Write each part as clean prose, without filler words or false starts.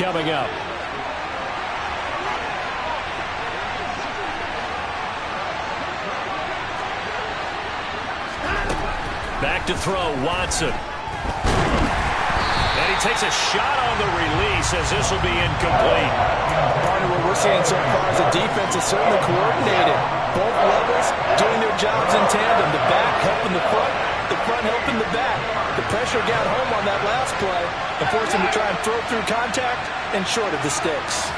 coming up. Back to throw, Watson. And he takes a shot on the release as this will be incomplete. Part of what we're seeing so far is the defense is certainly coordinated. Both levels doing their jobs in tandem. The back helping the front helping the back. The pressure got home on that last play and forced him to try and throw through contact and short of the sticks.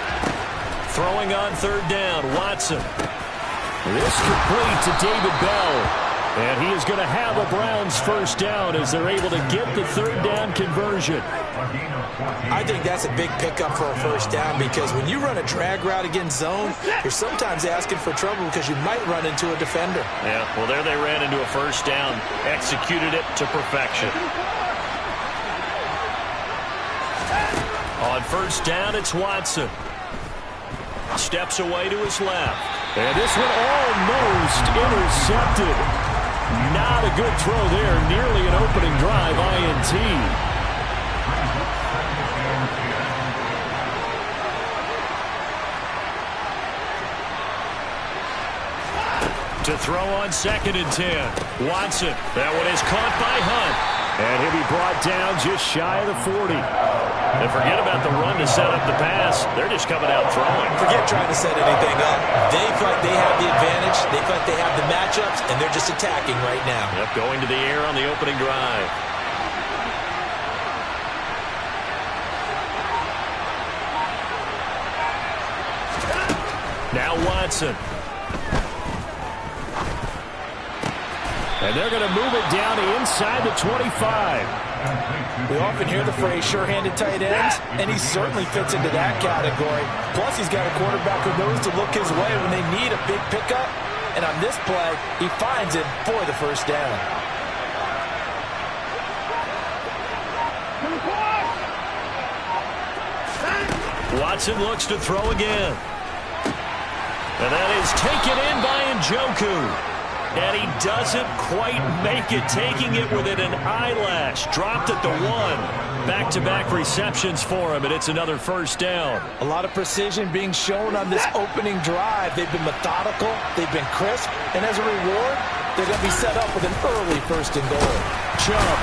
Throwing on third down, Watson. This complete to David Bell. And he is going to have a Browns first down as they're able to get the third down conversion. I think that's a big pickup for a first down because when you run a drag route against zone, you're sometimes asking for trouble because you might run into a defender. Yeah, well, there they ran into a first down, executed it to perfection. On first down, it's Watson. Steps away to his left. And this one almost intercepted. Not a good throw there. Nearly an opening drive INT. To throw on 2nd and 10. Watson. That one is caught by Hunt. And he'll be brought down just shy of the 40. And forget about the run to set up the pass. They're just coming out throwing. Forget trying to set anything up. They feel like they have the advantage. They feel like they have the matchups, and they're just attacking right now. Yep, going to the air on the opening drive. Now Watson. And they're going to move it down to inside the 25. We often hear the phrase sure-handed tight ends, and he certainly fits into that category. Plus, he's got a quarterback who knows to look his way when they need a big pickup. And on this play, he finds it for the first down. Watson looks to throw again. And that is taken in by Njoku. And he doesn't quite make it, taking it within an eyelash. Dropped at the 1. Back-to-back receptions for him, and it's another first down. A lot of precision being shown on this opening drive. They've been methodical, they've been crisp, and as a reward, they're going to be set up with an early 1st and goal. Chubb,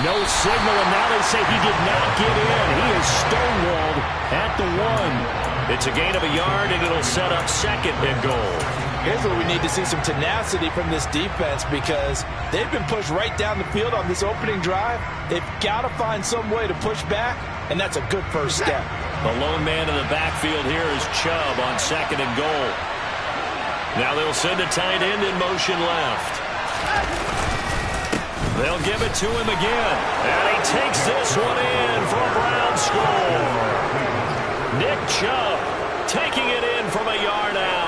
no signal, and now they say he did not get in. He is stonewalled at the 1. It's a gain of a yard, and it'll set up 2nd and goal. Here's where we need to see some tenacity from this defense because they've been pushed right down the field on this opening drive. They've got to find some way to push back, and that's a good first step. The lone man in the backfield here is Chubb on 2nd and goal. Now they'll send a tight end in motion left. They'll give it to him again. And he takes this one in for a Brown score. Nick Chubb taking it in from a yard out.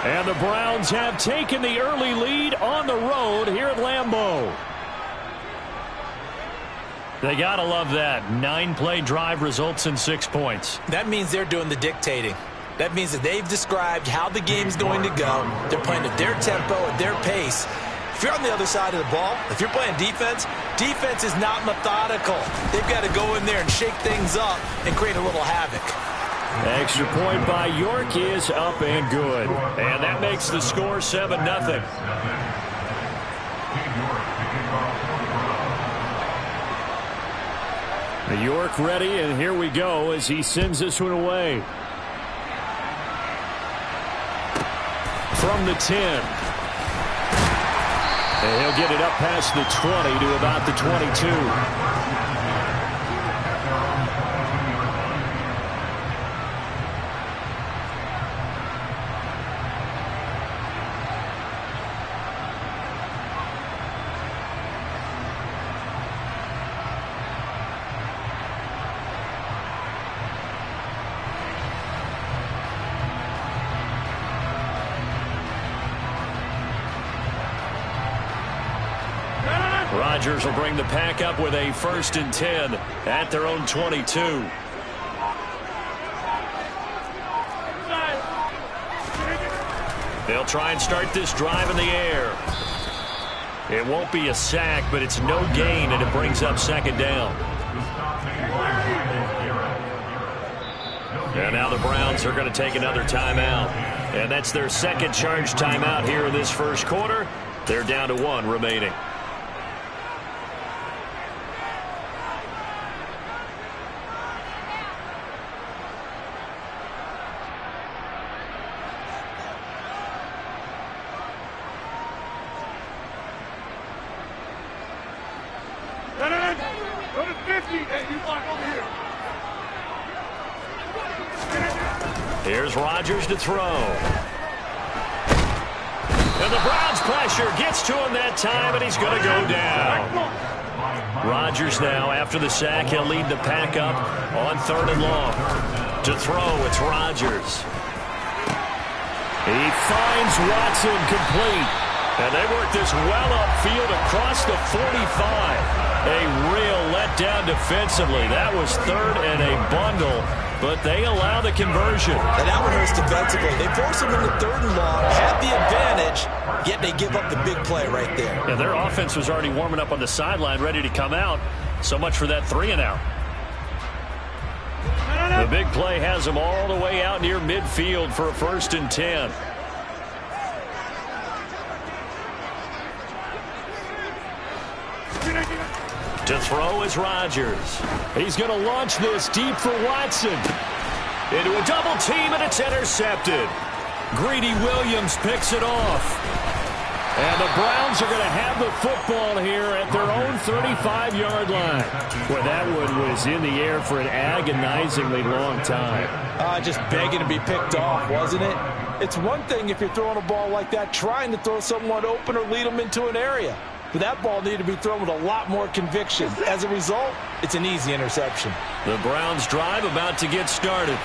And the Browns have taken the early lead on the road here at Lambeau. They got to love that. 9-play drive results in 6 points. That means they're doing the dictating. That means that they've described how the game's going to go. They're playing at their tempo, at their pace. If you're on the other side of the ball, if you're playing defense, defense is not methodical. They've got to go in there and shake things up and create a little havoc. Extra point by York is up and good. And that makes the score 7-0. York ready, and here we go as he sends this one away. From the 10. And he'll get it up past the 20 to about the 22. Rodgers will bring the pack up with a 1st and 10 at their own 22. They'll try and start this drive in the air. It won't be a sack, but it's no gain, and it brings up 2nd down. And now the Browns are going to take another timeout. And that's their second charge timeout here in this first quarter. They're down to 1 remaining. Go to 50, and you block over here. Here's Rodgers to throw. And the Browns pressure gets to him that time, and he's going to go down. Rodgers now, after the sack, he'll lead the pack up on 3rd and long. To throw, it's Rodgers. He finds Watson complete. And they work this well upfield across the 45. A real letdown defensively. That was 3rd and a bundle, but they allow the conversion. And that one hurts defensively. They force him into 3rd and long, had the advantage, yet they give up the big play right there. And their offense was already warming up on the sideline, ready to come out. So much for that 3 and out. The big play has them all the way out near midfield for a 1st and 10. To throw is Rodgers. He's going to launch this deep for Watson. Into a double team, and it's intercepted. Greedy Williams picks it off. And the Browns are going to have the football here at their own 35-yard line. Well, that one was in the air for an agonizingly long time. Just begging to be picked off, wasn't it? It's one thing if you're throwing a ball like that, trying to throw someone open or lead them into an area. But that ball needed to be thrown with a lot more conviction. As a result, it's an easy interception. The Browns drive about to get started.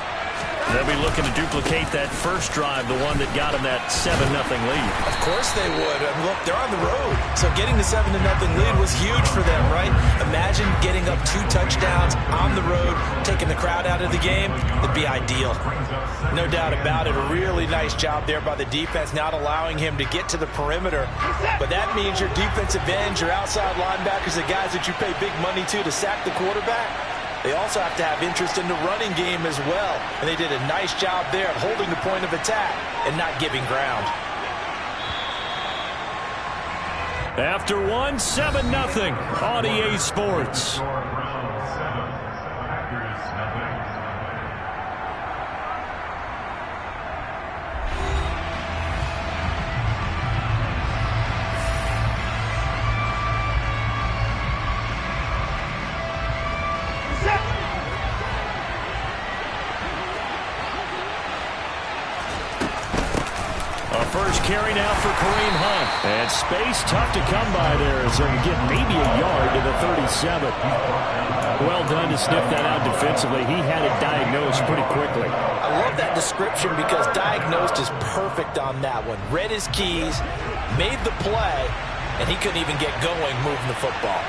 They'll be looking to duplicate that first drive, the one that got them that 7-0 lead. Of course they would. And look, they're on the road. So getting the 7-0 lead was huge for them, right? Imagine getting up 2 touchdowns on the road, taking the crowd out of the game. It'd be ideal. No doubt about it. A really nice job there by the defense, not allowing him to get to the perimeter. But that means your defensive ends, your outside linebackers, the guys that you pay big money to sack the quarterback, they also have to have interest in the running game as well. And they did a nice job there of holding the point of attack and not giving ground. After 7-0 on EA Sports. First carry now for Kareem Hunt. And space tough to come by there as they're getting maybe a yard to the 37. Well done to sniff that out defensively. He had it diagnosed pretty quickly. I love that description because diagnosed is perfect on that one. Read his keys, made the play, and he couldn't even get going moving the football.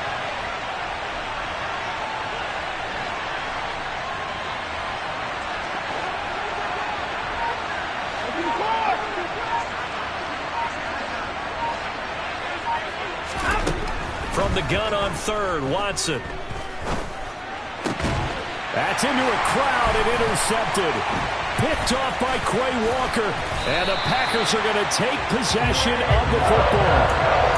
From the gun on 3rd, Watson. That's into a crowd and intercepted. Picked off by Quay Walker. And the Packers are going to take possession of the football.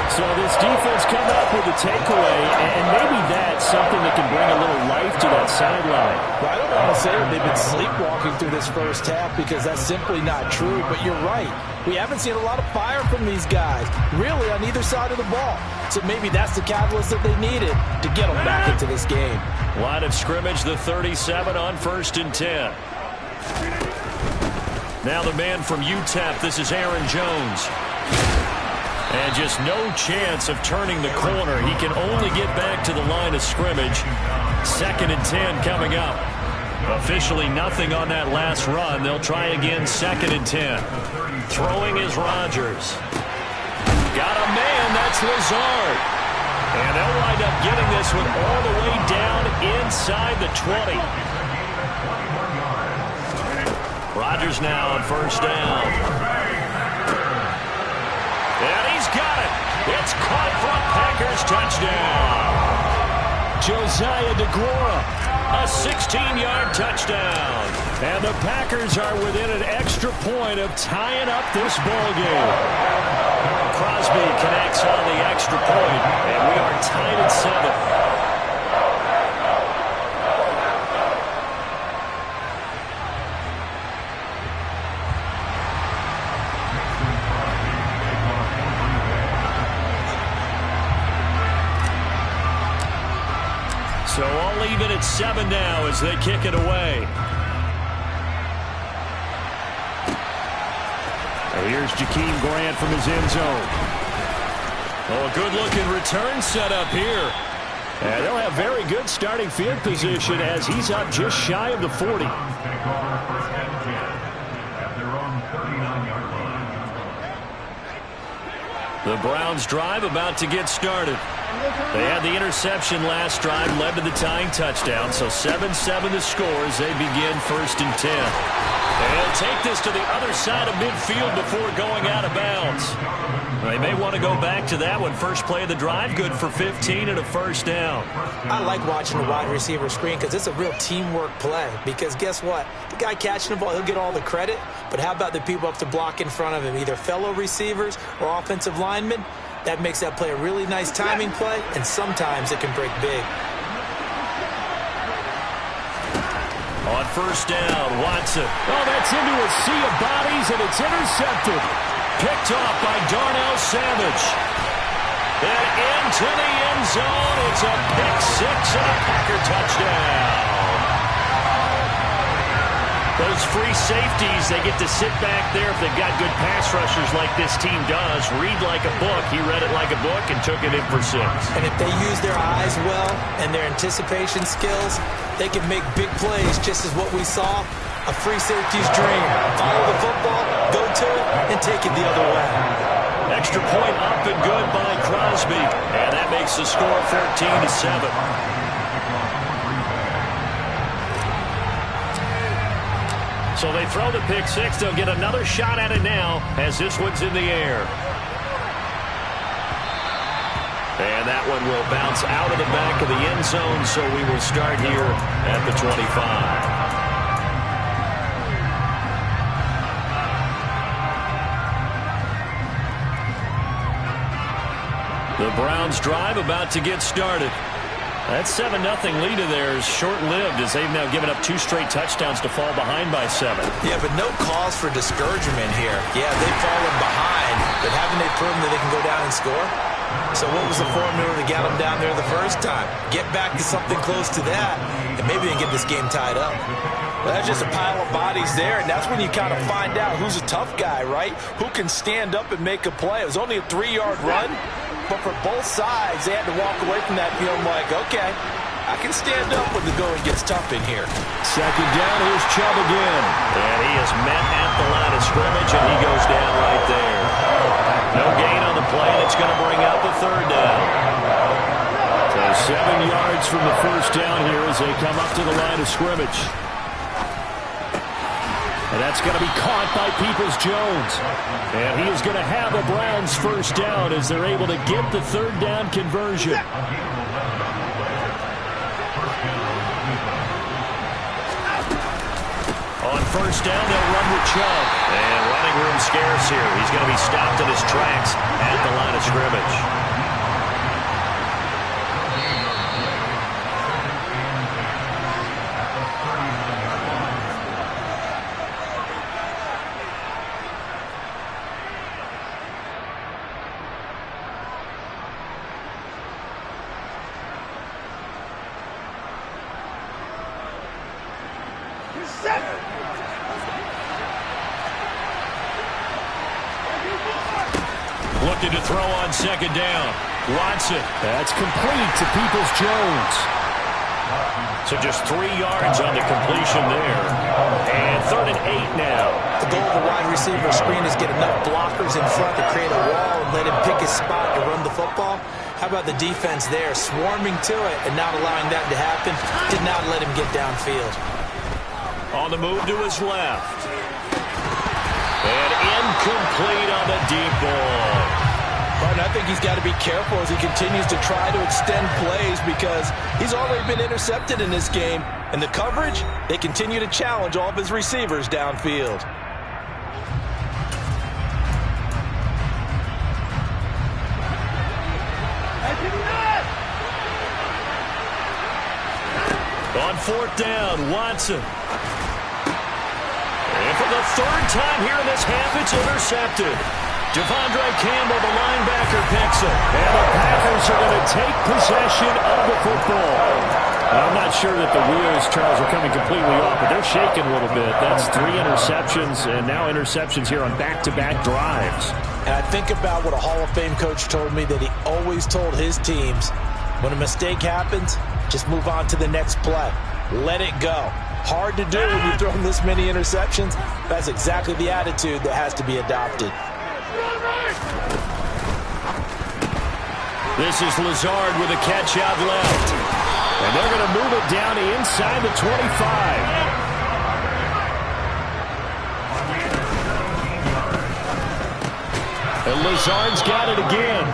So this defense coming up with a takeaway, and maybe that's something that can bring a little life to that sideline. Well, I don't want to say that they've been sleepwalking through this first half because that's simply not true, but you're right. We haven't seen a lot of fire from these guys, really, on either side of the ball. So maybe that's the catalyst that they needed to get them back into this game. Line of scrimmage, the 37 on 1st and 10. Now the man from UTEP, this is Aaron Jones. And just no chance of turning the corner. He can only get back to the line of scrimmage. 2nd and 10 coming up. Officially nothing on that last run. They'll try again 2nd and 10. Throwing is Rodgers. Got a man, that's Lazard. And they'll wind up getting this one all the way down inside the 20. Rodgers now on 1st down. And he's got it. It's caught for a Packers touchdown. Josiah DeGuara, a 16-yard touchdown. And the Packers are within an extra point of tying up this ball game. Crosby connects on the extra point, and we are tied at 7. So all even at 7 now as they kick it away. Here's Jakeem Grant from his end zone. Oh, a good-looking return set up here. And they'll have very good starting field position as he's up just shy of the 40. The Browns drive about to get started. They had the interception last drive, led to the tying touchdown. So 7-7 the score as they begin 1st and 10. And they'll take this to the other side of midfield before going out of bounds. They may want to go back to that one. First play of the drive, good for 15 and a first down. I like watching the wide receiver screen because it's a real teamwork play. Because guess what? The guy catching the ball, he'll get all the credit. But how about the people up to block in front of him, either fellow receivers or offensive linemen? That makes that play a really nice timing play, and sometimes it can break big. On first down, Watson. Oh, that's into a sea of bodies, and it's intercepted. Picked off by Darnell Savage. And into the end zone. It's a pick six and a Packer touchdown. Those free safeties, they get to sit back there if they've got good pass rushers like this team does. Read like a book. He read it like a book and took it in for 6. And if they use their eyes well and their anticipation skills, they can make big plays, just as what we saw, a free safety's dream. Follow the football, go to it, and take it the other way. Extra point up and good by Crosby. And that makes the score 14-7. So they throw the pick six. They'll get another shot at it now as this one's in the air. And that one will bounce out of the back of the end zone, so we will start here at the 25. The Browns drive about to get started. That 7-0 lead of theirs short-lived as they've now given up 2 straight touchdowns to fall behind by 7. Yeah, but no cause for discouragement here. Yeah, they've fallen behind, but haven't they proven that they can go down and score? So what was the formula that got them down there the first time? Get back to something close to that, and maybe they can get this game tied up. Well, that's just a pile of bodies there, and that's when you kind of find out who's a tough guy, right? Who can stand up and make a play. It was only a 3-yard run. But for both sides, they had to walk away from that feeling like, okay, I can stand up when the going gets tough in here. Second down, here's Chubb again. And he is met at the line of scrimmage, and he goes down right there. No gain on the play. That's going to bring up a 3rd down. So 7 yards from the first down here as they come up to the line of scrimmage. And that's going to be caught by Peoples-Jones. And he is going to have the Browns first down as they're able to get the 3rd down conversion. On first down, they'll run with Chubb. And running room scarce here. He's going to be stopped in his tracks at the line of scrimmage. Looking to throw on second down. Watson. That's complete to Peoples-Jones. So just 3 yards on the completion there. And 3rd and 8 now. The goal of a wide receiver screen is get enough blockers in front to create a wall and let him pick his spot to run the football. How about the defense there, swarming to it and not allowing that to happen? Did not let him get downfield. On the move to his left. And incomplete on the deep ball. But I think he's got to be careful as he continues to try to extend plays because he's already been intercepted in this game. And the coverage, they continue to challenge all of his receivers downfield. On fourth down, Watson. And for the third time here in this half, it's intercepted. Devondre Campbell, the linebacker, picks it. And the Packers are going to take possession of the football. And I'm not sure that the wheels, Charles, are coming completely off, but they're shaking a little bit. That's 3 interceptions, and now interceptions here on back-to-back drives. And I think about what a Hall of Fame coach told me that he always told his teams, when a mistake happens, just move on to the next play. Let it go. Hard to do when you've thrown this many interceptions. That's exactly the attitude that has to be adopted. This is Lazard with a catch out left. And they're going to move it down inside the 25. And Lazard's got it again.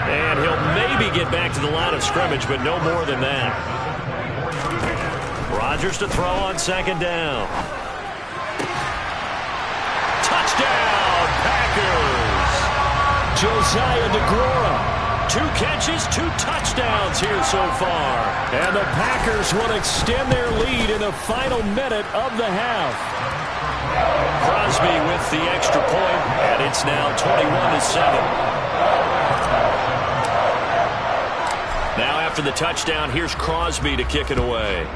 And he'll maybe get back to the line of scrimmage, but no more than that. Rodgers to throw on second down. Touchdown, Packers! Josiah DeGuara. 2 catches, 2 touchdowns here so far. And the Packers will extend their lead in the final minute of the half. Crosby with the extra point, and it's now 21-7. Now after the touchdown, here's Crosby to kick it away.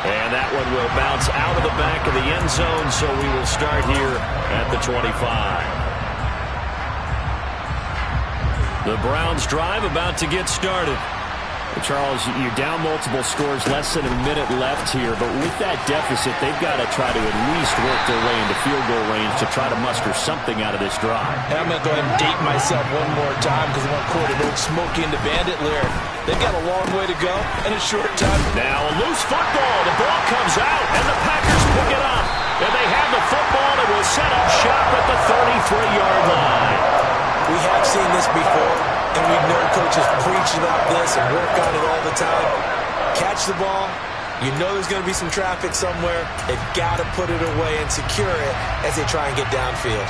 And that one will bounce out of the back of the end zone, so we will start here at the 25. The Browns drive about to get started. Charles, you're down multiple scores, less than a minute left here, but with that deficit, they've got to try to at least work their way into field goal range to try to muster something out of this drive. I'm going to go ahead and date myself one more time because I want to quote an old Smokey and the Bandit lyric. They've got a long way to go in a short time. Now a loose football. The ball comes out, and the Packers pick it up. And they have the football and will set up shop at the 33-yard line. We have seen this before, and we've known coaches preach about this and work on it all the time. Catch the ball. You know there's going to be some traffic somewhere. They've got to put it away and secure it as they try and get downfield.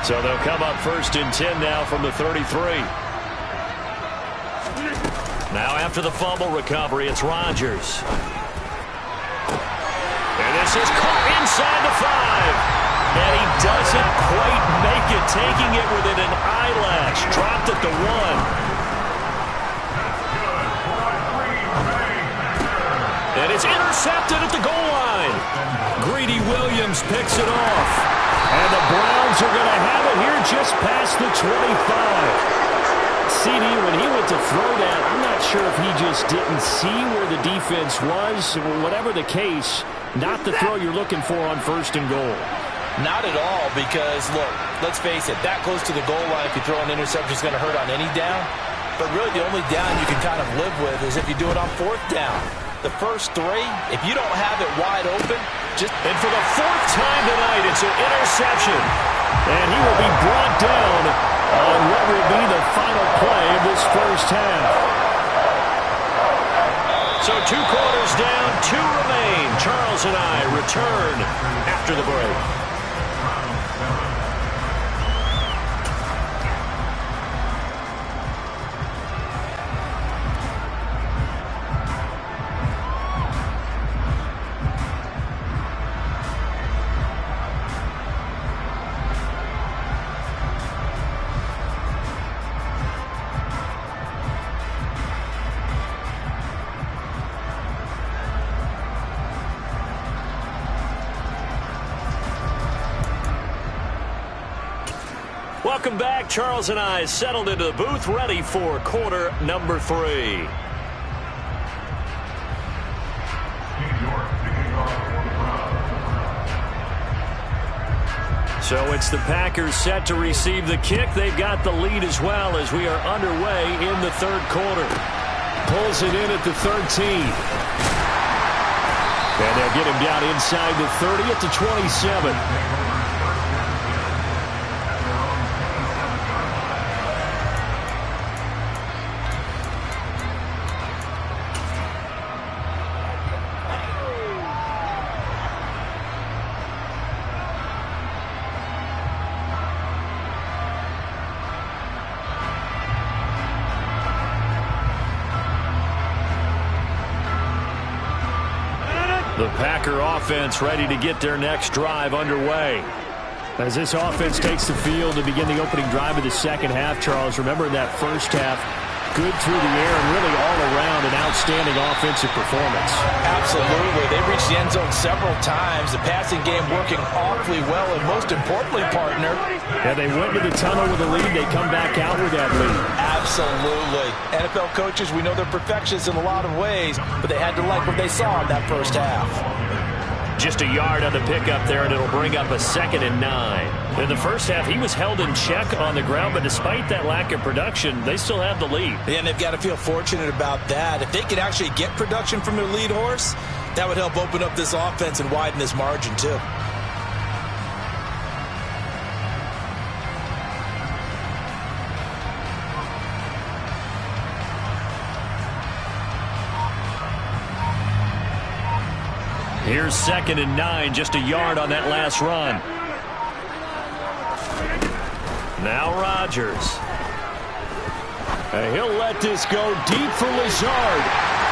So they'll come up first and 10 now from the 33. Now after the fumble recovery, it's Rodgers. And this is caught inside the 5. And he doesn't quite make it, taking it within an eyelash. Dropped at the 1. And it's intercepted at the goal line. Greedy Williams picks it off. And the Browns are going to have it here just past the 25. CD, when he went to throw that, I'm not sure if he just didn't see where the defense was. Whatever the case, not the throw you're looking for on first and goal. Not at all, because, look, let's face it, that close to the goal line, if you throw an interception, is going to hurt on any down. But really, the only down you can kind of live with is if you do it on fourth down. The first 3, if you don't have it wide open, just... And for the 4th time tonight, it's an interception. And he will be brought down on what will be the final play of this first half. So 2 quarters down, 2 remain. Charles and I return after the break. Welcome back. Charles and I settled into the booth, ready for quarter number 3. So it's the Packers set to receive the kick. They've got the lead as well as we are underway in the 3rd quarter. pulls it in at the 13. And they'll get him down inside the 30 at the 27. The Packer offense ready to get their next drive underway. As this offense takes the field to begin the opening drive of the second half, Charles, remember in that first half, good through the air and really all around an outstanding offensive performance. Absolutely. They reached the end zone several times. The passing game working awfully well, and most importantly, partner. Yeah, they went to the tunnel with a lead. They come back out with that lead. Absolutely. NFL coaches, we know they're perfectionists in a lot of ways, but they had to like what they saw in that first half. Just a yard on the pickup there, and it'll bring up a 2nd and 9. In the first half, he was held in check on the ground, but despite that lack of production, they still have the lead. Yeah, and they've got to feel fortunate about that. If they could actually get production from their lead horse, that would help open up this offense and widen this margin, too. Here's 2nd and 9, just a yard on that last run. Now Rodgers. And he'll let this go deep for Lazard.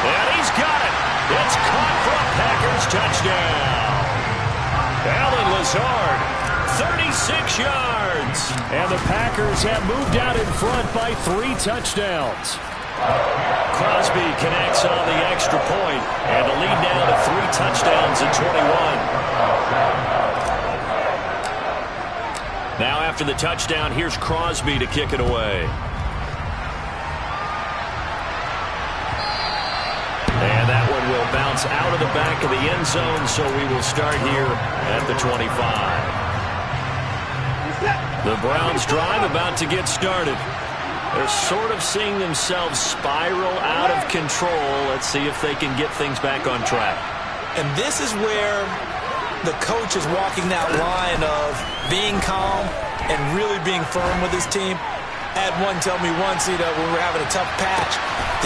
And he's got it. It's caught for a Packers touchdown. Allen Lazard, 36 yards. And the Packers have moved out in front by 3 touchdowns. Crosby connects on the extra point, and the lead now to 3 touchdowns at 21. Now after the touchdown, here's Crosby to kick it away. And that one will bounce out of the back of the end zone, so we will start here at the 25. The Browns drive about to get started. They're sort of seeing themselves spiral out of control. Let's see if they can get things back on track. And this is where the coach is walking that line of being calm and really being firm with his team. I had one tell me once, when we were having a tough patch.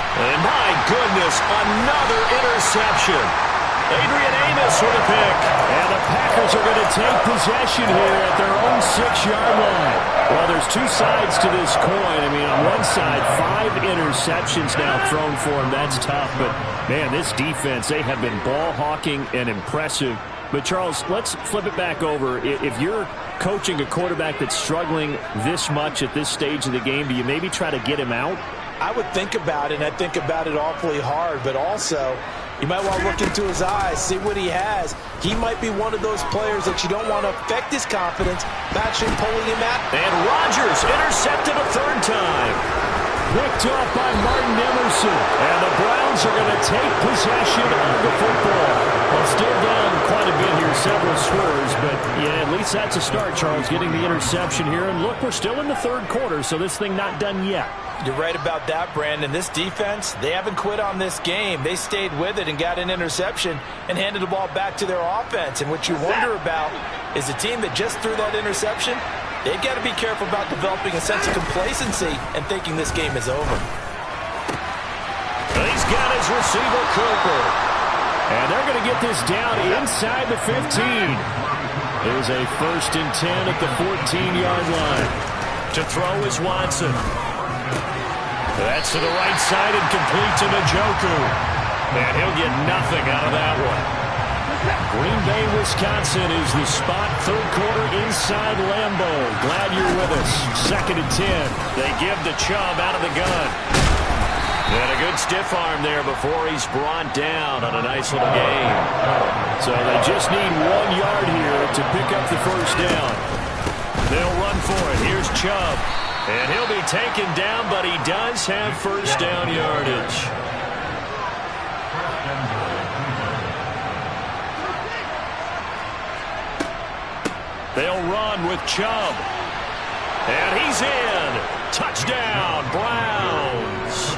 And my goodness, another interception. Adrian Amos with a pick. And the Packers are going to take possession here at their own 6-yard line. Well, there's 2 sides to this coin. I mean, on one side, 5 interceptions now thrown for him. That's tough. But, man, this defense, they have been ball hawking and impressive. But, Charles, let's flip it back over. If you're coaching a quarterback that's struggling this much at this stage of the game, do you maybe try to get him out? I would think about it, and I think about it awfully hard. But also, you might want to look into his eyes, see what he has. He might be one of those players that you don't want to affect his confidence, matching pulling him out. And Rodgers intercepted a 3rd time. Picked off by Martin Emerson. And the Browns are going to take possession of the football. Well, still down quite a bit here, several scores, but yeah, at least that's a start, Charles, getting the interception here. And look, we're still in the 3rd quarter, so this thing not done yet. You're right about that, Brandon. This defense, they haven't quit on this game. They stayed with it and got an interception and handed the ball back to their offense. And what you wonder about is a team that just threw that interception, they've got to be careful about developing a sense of complacency and thinking this game is over. He's got his receiver, Cooper. And they're going to get this down inside the 15. There's a 1st and 10 at the 14-yard line. To throw is Watson. That's to the right side and complete to Njoku. And he'll get nothing out of that one. Green Bay, Wisconsin is the spot. 3rd quarter inside Lambeau. Glad you're with us. 2nd and 10. They give to Chubb out of the gun. And a good stiff arm there before he's brought down on a nice little gain. So they just need 1 yard here to pick up the 1st down. They'll run for it. Here's Chubb. And he'll be taken down, but he does have 1st down yardage. They'll run with Chubb. And he's in. Touchdown, Browns.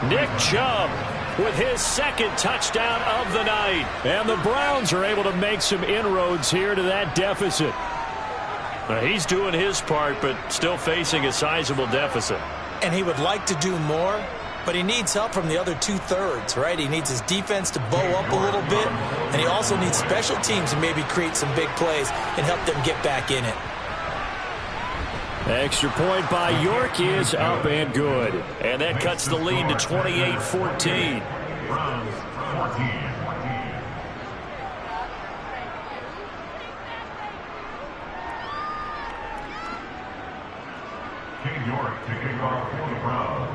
Nick Chubb with his second touchdown of the night. And the Browns are able to make some inroads here to that deficit. He's doing his part, but still facing a sizable deficit. And he would like to do more, but he needs help from the other two-thirds, right? He needs his defense to bow up a little bit, and he also needs special teams to maybe create some big plays and help them get back in it. Extra point by York is up and good. And that cuts the lead to 28-14. York to kick off for the Browns.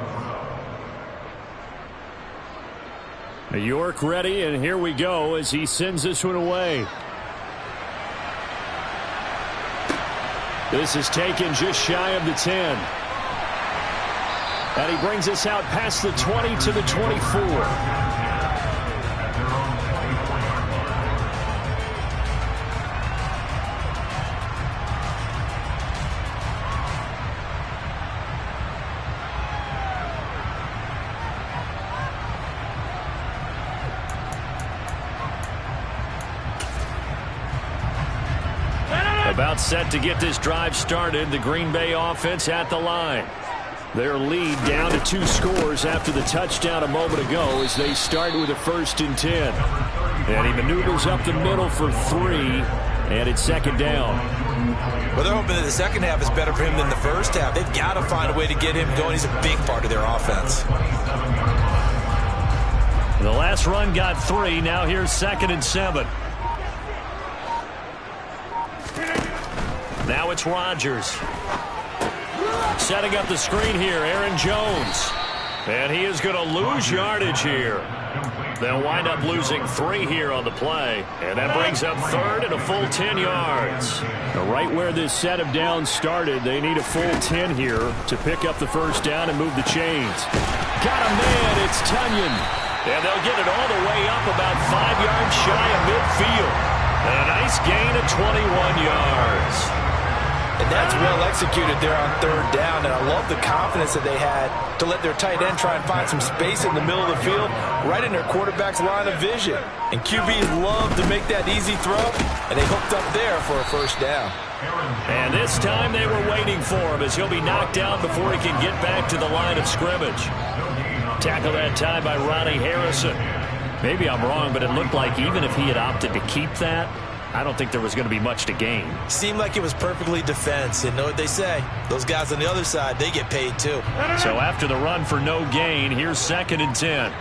York ready, and here we go as he sends this one away. This is taken just shy of the 10. And he brings us out past the 20 to the 24. About set to get this drive started. The Green Bay offense at the line. Their lead down to 2 scores after the touchdown a moment ago as they start with a 1st and 10. And he maneuvers up the middle for 3, and it's 2nd down. Well, they're hoping that the second half is better for him than the first half. They've got to find a way to get him going. He's a big part of their offense. The last run got 3. Now here's 2nd and 7. Now it's Rodgers. Setting up the screen here, Aaron Jones. And he is going to lose yardage here. They'll wind up losing 3 here on the play. And that brings up 3rd and a full 10 yards. Right where this set of downs started, they need a full 10 here to pick up the 1st down and move the chains. Got a man, it's Tunyon. And they'll get it all the way up about 5 yards shy of midfield. And a nice gain of 21 yards. And that's well executed there on 3rd down, and I love the confidence that they had to let their tight end try and find some space in the middle of the field, right in their quarterback's line of vision. And QBs love to make that easy throw, and they hooked up there for a 1st down. And this time they were waiting for him as he'll be knocked down before he can get back to the line of scrimmage. Tackle that time by Ronnie Harrison. Maybe I'm wrong, but it looked like even if he had opted to keep that, I don't think there was going to be much to gain. Seemed like it was perfectly defense. And know what they say? Those guys on the other side, they get paid too. So after the run for no gain, here's 2nd and 10.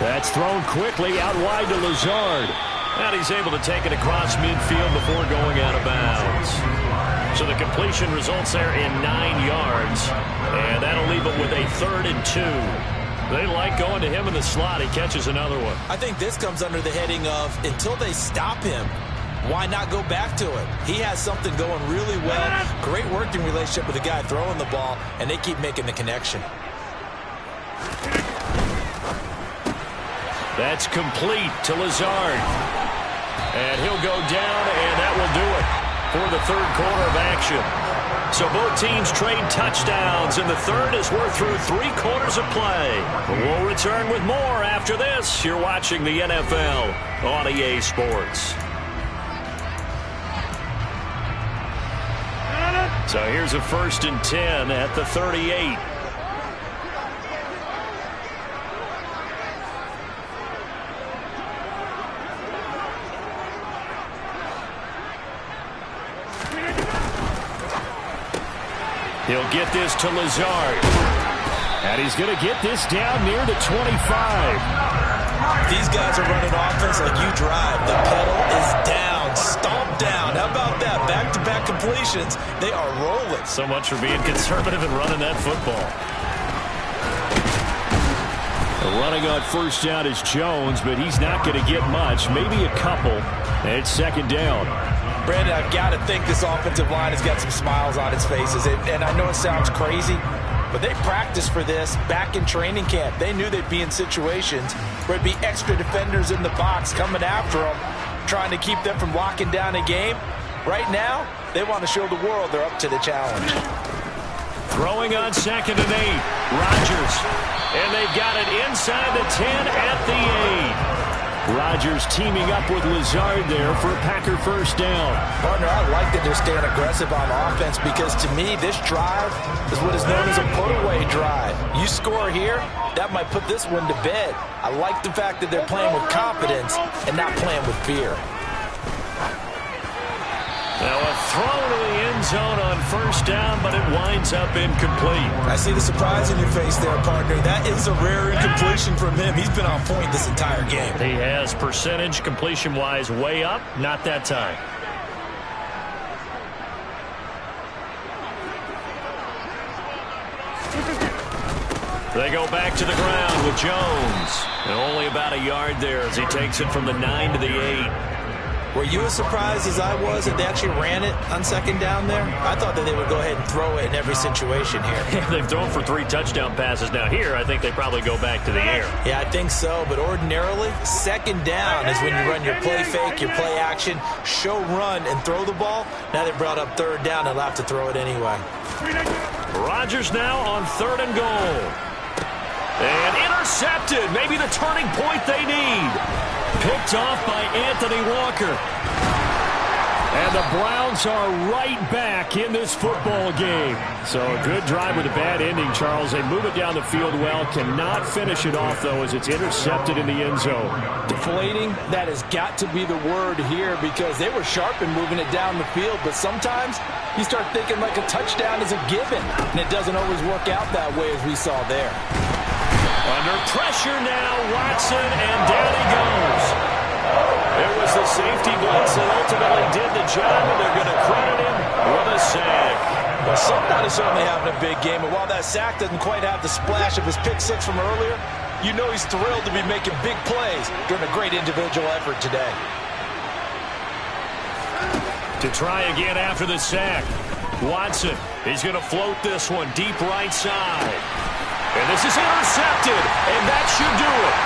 That's thrown quickly out wide to Lazard. And he's able to take it across midfield before going out of bounds. So the completion results there in 9 yards. And that'll leave him with a 3rd and 2. They like going to him in the slot. He catches another one. I think this comes under the heading of until they stop him, why not go back to it? He has something going really well. Great working relationship with the guy throwing the ball, and they keep making the connection. That's complete to Lazard. And he'll go down, and that will do it for the 3rd quarter of action. So both teams trade touchdowns, and the 3rd as we're through 3 quarters of play. We'll return with more after this. You're watching the NFL on EA Sports. So here's a 1st and 10 at the 38. He'll get this to Lazard. And he's going to get this down near the 25. These guys are running offense like you drive. The pedal is down, stomped down. How about that? Back-to-back completions. They are rolling. So much for being conservative and running that football. Running on 1st down is Jones, but he's not going to get much. Maybe a couple. And it's 2nd down. Brandon, I've got to think this offensive line has got some smiles on its faces. And I know it sounds crazy, but they practiced for this back in training camp. They knew they'd be in situations where it'd be extra defenders in the box coming after them. trying to keep them from locking down a game. Right now, they want to show the world they're up to the challenge. Throwing on 2nd and 8. Rodgers. And they've got it inside the 10 at the 8. Rodgers teaming up with Lazard there for a Packer first down. Partner, I like that they're staying aggressive on offense because to me, this drive is what is known as a put-away drive. You score here, that might put this one to bed. I like the fact that they're playing with confidence and not playing with fear. Now a throw to the end zone on first down, but it winds up incomplete. I see the surprise in your face there, partner. That is a rare incompletion from him. He's been on point this entire game. He has percentage completion-wise way up, not that time. They go back to the ground with Jones. And only about a yard there as he takes it from the 9 to the 8. Were you as surprised as I was that they actually ran it on 2nd down there? I thought that they would go ahead and throw it in every situation here. They've thrown for 3 touchdown passes now. Here, I think they probably go back to the air. Yeah, I think so. But ordinarily, 2nd down is when you run your play fake, your play action, show run, and throw the ball. Now they brought up 3rd down. They'll have to throw it anyway. Rodgers now on 3rd and goal. And intercepted. Maybe the turning point they need. Picked off by Anthony Walker. And the Browns are right back in this football game. So a good drive with a bad ending, Charles. They move it down the field well. Cannot finish it off, though, as it's intercepted in the end zone. Deflating, that has got to be the word here because they were sharp in moving it down the field. But sometimes you start thinking like a touchdown is a given. And it doesn't always work out that way as we saw there. Under pressure now, Watson, and down he goes. It was the safety blitz that ultimately did the job, and they're going to credit him with a sack. Well, someone is certainly having a big game, and while that sack doesn't quite have the splash of his pick six from earlier, you know he's thrilled to be making big plays during a great individual effort today. To try again after the sack, Watson, he's going to float this one deep right side. And this is intercepted, and that should do it.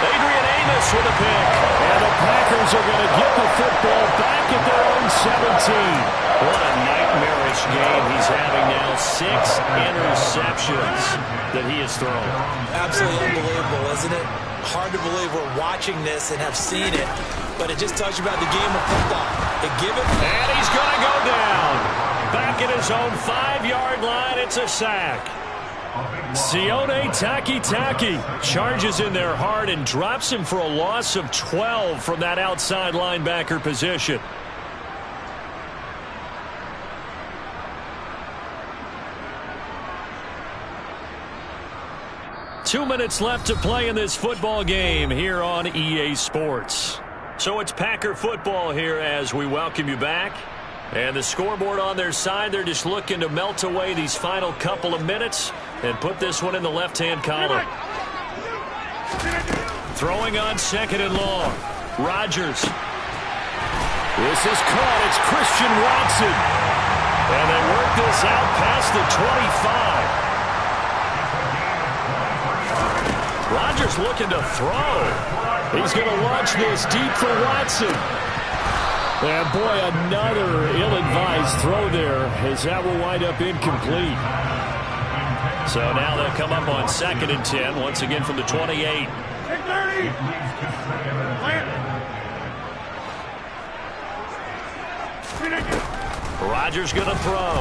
Adrian Amos with a pick. And the Packers are going to get the football back at their own 17. What a nightmarish game he's having now. 6 interceptions that he has thrown. Absolutely unbelievable, isn't it? Hard to believe we're watching this and have seen it, but it just tells you about the game of football. They give it. And he's going to go down. Back at his own 5-yard line, it's a sack. Sione Takitaki charges in there hard and drops him for a loss of 12 from that outside linebacker position. Two minutes left to play in this football game here on EA Sports. So it's Packer football here as we welcome you back. And the scoreboard on their side, they're just looking to melt away these final couple of minutes and put this one in the left-hand column. Throwing on 2nd and long. Rodgers. This is caught. It's Christian Watson. And they work this out past the 25. Rodgers looking to throw. He's going to launch this deep for Watson. And boy, another ill-advised throw there as that will wind up incomplete. So now they'll come up on 2nd and 10, once again from the 28. Rodgers going to throw.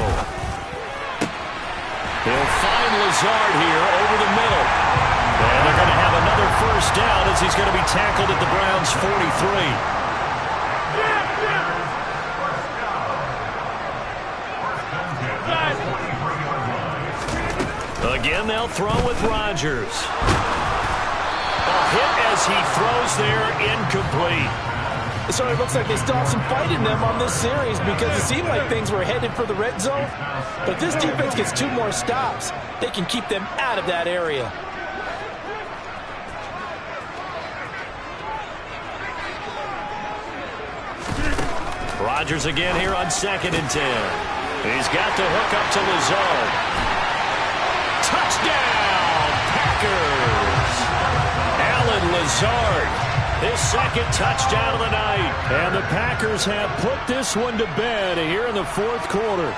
He'll find Lazard here over the middle. And they're going to have another first down as he's going to be tackled at the Browns' 43. Again, they'll throw with Rodgers. A hit as he throws there, incomplete. So it looks like they still have some fight in them on this series because it seemed like things were headed for the red zone. But this defense gets 2 more stops. They can keep them out of that area. Rodgers again here on 2nd and 10. He's got the hook up to Lazard. Touchdown, Packers! Allen Lazard His second touchdown of the night. And the Packers have put this one to bed here in the fourth quarter.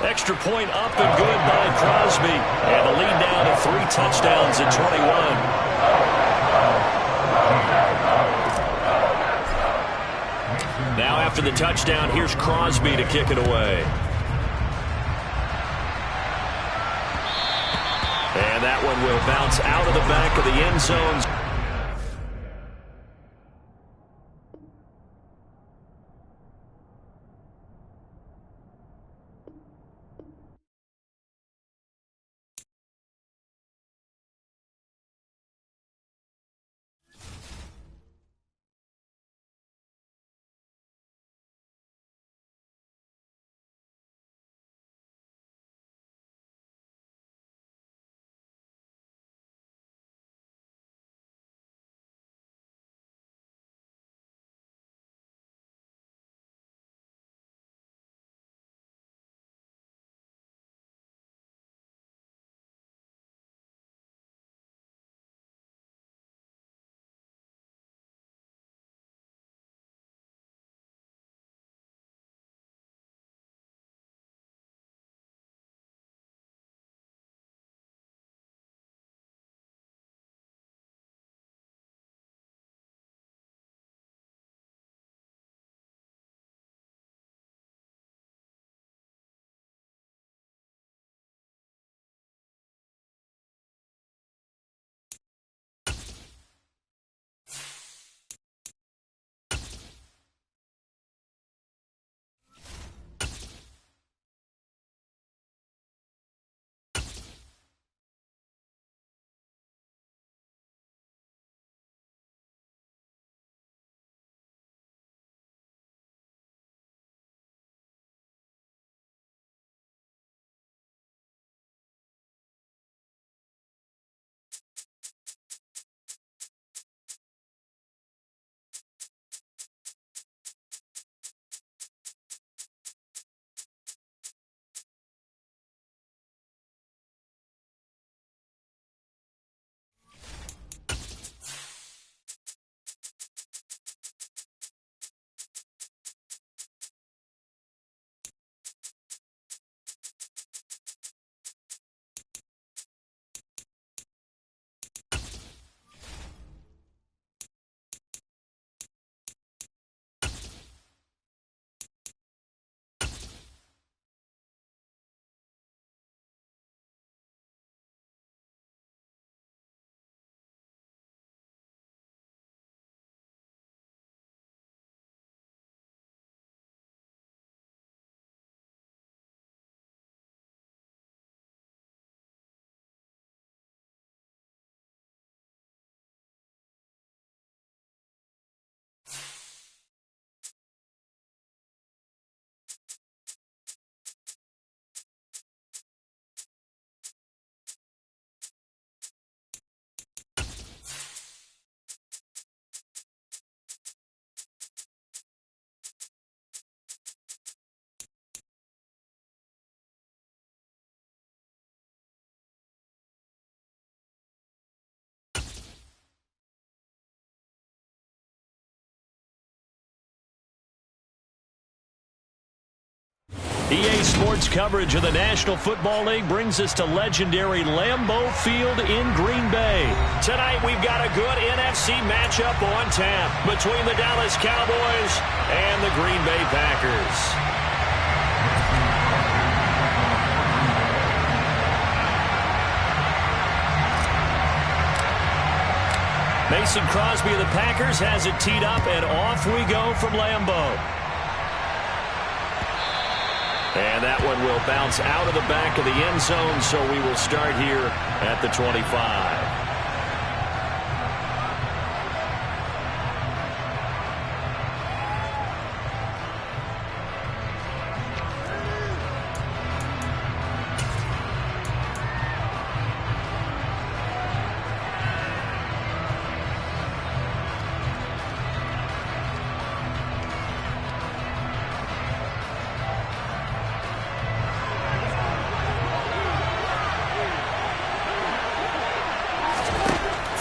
Extra point up and good by Crosby. And the lead down to 3 touchdowns at 21. Now after the touchdown, here's Crosby to kick it away. And that one will bounce out of the back of the end zone. EA Sports coverage of the National Football League brings us to legendary Lambeau Field in Green Bay. Tonight we've got a good NFC matchup on tap between the Dallas Cowboys and the Green Bay Packers. Mason Crosby of the Packers has it teed up, and off we go from Lambeau. And that one will bounce out of the back of the end zone, so we will start here at the 25.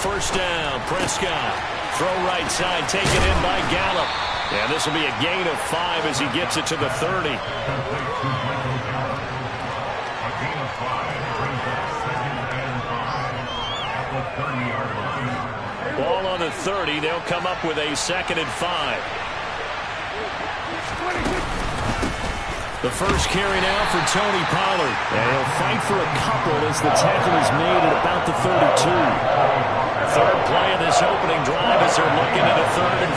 first down. Prescott. Throw right side, taken in by Gallup. And this will be a gain of 5 as he gets it to the 30. Ball on the 30. They'll come up with a 2nd and 5. The first carry now for Tony Pollard. And he'll fight for a couple as the tackle is made at about the 32. Third play of this opening drive as they're looking at a 3rd and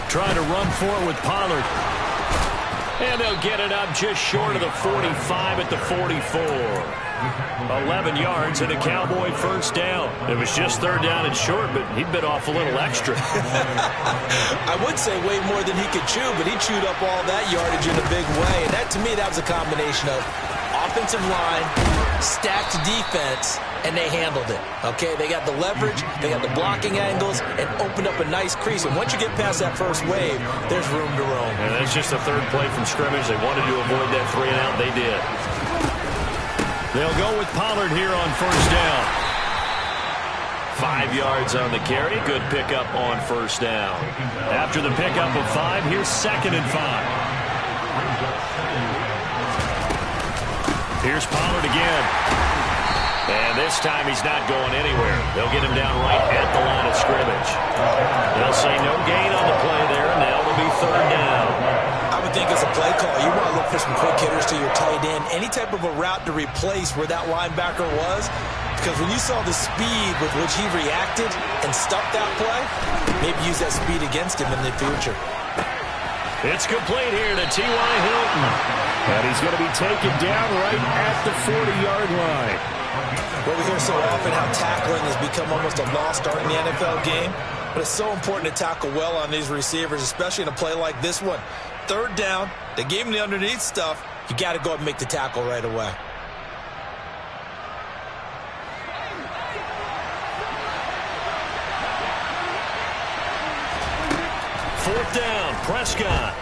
3. Trying to run for it with Pollard. And they'll get it up just short of the 45 at the 44. 11 yards and a Cowboy first down. It was just 3rd down and short, but he bit off a little extra. I would say way more than he could chew, but he chewed up all that yardage in a big way. And that, to me, that was a combination of offensive line, stacked defense, and they handled it. Okay, they got the leverage, they got the blocking angles, and opened up a nice crease. And once you get past that first wave, there's room to roam. And that's just the 3rd play from scrimmage. They wanted to avoid that 3 and out. They did. They'll go with Pollard here on first down. 5 yards on the carry. Good pickup on first down. After the pickup of 5, here's 2nd and 5. Here's Pollard again. And this time he's not going anywhere. They'll get him down right at the line of scrimmage. They'll say no gain on the play there, and now it'll be 3rd down. I would think as a play call, you want to look for some quick hitters to your tight end. Any type of a route to replace where that linebacker was. Because when you saw the speed with which he reacted and stuffed that play, maybe use that speed against him in the future. It's complete here to T.Y. Hilton. And he's going to be taken down right at the 40-yard line. Well, we hear so often how tackling has become almost a lost art in the NFL game. But it's so important to tackle well on these receivers, especially in a play like this one. 3rd down, they gave him the underneath stuff. You got to go and make the tackle right away. Fourth down, Prescott.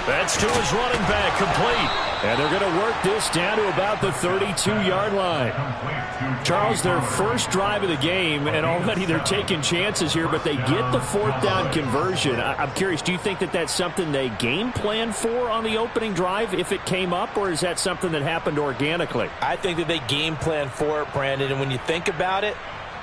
That's to his running back, complete. And they're going to work this down to about the 32-yard line. Charles, their first drive of the game, and already they're taking chances here, but they get the 4th down conversion. I'm curious, do you think that that's something they game plan for on the opening drive if it came up, or is that something that happened organically? I think that they game plan for it, Brandon, and when you think about it,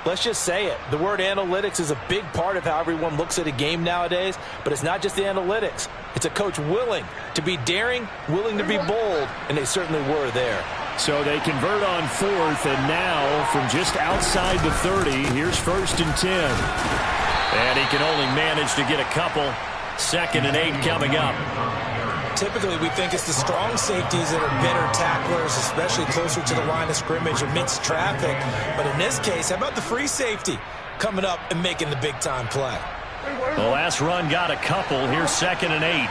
let's just say it. The word analytics is a big part of how everyone looks at a game nowadays, but it's not just the analytics. It's a coach willing to be daring, willing to be bold, and they certainly were there. So they convert on 4th, and now from just outside the 30, here's 1st and 10. And he can only manage to get a couple. 2nd and 8 coming up. Typically, we think it's the strong safeties that are better tacklers, especially closer to the line of scrimmage amidst traffic. But in this case, how about the free safety coming up and making the big-time play? The last run got a couple. Here's 2nd and 8.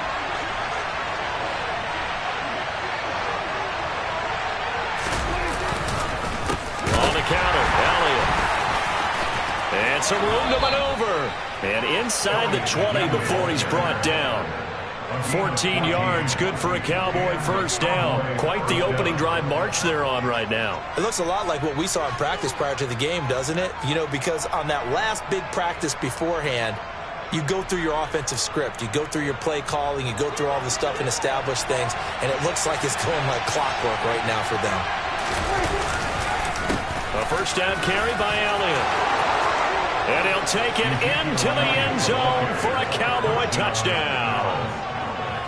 On the counter, Elliott. And some room to maneuver. And inside the 20 before he's brought down. 14 yards, good for a Cowboy first down. Quite the opening drive march they're on right now. It looks a lot like what we saw in practice prior to the game, doesn't it? You know, because on that last big practice beforehand, you go through your offensive script. You go through your play calling. You go through all the stuff and establish things. And it looks like it's going like clockwork right now for them. A first down carry by Elliott. And he'll take it into the end zone for a Cowboy touchdown.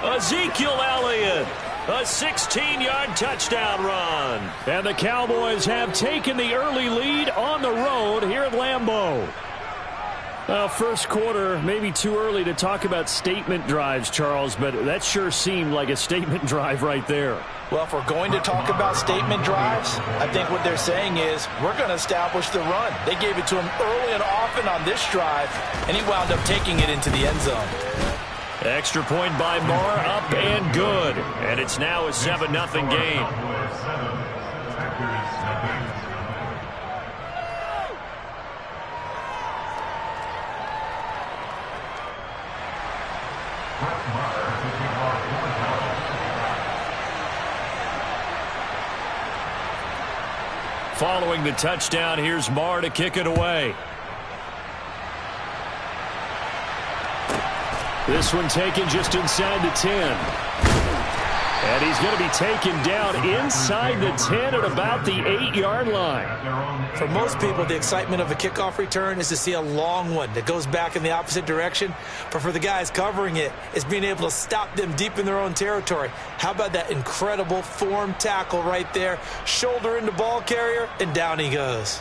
Ezekiel Elliott, a 16-yard touchdown run. And the Cowboys have taken the early lead on the road here at Lambeau. First quarter, maybe too early to talk about statement drives, Charles, but that sure seemed like a statement drive right there. Well, if we're going to talk about statement drives, I think what they're saying is we're going to establish the run. They gave it to him early and often on this drive, and he wound up taking it into the end zone. Extra point by Marr, up and good. And it's now a 7-0 game. Following the touchdown, here's Marr to kick it away. This one taken just inside the 10. And he's going to be taken down inside the 10 at about the 8-yard line. For most people, the excitement of a kickoff return is to see a long one that goes back in the opposite direction. But for the guys covering it, it's being able to stop them deep in their own territory. How about that incredible form tackle right there? Shoulder into ball carrier, and down he goes.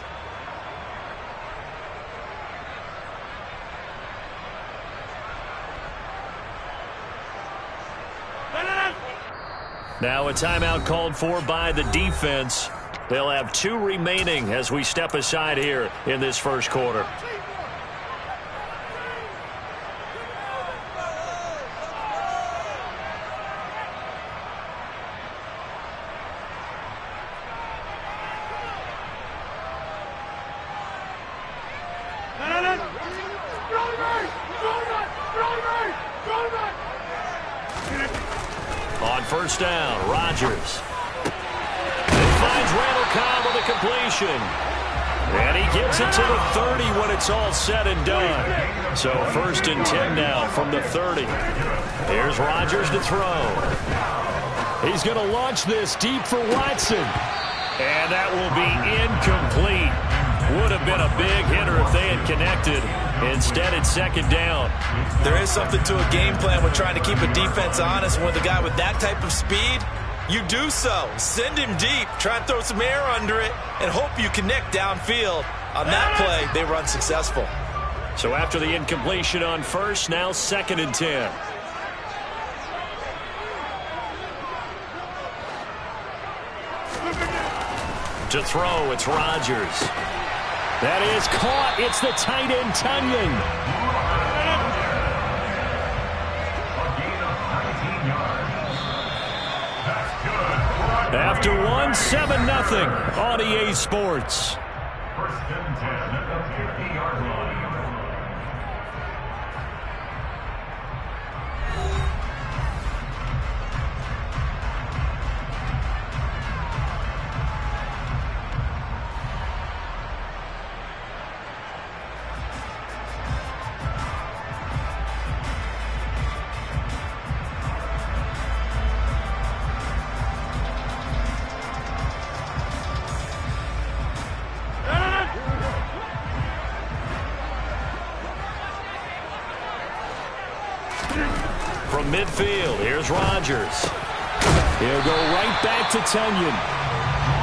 Now a timeout called for by the defense. They'll have 2 remaining as we step aside here in this first quarter. On first down, Rodgers. He finds Randall Cobb with a completion. And he gets it to the 30 when it's all said and done. So first and 10 now from the 30. Here's Rodgers to throw. He's going to launch this deep for Watson. And that will be incomplete. Would have been a big hitter if they had connected. Instead, it's second down. There is something to a game plan with trying to keep a defense honest. With a guy with that type of speed, you do so. Send him deep, try and throw some air under it, and hope you connect downfield. On that play, they run successful. So after the incompletion on first, now second and 10. To throw, it's Rodgers. That is caught. It's the tight end, Tonyan. After one, 7-0 on EA Sports. First and 10 at the 50-yard line. From midfield, here's Rodgers. He'll go right back to Tonyan.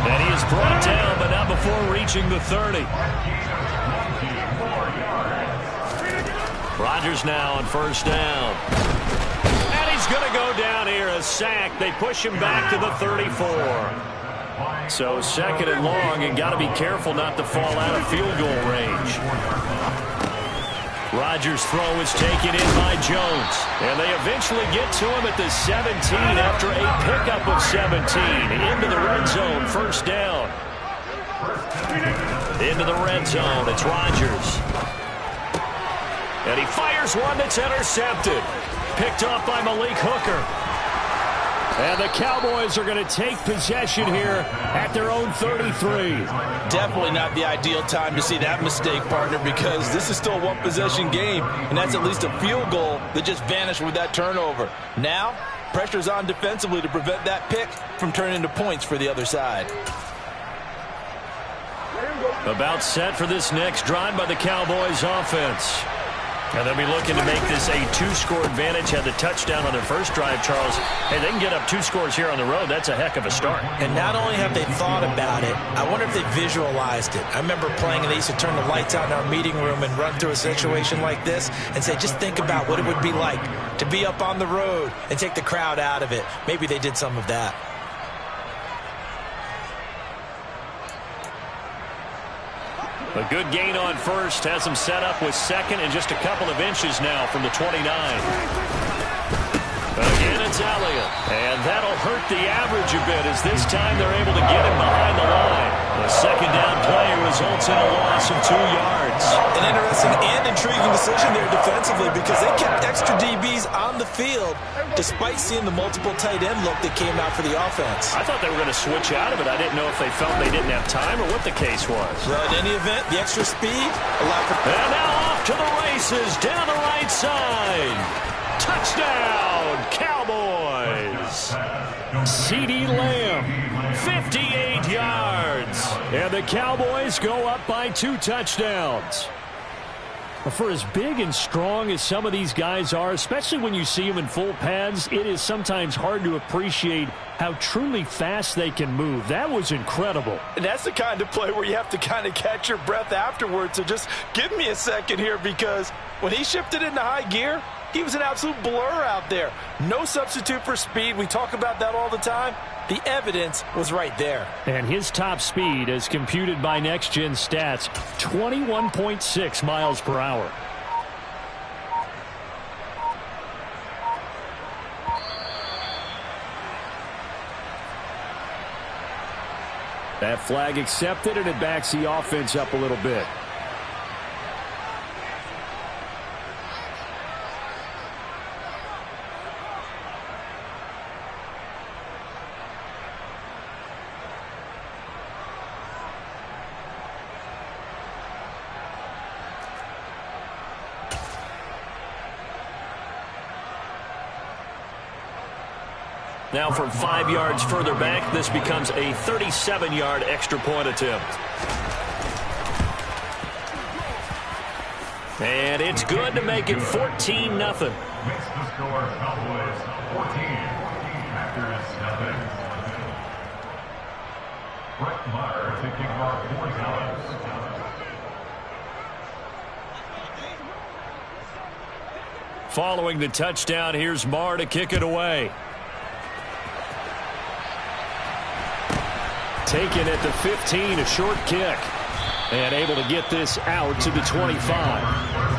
And he is brought down, but not before reaching the 30. Rodgers now on first down. And he's going to go down here, a sack. They push him back to the 34. So second and long, and got to be careful not to fall out of field goal range. Rodgers' throw is taken in by Jones. And they eventually get to him at the 17 after a pickup of 17. Into the red zone, first down. Into the red zone, it's Rodgers. And he fires one that's intercepted. Picked off by Malik Hooker. And the Cowboys are going to take possession here at their own 33. Definitely not the ideal time to see that mistake, partner, because this is still a one-possession game, and that's at least a field goal that just vanished with that turnover. Now, pressure's on defensively to prevent that pick from turning into points for the other side. About set for this next drive by the Cowboys offense. And they'll be looking to make this a 2-score advantage. Had the touchdown on their first drive, Charles. Hey, they can get up 2 scores here on the road. That's a heck of a start. And not only have they thought about it, I wonder if they visualized it. I remember playing, and they used to turn the lights out in our meeting room and run through a situation like this and say, just think about what it would be like to be up on the road and take the crowd out of it. Maybe they did some of that. A good gain on first has them set up with second and just a couple of inches now from the 29. But again, towards Elliott. And that'll hurt the average a bit as this time they're able to get him behind the line. The second down play results in a loss of 2 yards. An interesting and intriguing decision there defensively because they kept extra DBs on the field despite seeing the multiple tight end look that came out for the offense. I thought they were going to switch out of it. I didn't know if they felt they didn't have time or what the case was. Well, in any event, the extra speed allowed for... And now off to the races down the right side. Touchdown, Cowboys. CeeDee Lamb, 58 yards. And the Cowboys go up by 2 touchdowns. For as big and strong as some of these guys are, especially when you see them in full pads, it is sometimes hard to appreciate how truly fast they can move. That was incredible. And that's the kind of play where you have to kind of catch your breath afterwards. So just give me a second here because when he shifted into high gear, he was an absolute blur out there. No substitute for speed. We talk about that all the time. The evidence was right there. And his top speed, as computed by Next Gen Stats, 21.6 miles per hour. That flag accepted, and it backs the offense up a little bit. Now from 5 yards further back, this becomes a 37-yard extra point attempt. And it's good to make it 14-0. Makes the score Cowboys 14. Packers 7. Brett Maher to kick off for Dallas. Following the touchdown, here's Maher to kick it away. Taken at the 15, a short kick. And able to get this out to the 25.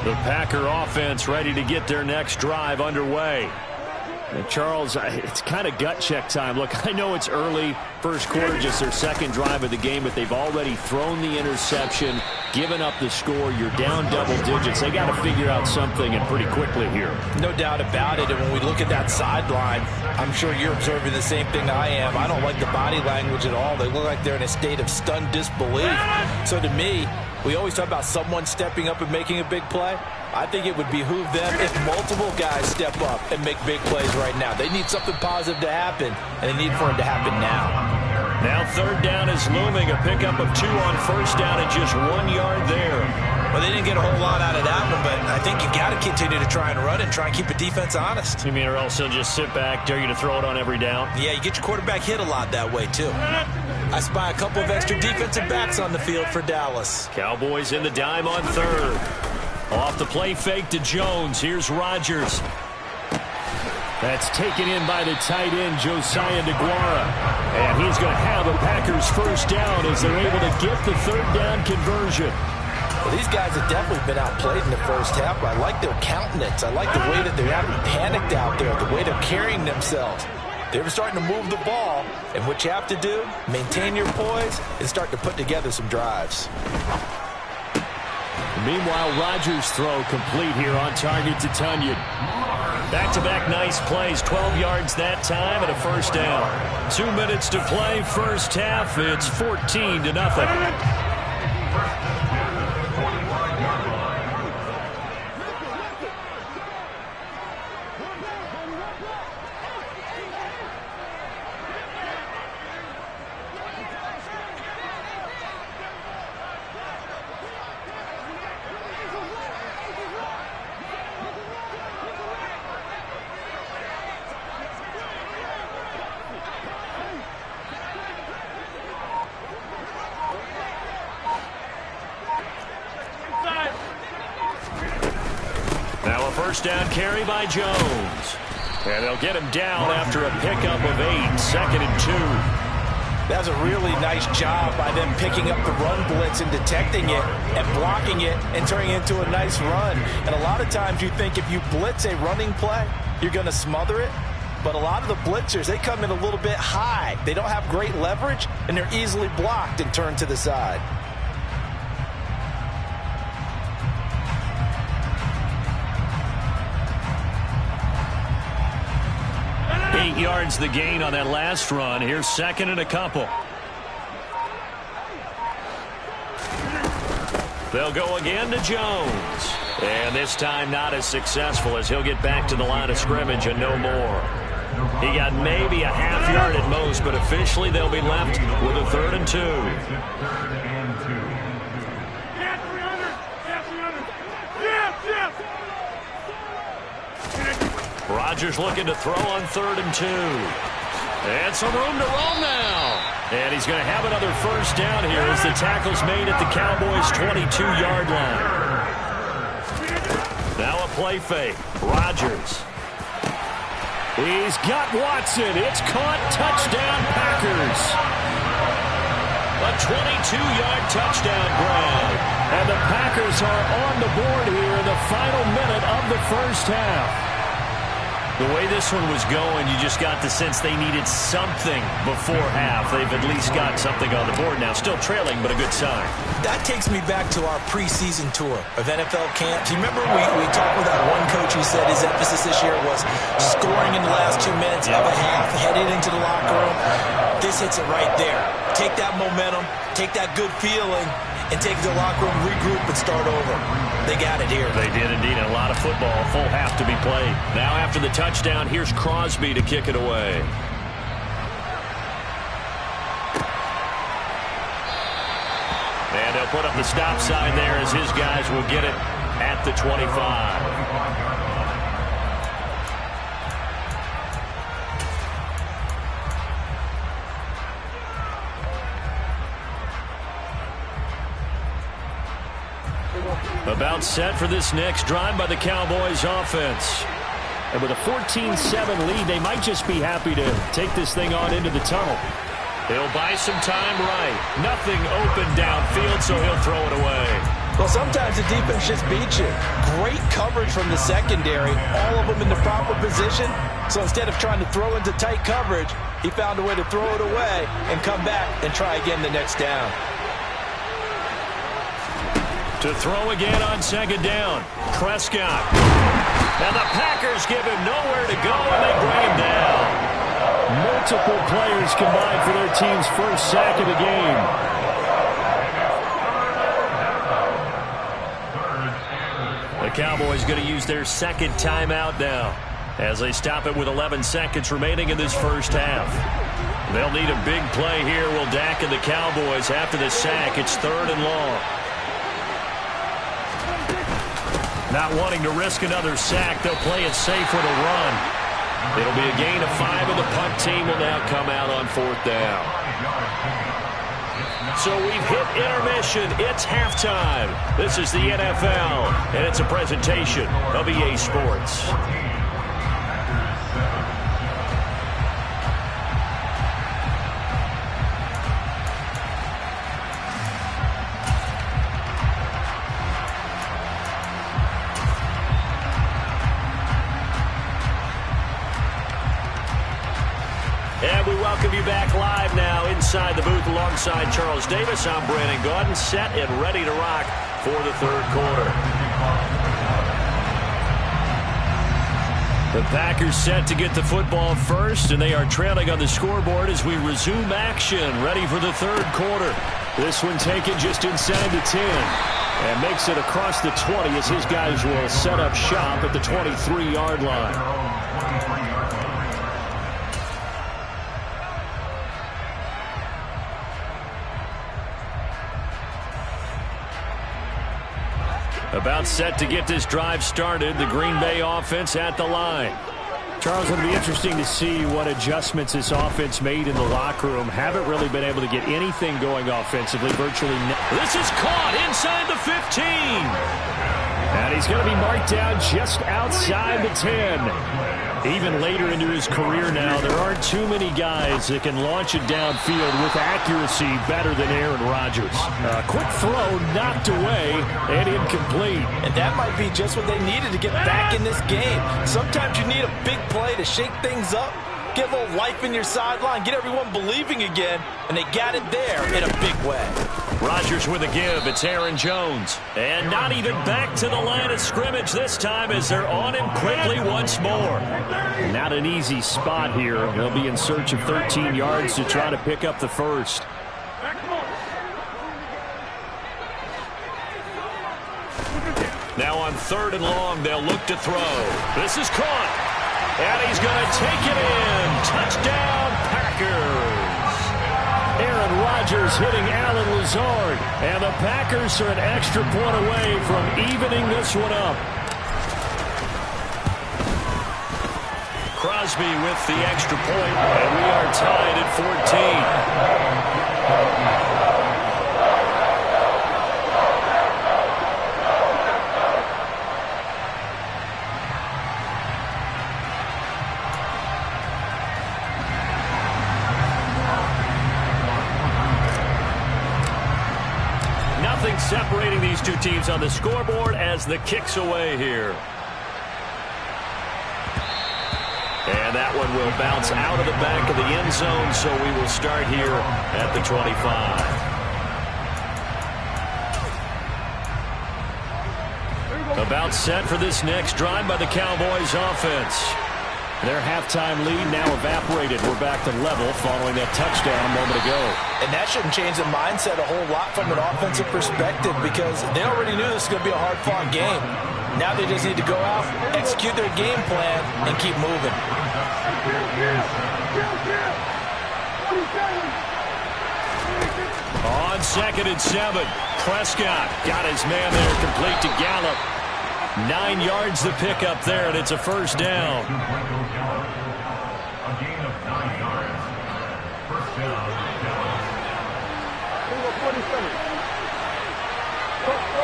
The Packer offense ready to get their next drive underway. And Charles, it's kind of gut check time. Look, I know it's early, first quarter, just their second drive of the game, but they've already thrown the interception, given up the score. You're down double digits. They got to figure out something, and pretty quickly here. No doubt about it. And when we look at that sideline, I'm sure you're observing the same thing I am. I don't like the body language at all. They look like they're in a state of stunned disbelief. So to me, we always talk about someone stepping up and making a big play. I think it would behoove them if multiple guys step up and make big plays right now. They need something positive to happen, and they need for it to happen now. Now third down is looming. A pickup of 2 on first down and just 1 yard there. Well, they didn't get a whole lot out of that one, but I think you got to continue to try and run and try and keep the defense honest. You mean or else they'll just sit back, dare you to throw it on every down? Yeah, you get your quarterback hit a lot that way, too. I spy a couple of extra defensive backs on the field for Dallas. Cowboys in the dime on third. Off the play fake to Jones. Here's Rodgers. That's taken in by the tight end, Josiah DeGuara. And he's going to have a Packers first down as they're able to get the third down conversion. Well, these guys have definitely been outplayed in the first half, but I like their countenance. I like the way that they're not panicked out there, the way they're carrying themselves. They're starting to move the ball, and what you have to do, maintain your poise, and start to put together some drives. Meanwhile, Rodgers' throw complete here on target to Tunyon. Back-to-back nice plays, 12 yards that time and a first down. 2 minutes to play, first half. It's 14-0. First down carry by Jones. And they'll get him down after a pickup of 8, 2nd and 2. That's a really nice job by them picking up the run blitz and detecting it and blocking it and turning it into a nice run. And a lot of times you think if you blitz a running play, you're going to smother it. But a lot of the blitzers, they come in a little bit high. They don't have great leverage, and they're easily blocked and turned to the side. Yards the gain on that last run. Here's 2nd and a couple. They'll go again to Jones. And this time not as successful as he'll get back to the line of scrimmage and no more. He got maybe a half yard at most, but officially they'll be left with a 3rd and 2. Rodgers looking to throw on 3rd and 2. And some room to roam now. And he's going to have another first down here as the tackle's made at the Cowboys' 22-yard line. Now a play fake. Rodgers. He's got Watson. It's caught. Touchdown, Packers. A 22-yard touchdown grab. And the Packers are on the board here in the final minute of the first half. The way this one was going, you just got the sense they needed something before half. They've at least got something on the board now. Still trailing, but a good sign. That takes me back to our preseason tour of NFL camps. You remember we talked with that one coach who said his emphasis this year was scoring in the last 2 minutes of a half, headed into the locker room. This hits it right there. Take that momentum, take that good feeling, and take the locker room, regroup, and start over. They got it here. They did indeed. A lot of football, full half to be played. Now after the touchdown, here's Crosby to kick it away. And they'll put up the stop sign there as his guys will get it at the 25. About set for this next drive by the Cowboys offense. And with a 14-7 lead, they might just be happy to take this thing on into the tunnel. He'll buy some time right. Nothing open downfield, so he'll throw it away. Well, sometimes the defense just beats you. Great coverage from the secondary, all of them in the proper position. So instead of trying to throw into tight coverage, he found a way to throw it away and come back and try again the next down. To throw again on 2nd down, Prescott. And the Packers give him nowhere to go, and they bring him down. Multiple players combined for their team's first sack of the game. The Cowboys going to use their 2nd timeout now as they stop it with 11 seconds remaining in this first half. They'll need a big play here. Will Dak and the Cowboys after the sack. It's 3rd and long. Not wanting to risk another sack, they'll play it safe with a run. It'll be a gain of 5, and the punt team will now come out on 4th down. So we've hit intermission. It's halftime. This is the NFL, and it's a presentation of EA Sports. And we welcome you back live now inside the booth alongside Charles Davis. I'm Brandon Gaudin, set and ready to rock for the 3rd quarter. The Packers set to get the football first, and they are trailing on the scoreboard as we resume action, ready for the 3rd quarter. This one taken just inside the 10 and makes it across the 20 as his guys will set up shop at the 23-yard line. About set to get this drive started. The Green Bay offense at the line. Charles, it'll be interesting to see what adjustments this offense made in the locker room. Haven't really been able to get anything going offensively. Virtually. This is caught inside the 15. And he's going to be marked down just outside the 10. Even later into his career now, there aren't too many guys that can launch it downfield with accuracy better than Aaron Rodgers. A quick throw knocked away and incomplete. And that might be just what they needed to get back in this game. Sometimes you need a big play to shake things up, get a little life in your sideline, get everyone believing again, and they got it there in a big way. Rodgers with a give. It's Aaron Jones. And not even back to the line of scrimmage this time as they're on him quickly once more. Not an easy spot here. They'll be in search of 13 yards to try to pick up the first. Now on 3rd and long, they'll look to throw. This is caught. And he's going to take it in. Touchdown, Packers. Aaron Rodgers hitting Allen Lazard. And the Packers are an extra point away from evening this one up. Crosby with the extra point, and we are tied at 14. Nothing separating these two teams on the scoreboard as the kick's away here. And that one will bounce out of the back of the end zone, so we will start here at the 25. About set for this next drive by the Cowboys offense. Their halftime lead now evaporated. We're back to level following that touchdown a moment ago. And that shouldn't change the mindset a whole lot from an offensive perspective because they already knew this was going to be a hard-fought game. Now they just need to go out, execute their game plan, and keep moving. On 2nd and 7, Prescott got his man there complete to Gallup. 9 yards to pick up there, and it's a first down. A gain of 9 yards. First down, Dallas.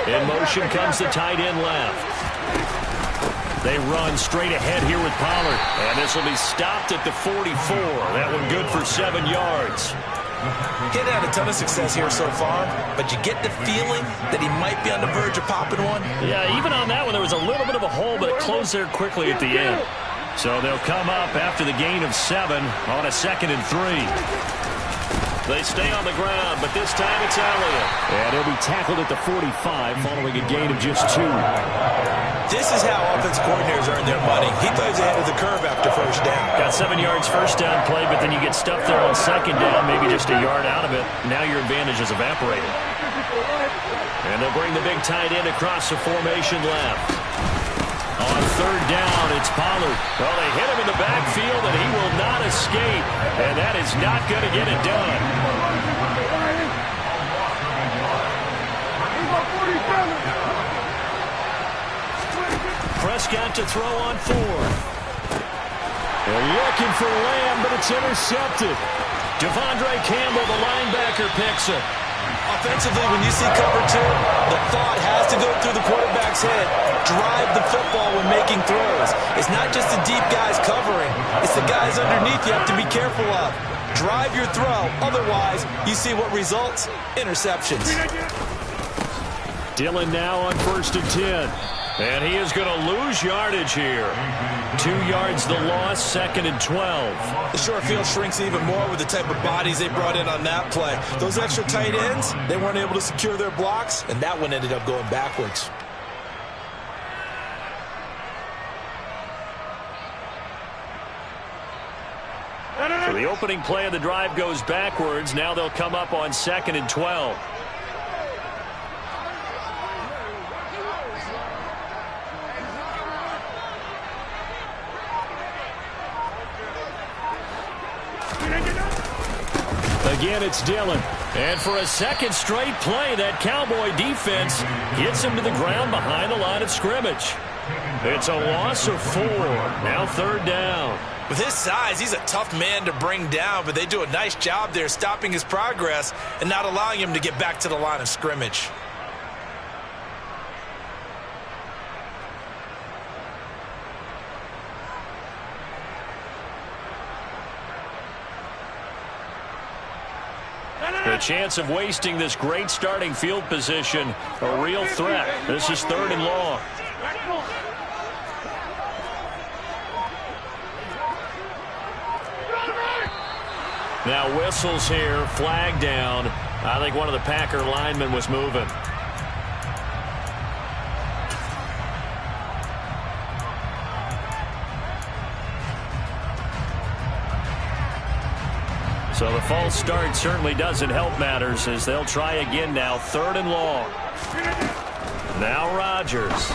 In motion comes the tight end left. They run straight ahead here with Pollard, and this will be stopped at the 44. That one good for 7 yards. He's had a ton of success here so far, but you get the feeling that he might be on the verge of popping one. Yeah, even on that one, there was a little bit of a hole, but it closed there quickly at the end. So they'll come up after the gain of 7 on a 2nd and 3. They stay on the ground, but this time it's Elliott. And he'll be tackled at the 45 following a gain of just 2. This is how offense coordinators earn their money. He throws ahead of the curve after first down. Got 7 yards first down play, but then you get stuffed there on 2nd down, maybe just a yard out of it. Now your advantage is evaporated. And they'll bring the big tight end across the formation left. On 3rd down, it's Pollard. Well, they hit him in the backfield, and he will not escape. And that is not going to get it done. Prescott to throw on 4th. They're looking for Lamb, but it's intercepted. Devondre Campbell, the linebacker, picks it. Offensively, when you see cover 2, the thought has to go through the quarterback's head. Drive the football when making throws. It's not just the deep guys covering. It's the guys underneath you have to be careful of. Drive your throw. Otherwise, you see what results? Interceptions. Dillon now on 1st and 10. And he is going to lose yardage here. 2 yards the loss, 2nd and 12. The short field shrinks even more with the type of bodies they brought in on that play. Those extra tight ends, they weren't able to secure their blocks, and that one ended up going backwards. So the opening play of the drive goes backwards. Now they'll come up on 2nd and 12. Again, it's Dillon. And for a second straight play, that Cowboy defense gets him to the ground behind the line of scrimmage. It's a loss of 4. Now 3rd down. With his size, he's a tough man to bring down, but they do a nice job there stopping his progress and not allowing him to get back to the line of scrimmage. The chance of wasting this great starting field position, a real threat. This is 3rd and long. Now whistles here, flag down. I think one of the Packer linemen was moving. So the false start certainly doesn't help matters as they'll try again now. 3rd and long. Now Rodgers.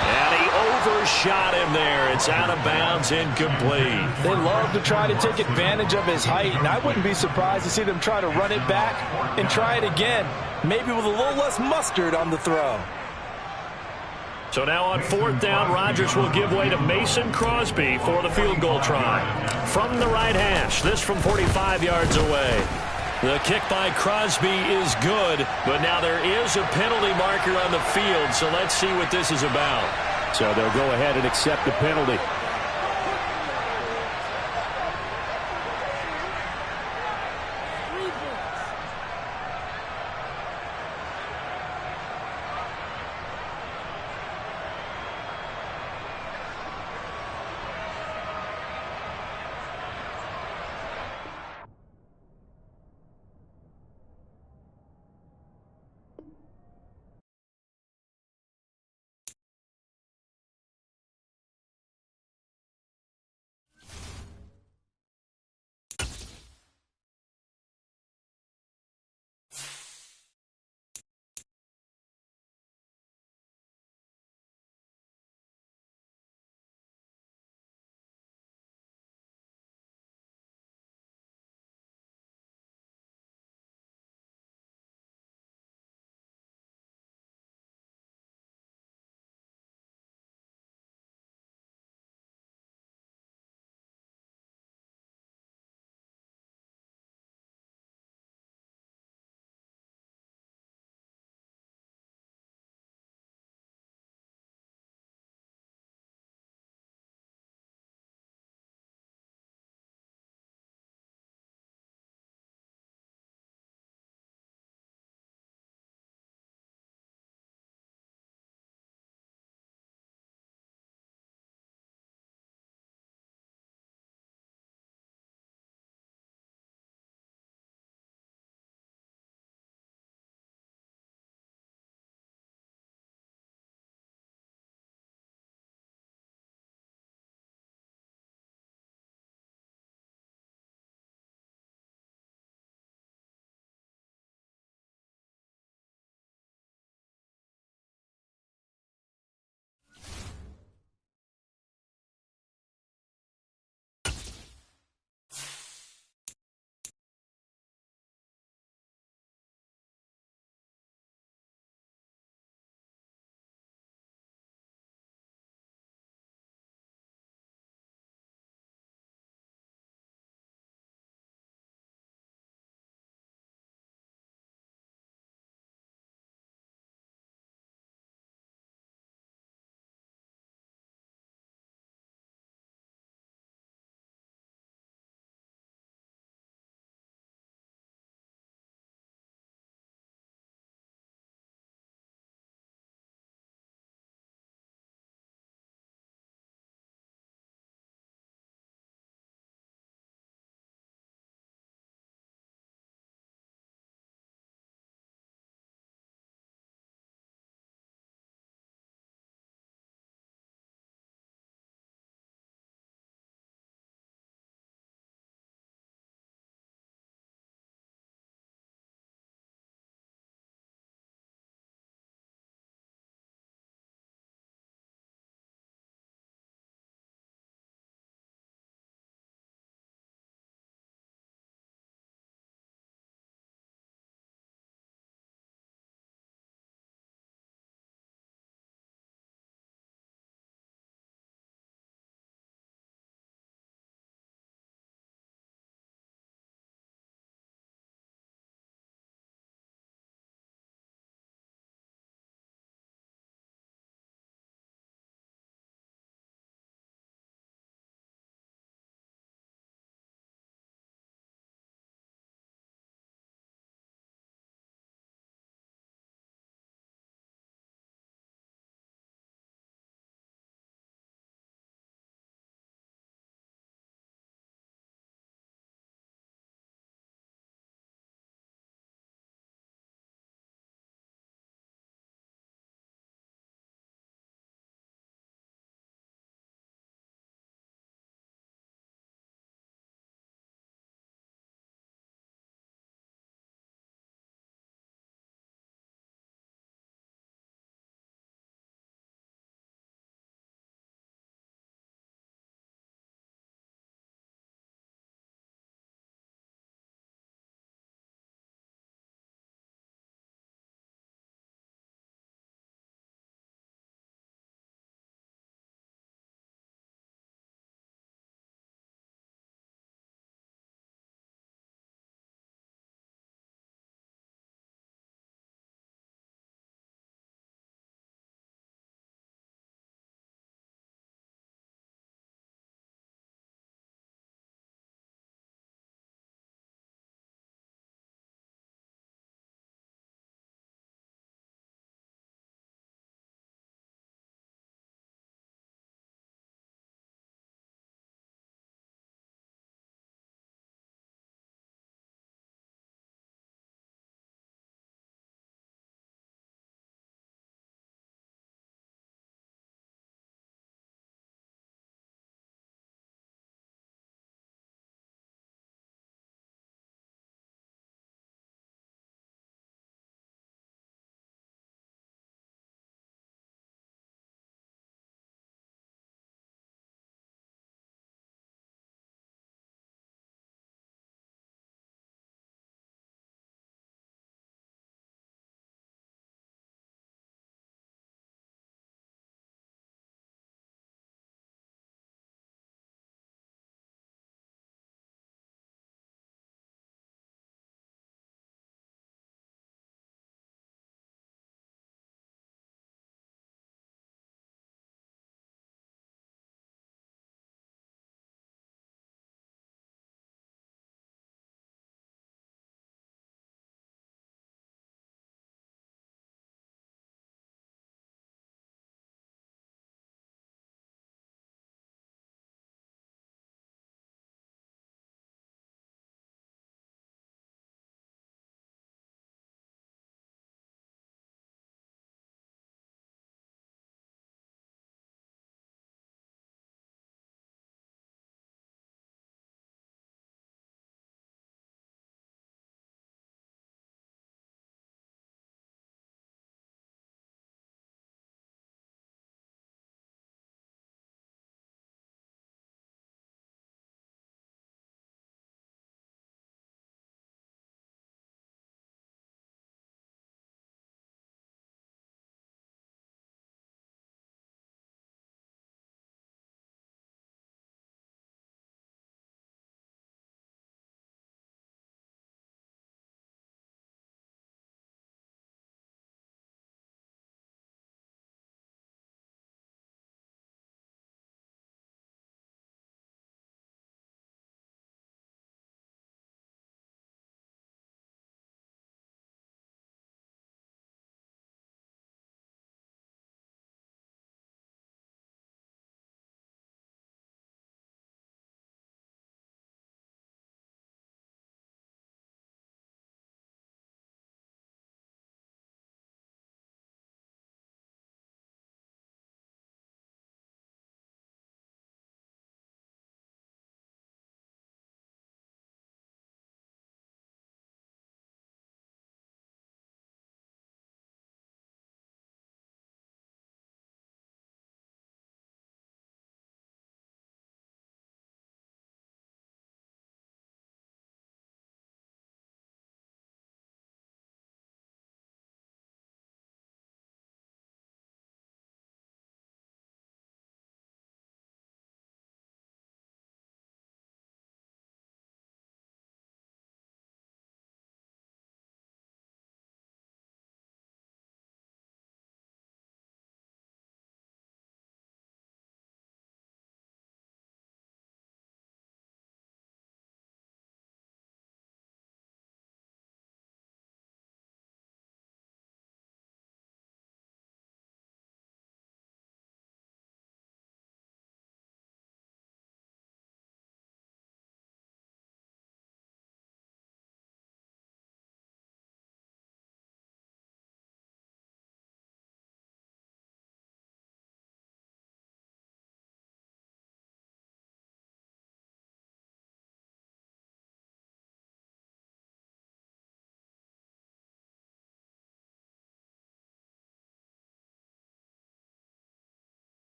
And he overshot him there. It's out of bounds, incomplete. They love to try to take advantage of his height, and I wouldn't be surprised to see them try to run it back and try it again, maybe with a little less mustard on the throw. So now on 4th down, Rodgers will give way to Mason Crosby for the field goal try. From the right hash, this from 45 yards away. The kick by Crosby is good, but now there is a penalty marker on the field, so let's see what this is about. So they'll go ahead and accept the penalty.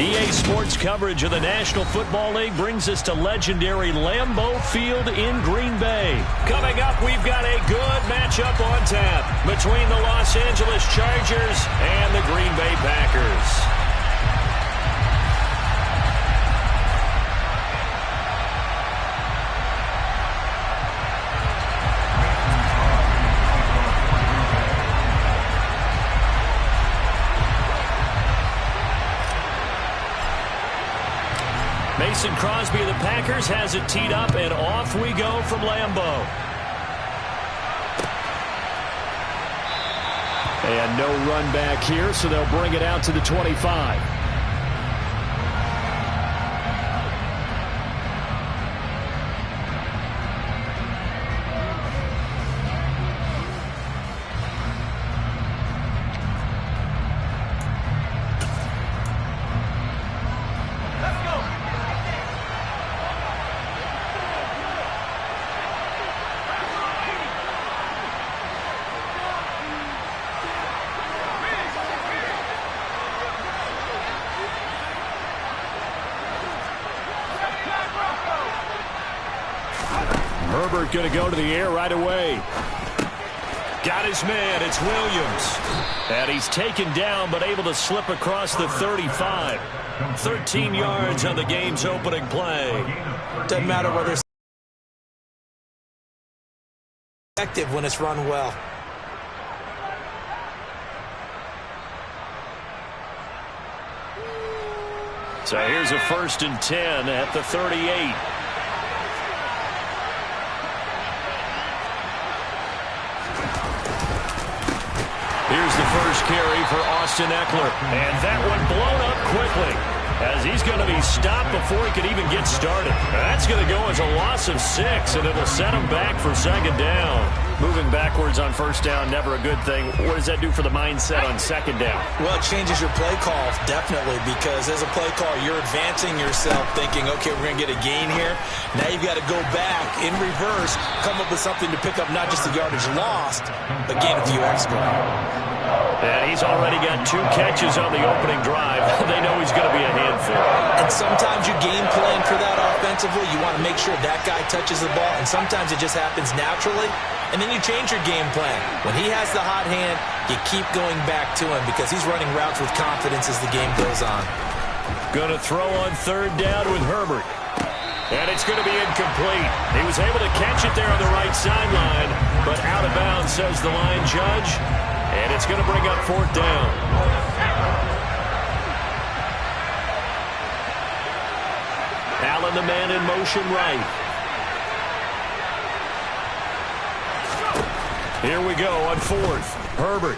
EA Sports coverage of the National Football League brings us to legendary Lambeau Field in Green Bay. Coming up, we've got a good matchup on tap between the Los Angeles Chargers and the Green Bay Packers. Mason Crosby of the Packers has it teed up, and off we go from Lambeau. And no run back here, so they'll bring it out to the 25. Herbert going to go to the air right away. Got his man. It's Williams. And he's taken down but able to slip across the 35. 13 yards on the game's opening play. Doesn't matter whether it's effective when it's run well. So here's a 1st and 10 at the 38. Here's the first carry for Austin Eckler. And that one blown up quickly as he's going to be stopped before he could even get started. That's going to go as a loss of 6, and it will set him back for 2nd down. Moving backwards on 1st down, never a good thing. What does that do for the mindset on 2nd down? Well, it changes your play call, definitely, because as a play call, you're advancing yourself thinking, okay, we're going to get a gain here. Now you've got to go back in reverse, come up with something to pick up not just the yardage lost, but gain a few extra. And he's already got 2 catches on the opening drive. They know he's going to be a handful. And sometimes you game plan for that offensively. You want to make sure that guy touches the ball, and sometimes it just happens naturally. And then you change your game plan. When he has the hot hand, you keep going back to him because he's running routes with confidence as the game goes on. Going to throw on 3rd down with Herbert. And it's going to be incomplete. He was able to catch it there on the right sideline, but out of bounds, says the line judge. And it's going to bring up 4th down. Allen, the man in motion right. Here we go on 4th. Herbert.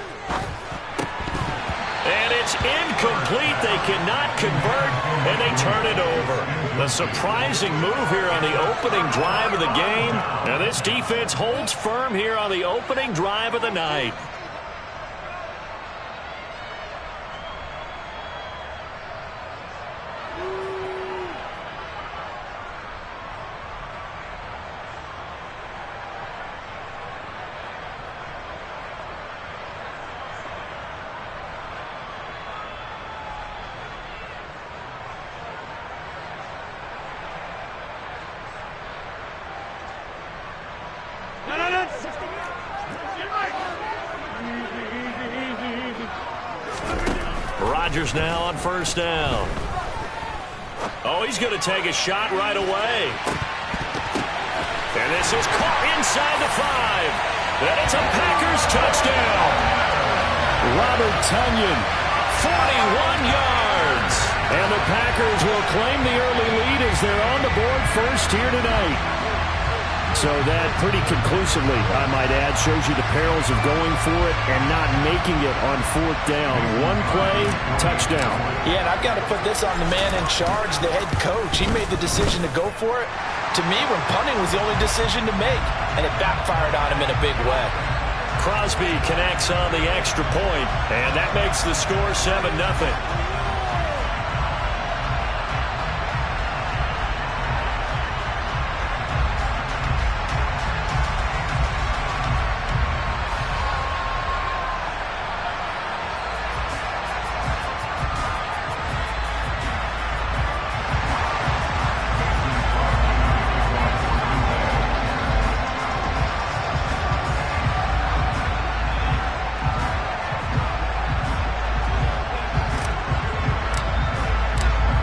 And it's incomplete. They cannot convert, and they turn it over. A surprising move here on the opening drive of the game. And this defense holds firm here on the opening drive of the night. Rodgers now on 1st down. Oh, he's going to take a shot right away. And this is caught inside the 5. And it's a Packers touchdown. Robert Tonyan, 41 yards. And the Packers will claim the early lead as they're on the board first here tonight. So that pretty conclusively, I might add, shows you the perils of going for it and not making it on 4th down. One play, touchdown. Yeah, and I've got to put this on the man in charge, the head coach. He made the decision to go for it. To me, when punting was the only decision to make, and it backfired on him in a big way. Crosby connects on the extra point, and that makes the score 7-0.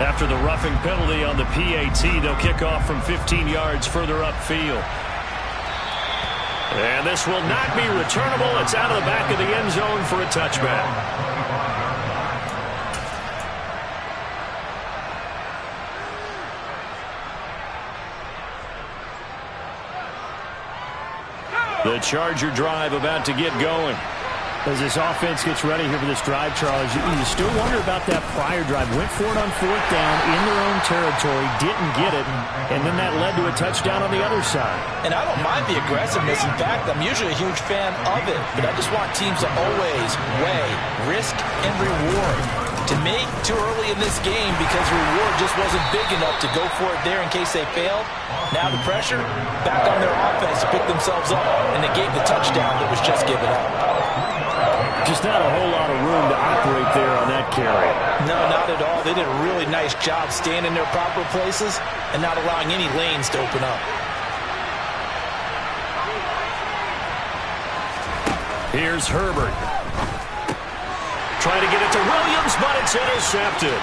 After the roughing penalty on the PAT, they'll kick off from 15 yards further upfield. And this will not be returnable. It's out of the back of the end zone for a touchback. The Charger drive about to get going. As this offense gets ready here for this drive, Charles, you still wonder about that prior drive. Went for it on fourth down in their own territory, didn't get it, and then that led to a touchdown on the other side. And I don't mind the aggressiveness. In fact, I'm usually a huge fan of it, but I just want teams to always weigh risk and reward. To me, too early in this game because reward just wasn't big enough to go for it there in case they failed. Now the pressure back on their offense to pick themselves up, and they gave the touchdown that was just given up. Just not a whole lot of room to operate there on that carry. No, not at all. They did a really nice job staying in their proper places and not allowing any lanes to open up. Here's Herbert. Trying to get it to Williams, but it's intercepted.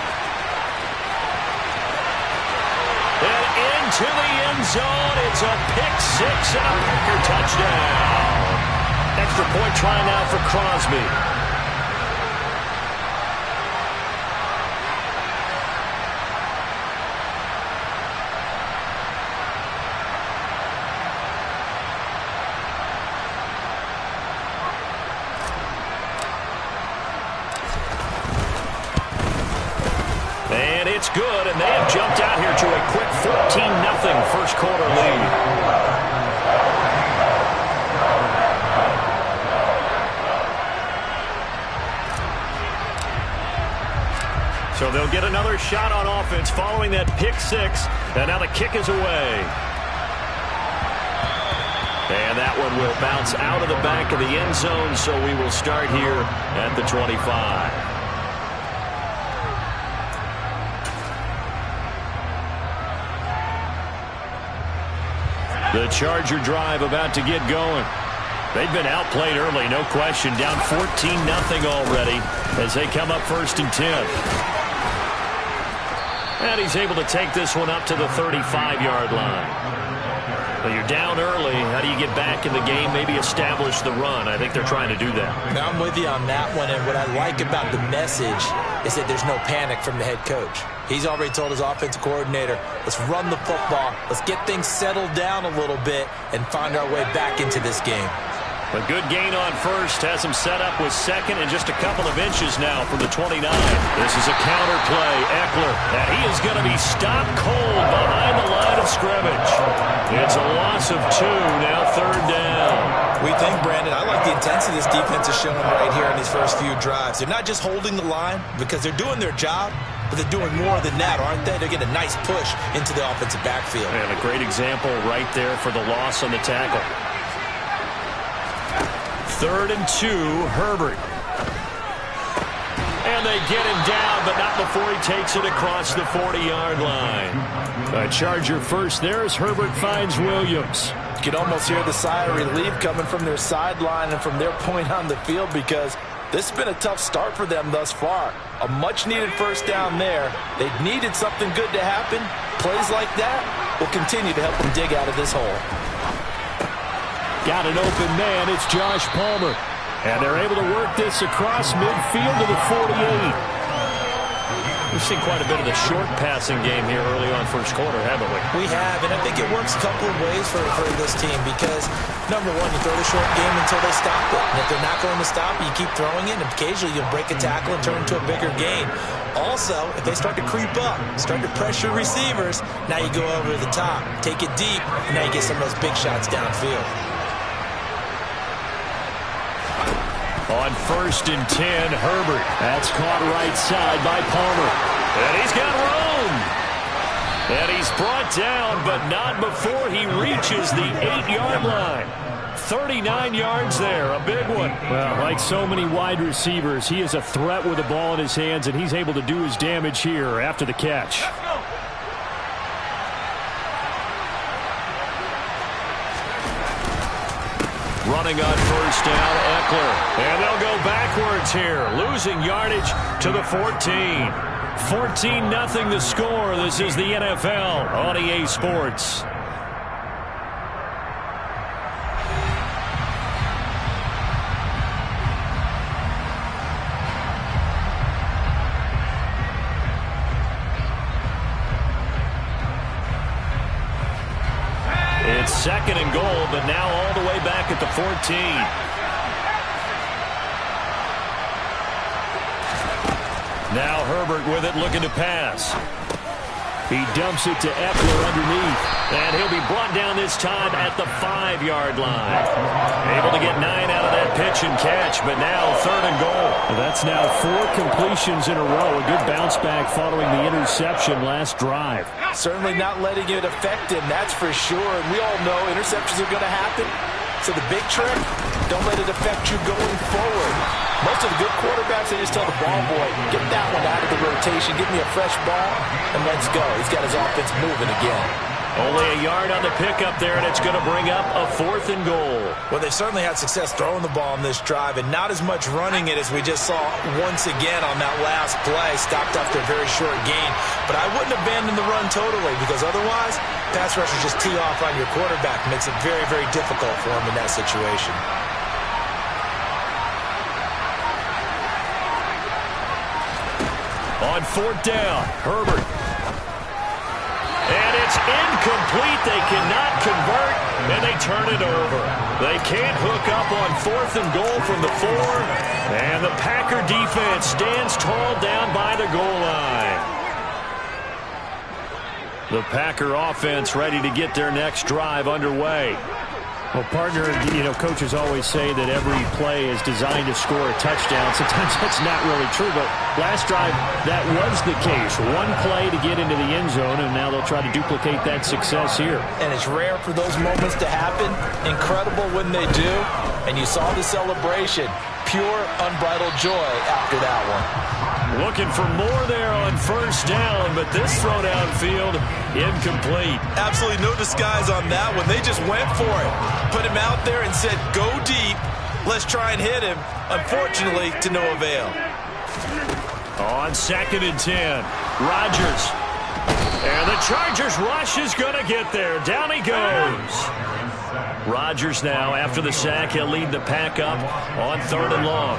And into the end zone. It's a pick six and a Packer touchdown. Extra point try now for Crosby. And it's good, and they have jumped out here to a quick 14-0 first quarter lead. So they'll get another shot on offense following that pick six. And now the kick is away. And that one will bounce out of the back of the end zone. So we will start here at the 25. The Charger drive about to get going. They've been outplayed early, no question. Down 14-0 already as they come up 1st and 10. And he's able to take this one up to the 35-yard line. But you're down early. How do you get back in the game? Maybe establish the run. I think they're trying to do that. Now, I'm with you on that one. And what I like about the message is that there's no panic from the head coach. He's already told his offensive coordinator, let's run the football. Let's get things settled down a little bit and find our way back into this game. A good gain on first has him set up with second and just a couple of inches now from the 29. This is a counter play. Eckler, and he is going to be stopped cold behind the line of scrimmage. It's a loss of 2, now 3rd down. We think, Brandon, I like the intensity this defense is showing right here in these first few drives. They're not just holding the line because they're doing their job, but they're doing more than that, aren't they? They're getting a nice push into the offensive backfield. And a great example right there for the loss on the tackle. 3rd and 2, Herbert. And they get him down, but not before he takes it across the 40-yard line. A Charger first there as Herbert finds Williams. You can almost hear the sigh of relief coming from their sideline and from their point on the field because this has been a tough start for them thus far. A much-needed first down there. They needed something good to happen. Plays like that will continue to help them dig out of this hole. Got an open man. It's Josh Palmer. And they're able to work this across midfield to the 48. We've seen quite a bit of the short passing game here early on first quarter, haven't we? We have, and I think it works a couple of ways for this team because, number one, you throw the short game until they stop it. And if they're not going to stop it, you keep throwing it, and occasionally you'll break a tackle and turn it into a bigger gain. Also, if they start to creep up, start to pressure receivers, now you go over the top, take it deep, and now you get some of those big shots downfield. On 1st and 10, Herbert. That's caught right side by Palmer. And he's got room. And he's brought down, but not before he reaches the 8-yard line. 39 yards there, a big one. Well, like so many wide receivers, he is a threat with the ball in his hands, and he's able to do his damage here after the catch. Running on first down, Eckler. And they'll go backwards here, losing yardage to the 14. 14-0 the score. This is the NFL on EA Sports. It's second and goal, but now all the way back at the 14. Now Herbert with it, looking to pass. He dumps it to Eckler underneath. And he'll be brought down this time at the 5-yard line. Able to get 9 out of that pitch and catch, but now third and goal. That's now 4 completions in a row. A good bounce back following the interception last drive. Certainly not letting it affect him, that's for sure. And we all know interceptions are going to happen. So the big trick, don't let it affect you going forward. Most of the good quarterbacks, they just tell the ball boy, get that one out of the rotation, give me a fresh ball, and let's go. He's got his offense moving again. Only a yard on the pickup there, and it's going to bring up a 4th and goal. Well, they certainly had success throwing the ball on this drive, and not as much running it as we just saw once again on that last play. Stopped after a very short gain. But I wouldn't abandon the run totally, because otherwise, pass rushers just tee off on your quarterback. Makes it very, very difficult for him in that situation. On 4th down, Herbert. And it's incomplete. They cannot convert, and they turn it over. They can't hook up on 4th and goal from the 4. And the Packer defense stands tall down by the goal line. The Packer offense ready to get their next drive underway. Well, partner, coaches always say that every play is designed to score a touchdown. Sometimes that's not really true, but last drive, that was the case. One play to get into the end zone, and now they'll try to duplicate that success here. And it's rare for those moments to happen. Incredible when they do. And you saw the celebration. Pure, unbridled joy after that one. Looking for more there on 1st down, but this throw downfield, incomplete. Absolutely no disguise on that one. They just went for it. Put him out there and said, go deep. Let's try and hit him. Unfortunately, to no avail. On 2nd and 10, Rodgers. And the Chargers rush is going to get there. Down he goes. Rodgers now, after the sack, he'll lead the pack up on 3rd and long.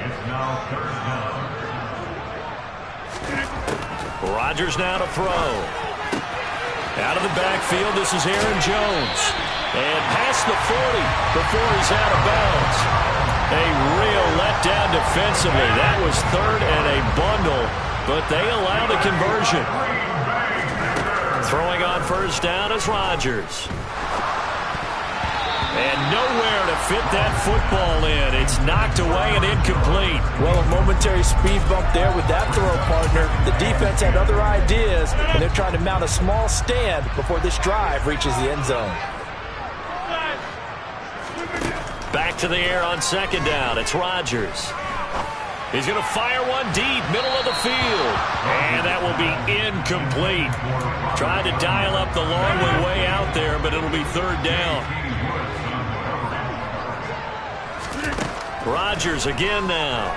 It's now 3rd down. Rodgers now to throw. Out of the backfield, this is Aaron Jones. And past the 40 before he's out of bounds. A real letdown defensively. That was 3rd and a bundle, but they allow the conversion. Throwing on 1st down is Rodgers. And nowhere to fit that football in. It's knocked away and incomplete. Well, a momentary speed bump there with that throw, partner. The defense had other ideas, and they're trying to mount a small stand before this drive reaches the end zone. Back to the air on 2nd down. It's Rodgers. He's going to fire one deep, middle of the field. And that will be incomplete. Tried to dial up the long way out there, but it'll be 3rd down. Rodgers again now.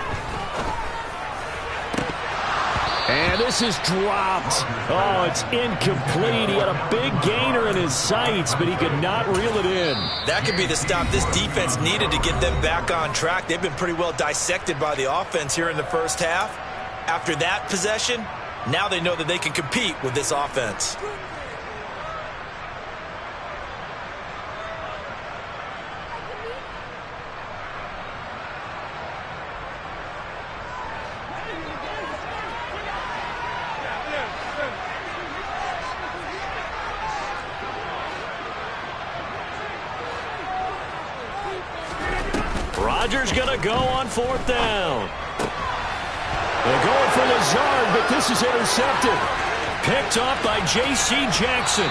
And this is dropped. Oh, it's incomplete. He had a big gainer in his sights, but he could not reel it in. That could be the stop this defense needed to get them back on track. They've been pretty well dissected by the offense here in the 1st half. After that possession, now they know that they can compete with this offense. Rodgers going to go on 4th down. They're going for Lazard, but this is intercepted. Picked off by J.C. Jackson.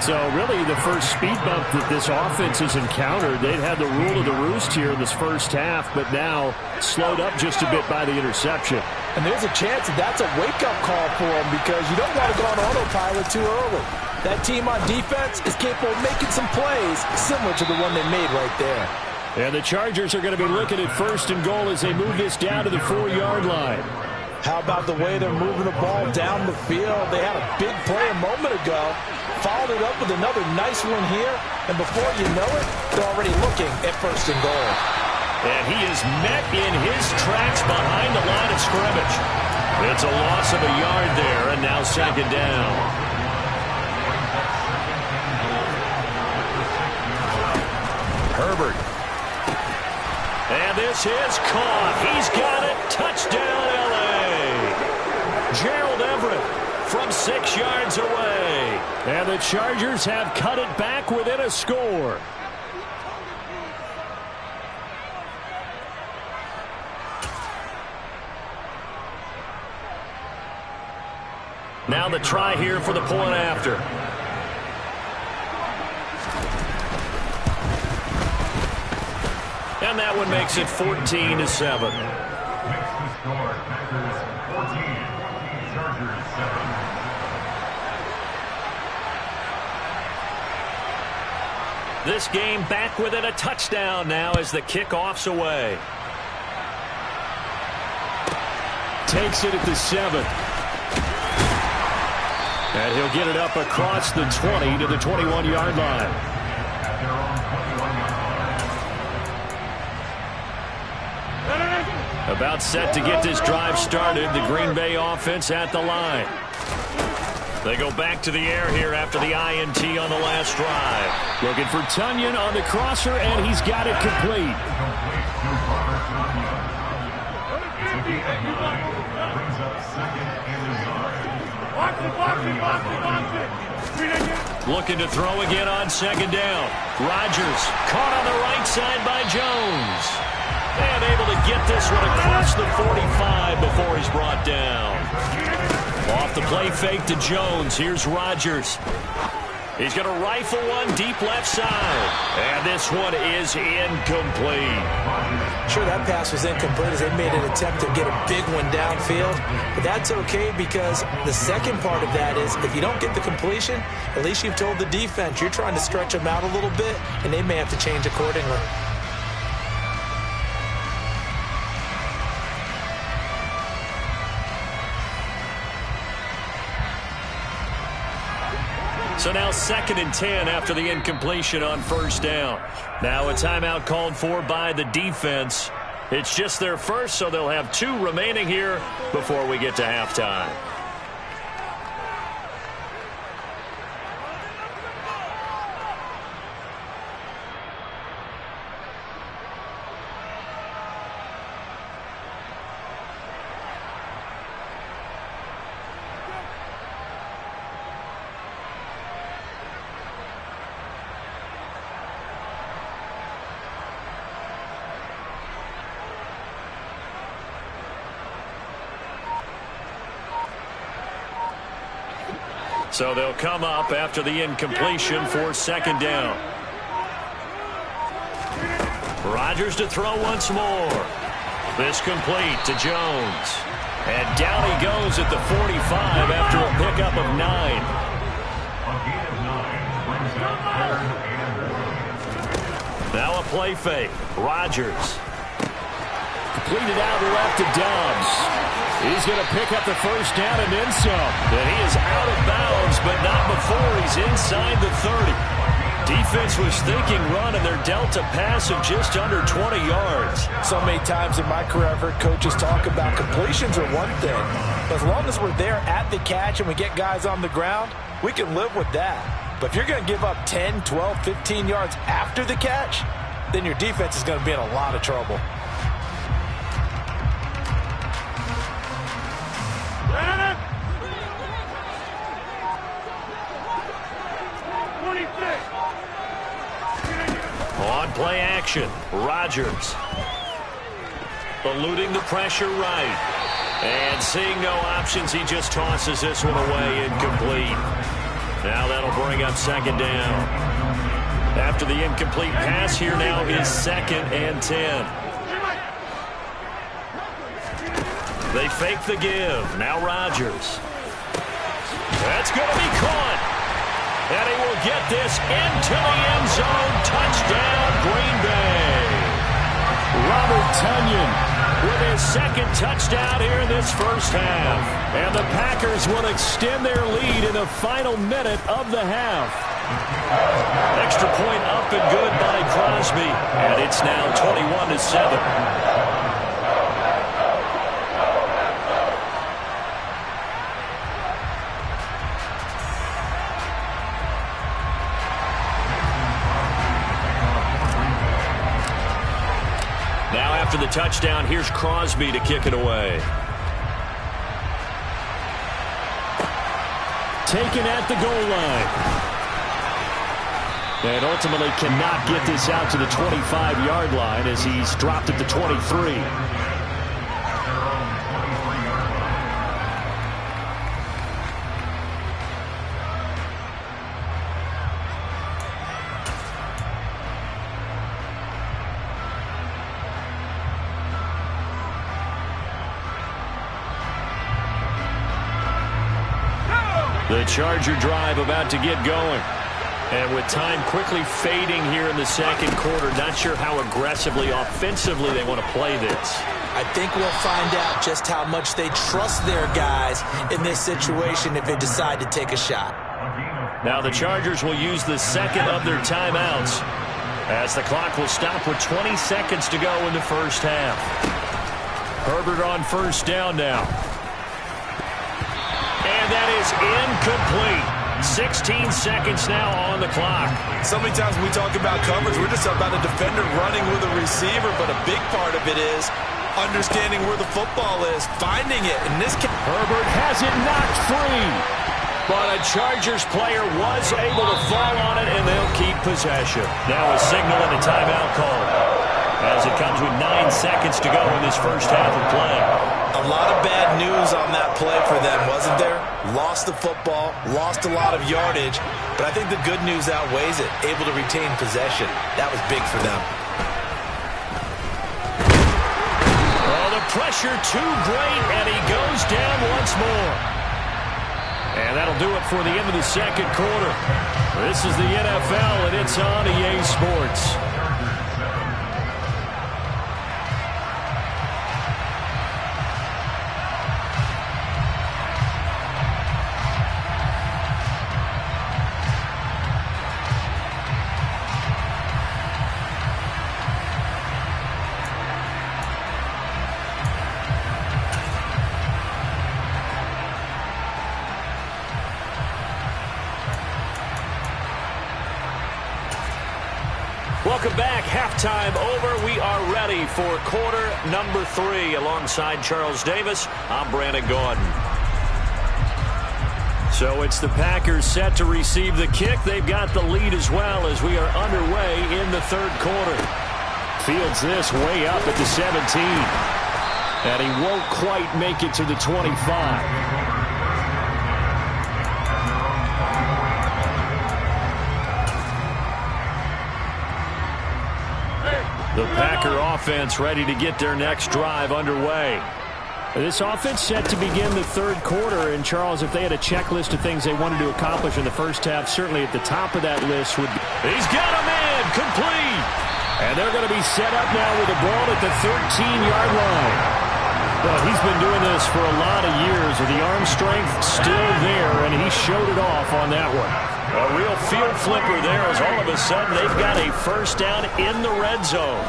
So really the first speed bump that this offense has encountered, they'd had the rule of the roost here in this 1st half, but now slowed up just a bit by the interception. And there's a chance that that's a wake-up call for them because you don't want to go on autopilot too early. That team on defense is capable of making some plays similar to the one they made right there. And the Chargers are going to be looking at 1st and goal as they move this down to the 4-yard line. How about the way they're moving the ball down the field? They had a big play a moment ago, followed it up with another nice one here, and before you know it, they're already looking at 1st and goal. And he is met in his tracks behind the line of scrimmage. It's a loss of a yard there, and now 2nd down. Herbert. And this is caught. He's got it. Touchdown, L.A. Gerald Everett from 6 yards away. And the Chargers have cut it back within a score. Now the try here for the point after. And that one makes it 14-7. Makes the score. Packers 14, Chargers 7. This game back within a touchdown now as the kickoff's away. Takes it at the 7. And he'll get it up across the 20 to the 21-yard line. About set to get this drive started. The Green Bay offense at the line. They go back to the air here after the INT on the last drive. Looking for Tunyon on the crosser, and he's got it complete. Looking to throw again on 2nd down. Rodgers caught on the right side by Jones. And able to get this one across the 45 before he's brought down. Off the play fake to Jones. Here's Rodgers. He's going to rifle one deep left side. And this one is incomplete. Sure, that pass was incomplete as they made an attempt to get a big one downfield. But that's okay because the second part of that is if you don't get the completion, at least you've told the defense you're trying to stretch them out a little bit, and they may have to change accordingly. So now 2nd and 10 after the incompletion on 1st down. Now a timeout called for by the defense. It's just their first, so they'll have 2 remaining here before we get to halftime. So they'll come up after the incompletion for 2nd down. Rodgers to throw once more. This complete to Jones. And down he goes at the 45 after a pickup of 9. A gain of 9 brings up 3rd and 1. Now a play fake. Rodgers. Completed out left to Dobbs. He's going to pick up the 1st down and then some. And he is out of bounds, but not before he's inside the 30. Defense was thinking run, and they're dealt a pass of just under 20 yards. So many times in my career, I've heard coaches talk about completions are one thing. But as long as we're there at the catch and we get guys on the ground, we can live with that. But if you're going to give up 10, 12, 15 yards after the catch, then your defense is going to be in a lot of trouble. On play action, Rodgers. Eluding the pressure right. And seeing no options, he just tosses this one away incomplete. Now that'll bring up 2nd down. After the incomplete pass here now is 2nd and 10. They fake the give. Now Rodgers. That's going to be caught. And he will get this into the end zone. Touchdown, Green Bay. Tonyan with his second touchdown here in this first half. And the Packers will extend their lead in the final minute of the half. Extra point up and good by Crosby. And it's now 21-7. Now after the touchdown, here's Crosby to kick it away. Taken at the goal line. And ultimately cannot get this out to the 25-yard line as he's dropped at the 23. The Charger drive about to get going. And with time quickly fading here in the second quarter, not sure how aggressively, offensively they want to play this. I think we'll find out just how much they trust their guys in this situation if they decide to take a shot. Now the Chargers will use the second of their timeouts as the clock will stop with 20 seconds to go in the first half. Herbert on first down now. And that is incomplete. 16 seconds now on the clock. So many times when we talk about coverage, we're just about a defender running with a receiver, but a big part of it is understanding where the football is, finding it. In this case, Herbert has it knocked free, but a Chargers player was able to fall on it, and they'll keep possession. Now a signal and a timeout call as it comes with 9 seconds to go in this first half of play. A lot of bad news on that play for them, wasn't there? Lost the football, lost a lot of yardage, but I think the good news outweighs it. Able to retain possession. That was big for them. Oh, the pressure too great, and he goes down once more. And that'll do it for the end of the second quarter. This is the NFL, and it's on EA Sports. Welcome back. Halftime over. We are ready for quarter number 3. Alongside Charles Davis, I'm Brandon Gaudin. So it's the Packers set to receive the kick. They've got the lead as well as we are underway in the third quarter. Fields this way up at the 17. And he won't quite make it to the 25. The Packer offense ready to get their next drive underway. This offense set to begin the third quarter. And, Charles, if they had a checklist of things they wanted to accomplish in the first half, certainly at the top of that list would be... He's got a man, complete! And they're going to be set up now with the ball at the 13-yard line. Well, he's been doing this for a lot of years, with the arm strength still there, and he showed it off on that one. A real field flipper there as all of a sudden they've got a first down in the red zone.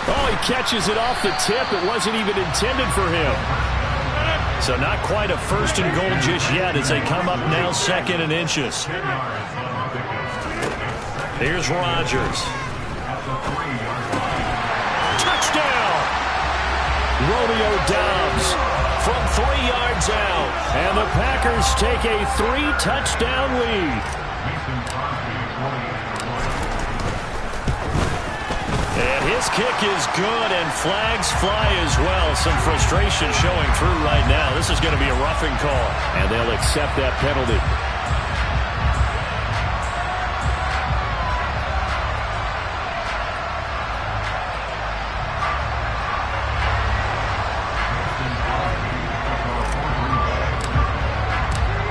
Oh, he catches it off the tip. It wasn't even intended for him. So not quite a first and goal just yet as they come up now second and inches. Here's Rodgers. Touchdown! Romeo Doubs from 3 yards out. And the Packers take a 3-touchdown lead. And his kick is good, and flags fly as well. Some frustration showing through right now. This is going to be a roughing call. And they'll accept that penalty.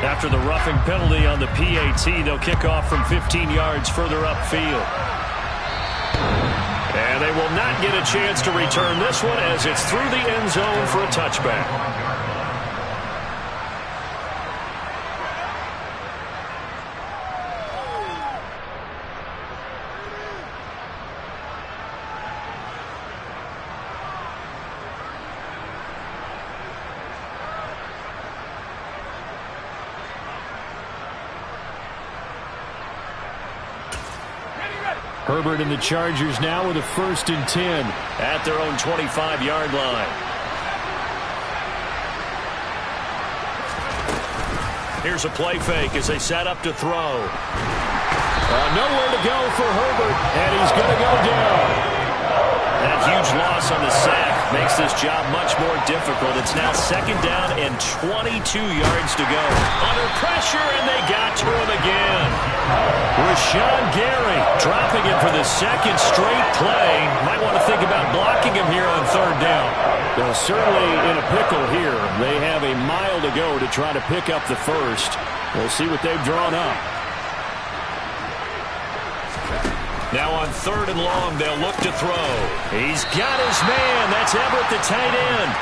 After the roughing penalty on the PAT, they'll kick off from 15 yards further upfield. And they will not get a chance to return this one as it's through the end zone for a touchback. Herbert and the Chargers now with a 1st and 10 at their own 25-yard line. Here's a play fake as they set up to throw. Nowhere to go for Herbert, and he's going to go down. That huge loss on the sack makes this job much more difficult. It's now 2nd down and 22 yards to go. Under pressure, and they got to him again. Rashawn Gary dropping him for the 2nd straight play. Might want to think about blocking him here on 3rd down. They're certainly in a pickle here. They have a mile to go to try to pick up the 1st. We'll see what they've drawn up. Now on 3rd and long, they'll look to throw. He's got his man. That's Everett, the tight end.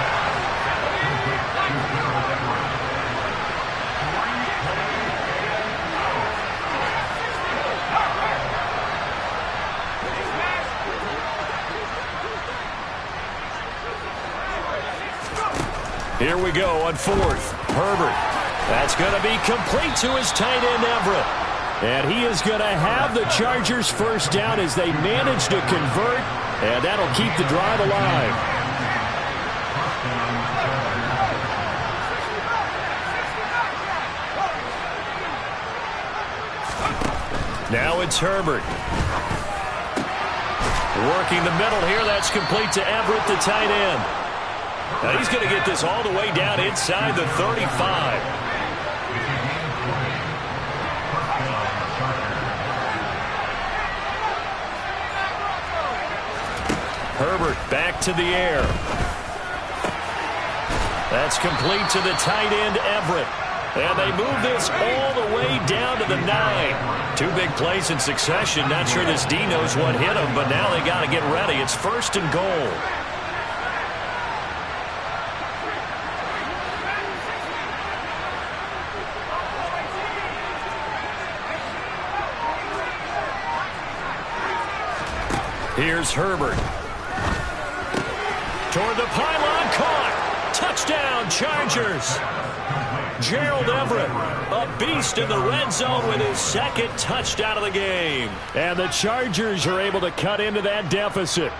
Here we go on 4th. Herbert. That's going to be complete to his tight end, Everett. And he is going to have the Chargers 1st down as they manage to convert, and that'll keep the drive alive. Now it's Herbert. Working the middle here. That's complete to Everett, the tight end. Now he's going to get this all the way down inside the 35. Herbert back to the air. That's complete to the tight end, Everett. And they move this all the way down to the 9. 2 big plays in succession. Not sure this D knows what hit him, but now they got to get ready. It's 1st and goal. Here's Herbert. Toward the pylon, caught. Touchdown, Chargers. Gerald Everett, a beast in the red zone with his 2nd touchdown of the game. And the Chargers are able to cut into that deficit.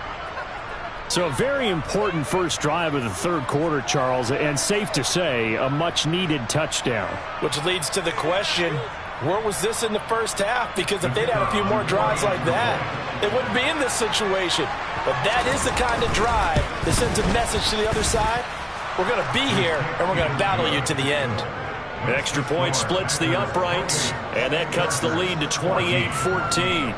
So a very important first drive of the 3rd quarter, Charles, and safe to say, a much-needed touchdown. Which leads to the question, where was this in the 1st half? Because if they'd had a few more drives like that, they wouldn't be in this situation. But that is the kind of drive that sends a message to the other side. We're going to be here, and we're going to battle you to the end. Extra point splits the uprights, and that cuts the lead to 28-14.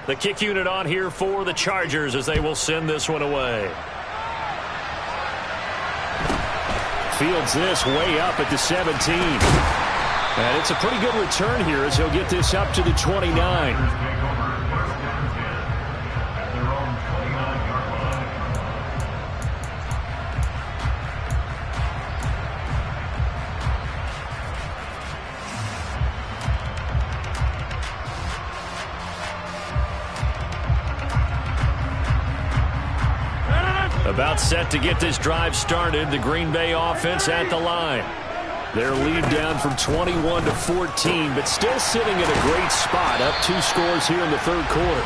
The kick unit on here for the Chargers as they will send this one away. Fields this way up at the 17. And it's a pretty good return here as he'll get this up to the 29. About set to get this drive started. The Green Bay offense at the line. Their lead down from 21 to 14, but still sitting in a great spot. Up 2 scores here in the 3rd quarter.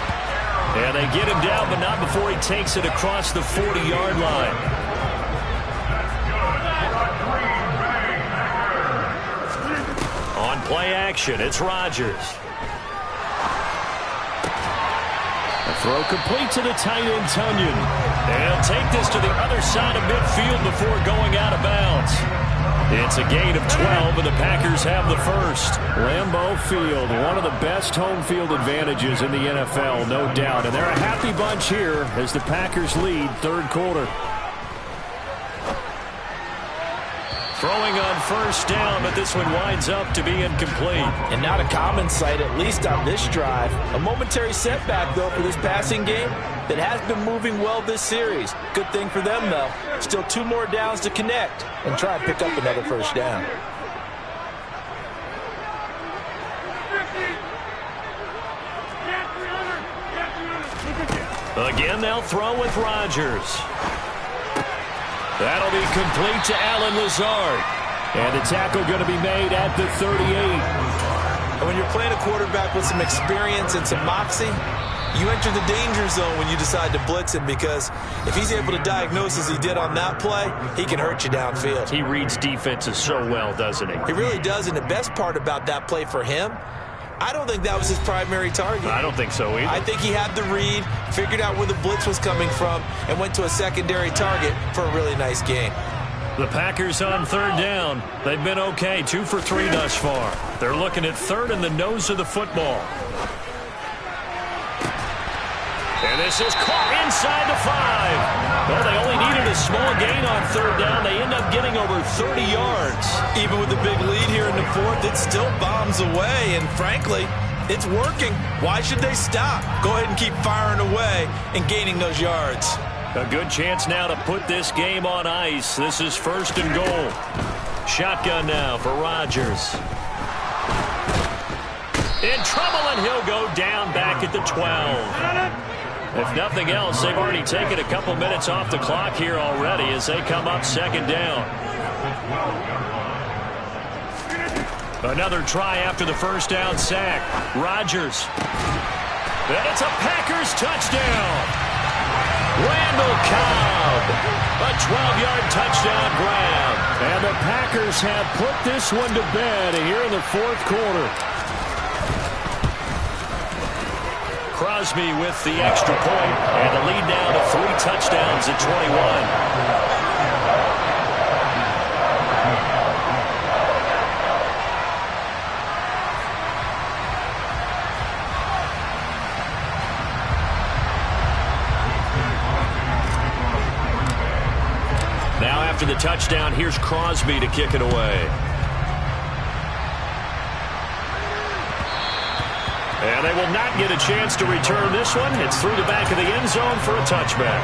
And they get him down, but not before he takes it across the 40-yard line. On play action, it's Rodgers. Throw complete to the tight end, Tonyan. And he'll take this to the other side of midfield before going out of bounds. It's a gain of 12, and the Packers have the first. Lambeau Field, one of the best home field advantages in the NFL, no doubt. And they're a happy bunch here as the Packers lead third quarter. Throwing on first down, but this one winds up to be incomplete. And not a common sight, at least on this drive. A momentary setback, though, for this passing game that has been moving well this series. Good thing for them, though. Still 2 more downs to connect and try and pick up another first down. Again, they'll throw with Rodgers. That'll be complete to Allen Lazard. And the tackle going to be made at the 38. And when you're playing a quarterback with some experience and some moxie, you enter the danger zone when you decide to blitz him, because if he's able to diagnose as he did on that play, he can hurt you downfield. He reads defenses so well, doesn't he? He really does, and the best part about that play for him, I don't think that was his primary target. I don't think so either. I think he had the read, figured out where the blitz was coming from, and went to a secondary target for a really nice gain. The Packers on third down. They've been okay, 2 for 3 thus far. They're looking at third in the nose of the football. And this is caught inside the 5. Well, they only needed a small gain on third down. They end up getting over 30 yards. Even with the big lead here in the fourth, it still bombs away, and frankly, it's working. Why should they stop? Go ahead and keep firing away and gaining those yards. A good chance now to put this game on ice. This is first and goal. Shotgun now for Rodgers. In trouble, and he'll go down back at the 12. If nothing else, they've already taken a couple minutes off the clock here already as they come up second down. Another try after the first down sack. Rodgers. And it's a Packers touchdown. Randall Cobb. A 12-yard touchdown grab. And the Packers have put this one to bed here in the fourth quarter. Crosby with the extra point, and the lead now to 3 touchdowns at 21. Now after the touchdown, here's Crosby to kick it away. And they will not get a chance to return this one. It's through the back of the end zone for a touchback.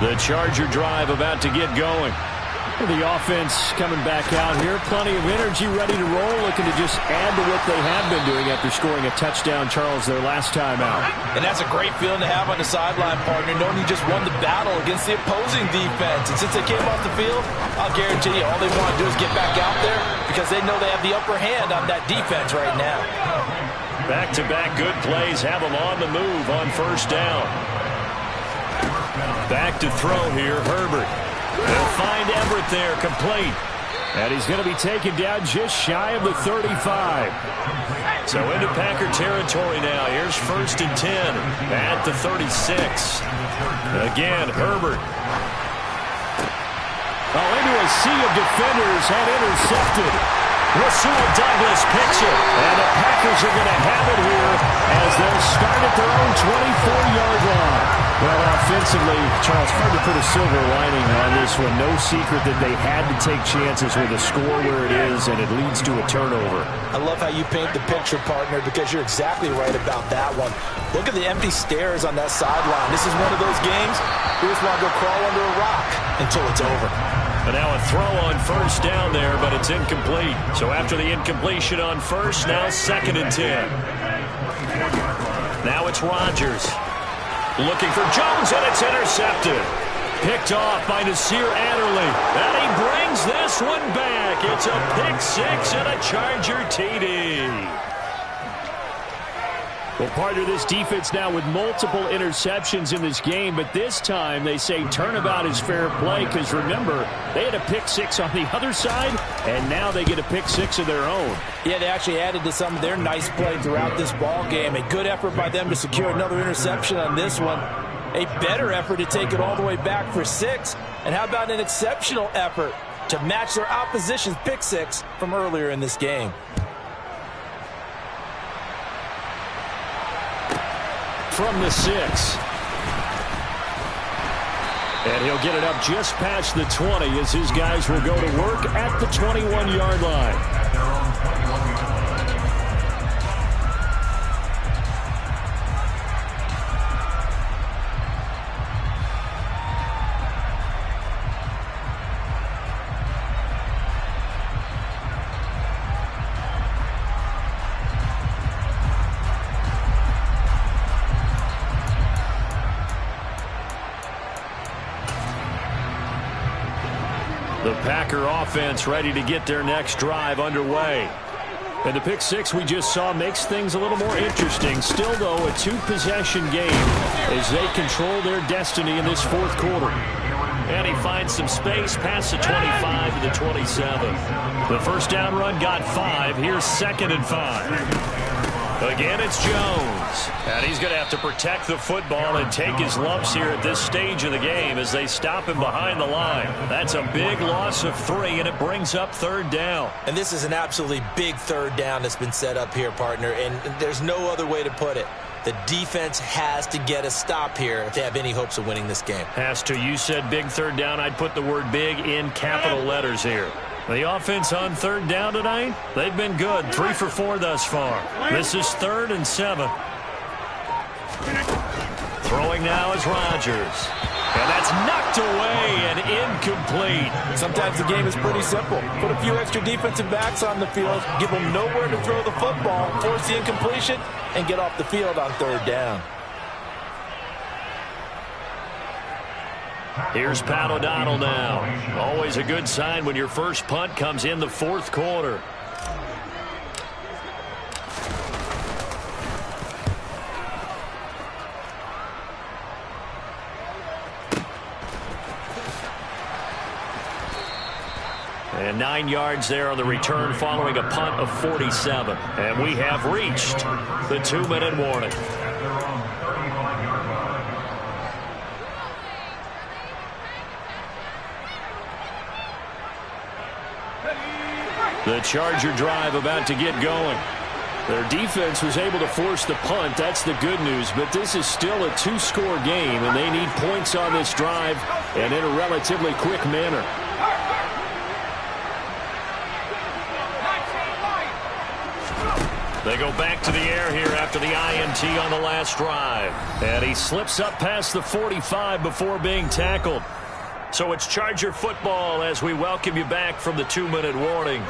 The Charger drive about to get going. The offense coming back out here. Plenty of energy, ready to roll, looking to just add to what they have been doing after scoring a touchdown, Charles, their last time out. And that's a great feeling to have on the sideline, partner, knowing you just won the battle against the opposing defense. And since they came off the field, I'll guarantee you all they want to do is get back out there because they know they have the upper hand on that defense right now. Back-to-back good plays have them on the move on first down. Back to throw here, Herbert. They'll find Everett there, complete. And he's going to be taken down just shy of the 35. So into Packer territory now. Here's first and 10 at the 36. Again, Herbert. Into a sea of defenders, and intercepted. Rasul Douglas picks it. And the Packers are going to have it here as they'll start at their own 24-yard line. Well, offensively, Charles, hard to put a silver lining on this one. No secret that they had to take chances with a score where it is, and it leads to a turnover. I love how you paint the picture, partner, because you're exactly right about that one. Look at the empty stairs on that sideline. This is one of those games you just want to go crawl under a rock until it's over. And now a throw on first down there, but it's incomplete. So after the incompletion on first, now second and 10. Now it's Rodgers. Looking for Jones, and it's intercepted. Picked off by Nasir Adderley. And he brings this one back. It's a pick six and a Charger TD. Well, partner, this defense now with multiple interceptions in this game, but this time they say turnabout is fair play because, remember, they had a pick six on the other side, and now they get a pick six of their own. Yeah, they actually added to some of their nice play throughout this ball game. A good effort by them to secure another interception on this one. A better effort to take it all the way back for 6. And how about an exceptional effort to match their opposition's pick six from earlier in this game? From the 6. And he'll get it up just past the 20 as his guys will go to work at the 21-yard line. The Packer offense ready to get their next drive underway. And the pick six we just saw makes things a little more interesting. Still, though, a two-possession game as they control their destiny in this fourth quarter. And he finds some space past the 25 to the 27. The first down run got 5. Here's 2nd and 5. Again, it's Jones. And he's going to have to protect the football and take his lumps here at this stage of the game as they stop him behind the line. That's a big loss of 3, and it brings up 3rd down. And this is an absolutely big 3rd down that's been set up here, partner, and there's no other way to put it. The defense has to get a stop here to have any hopes of winning this game. Has to. You said big 3rd down. I'd put the word big in capital letters here. The offense on 3rd down tonight, they've been good. 3 for 4 thus far. This is 3rd and 7. Throwing now is Rodgers. And that's knocked away and incomplete. Sometimes the game is pretty simple. Put a few extra defensive backs on the field, give them nowhere to throw the football, force the incompletion, and get off the field on 3rd down. Here's Pat O'Donnell now. Always a good sign when your first punt comes in the fourth quarter. And 9 yards there on the return following a punt of 47. And we have reached the 2-minute warning. The Charger drive about to get going. Their defense was able to force the punt. That's the good news. But this is still a 2-score game, and they need points on this drive and in a relatively quick manner. They go back to the air here after the INT on the last drive. And he slips up past the 45 before being tackled. So it's Charger football as we welcome you back from the 2-minute warning.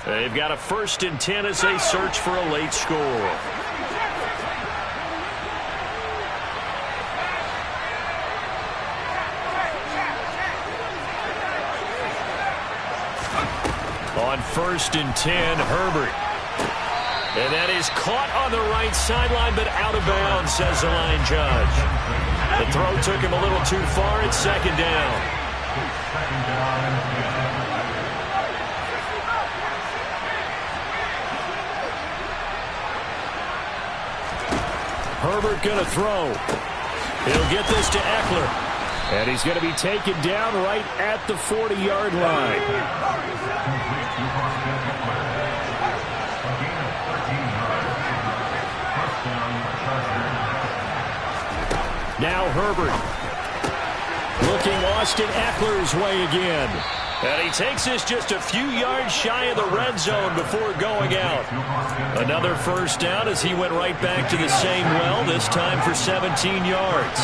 They've got a 1st and 10 as they search for a late score. On 1st and 10, Herbert. And that is caught on the right sideline, but out of bounds, says the line judge. The throw took him a little too far. It's 2nd down. Herbert going to throw. He'll get this to Eckler. And he's going to be taken down right at the 40-yard line. Now Herbert looking Austin Eckler's way again. And he takes this just a few yards shy of the red zone before going out. Another 1st down as he went right back to the same well, this time for 17 yards.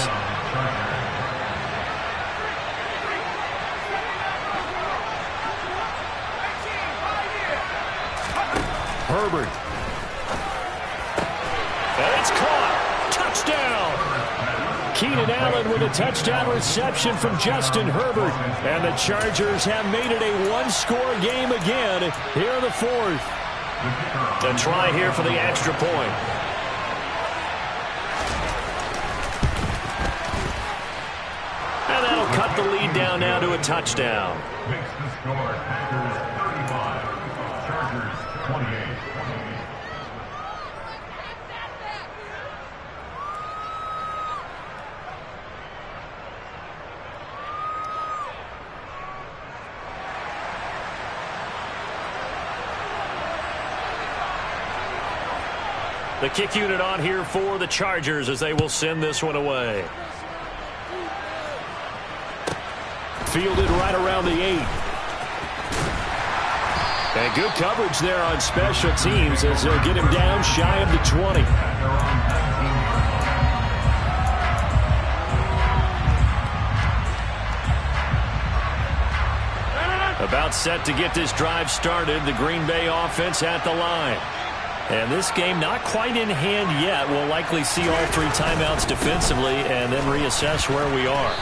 Herbert. And it's caught. Touchdown. Keenan Allen with a touchdown reception from Justin Herbert. And the Chargers have made it a 1-score game again here in the 4th. A try here for the extra point. cut the lead down now to a touchdown. Makes the score Packers 35, Chargers 28. The kick unit on here for the Chargers as they will send this one away. Fielded right around the 8. And good coverage there on special teams as they'll get him down shy of the 20. About set to get this drive started, the Green Bay offense at the line. And this game not quite in hand yet. We'll likely see all 3 timeouts defensively and then reassess where we are.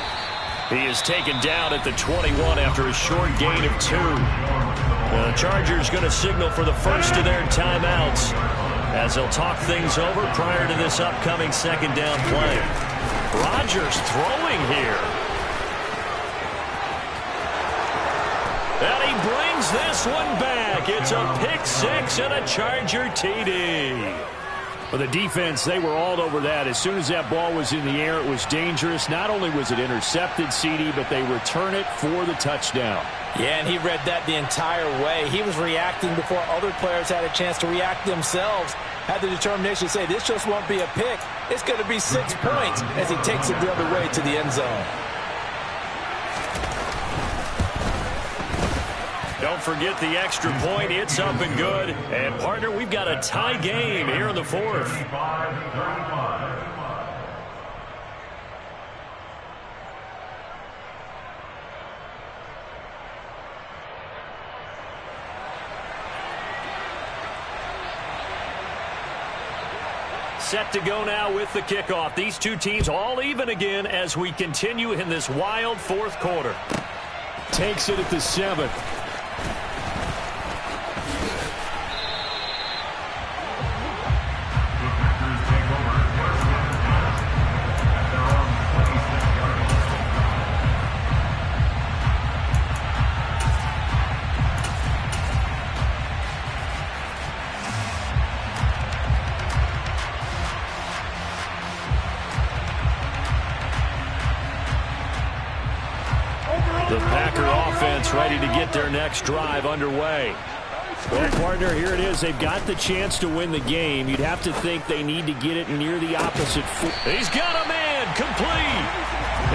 He is taken down at the 21 after a short gain of 2. The Chargers going to signal for the first of their timeouts as they'll talk things over prior to this upcoming second down play. Rodgers throwing here. And he brings this one back. It's a pick 6 and a Charger TD. For the defense, they were all over that. As soon as that ball was in the air, it was dangerous. Not only was it intercepted, CD, but they return it for the touchdown. Yeah, and he read that the entire way. He was reacting before other players had a chance to react themselves. Had the determination to say, this just won't be a pick. It's going to be 6 points as he takes it the other way to the end zone. Don't forget the extra point. It's up and good. And, partner, we've got a tie game here in the 4th. 35. Set to go now with the kickoff. These two teams all even again as we continue in this wild 4th quarter. Takes it at the 7th. The Packer offense ready to get their next drive underway. Well, partner, here it is. They've got the chance to win the game. You'd have to think they need to get it near the opposite foot. He's got a man complete.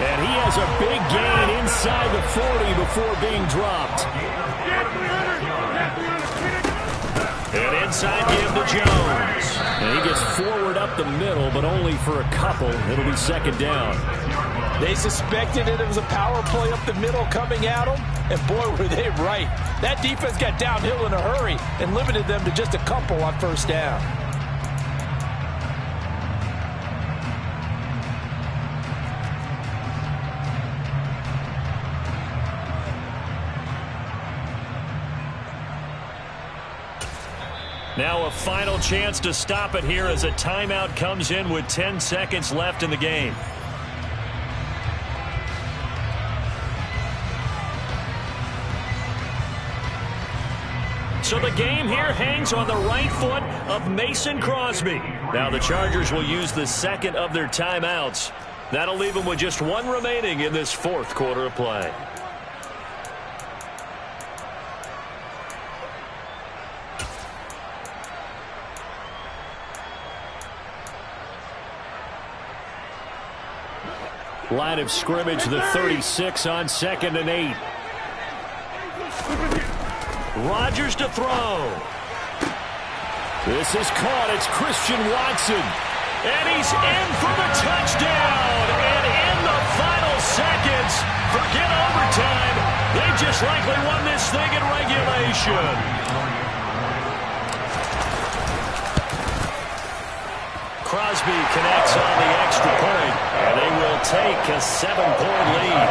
And he has a big gain inside the 40 before being dropped. And inside give to Jones. And he gets forward up the middle, but only for a couple. It'll be second down. They suspected it was a power play up the middle coming at them, and boy, were they right. That defense got downhill in a hurry and limited them to just a couple on first down. Now a final chance to stop it here as a timeout comes in with 10 seconds left in the game. So the game here hangs on the right foot of Mason Crosby. Now the Chargers will use the second of their timeouts. That'll leave them with just 1 remaining in this 4th quarter of play. Line of scrimmage, the 36 on 2nd and 8. Rodgers to throw. This is caught. It's Christian Watson. And he's in for the touchdown. And in the final seconds, forget overtime. They just likely won this thing in regulation. Crosby connects on the extra point, and they will take a 7-point lead.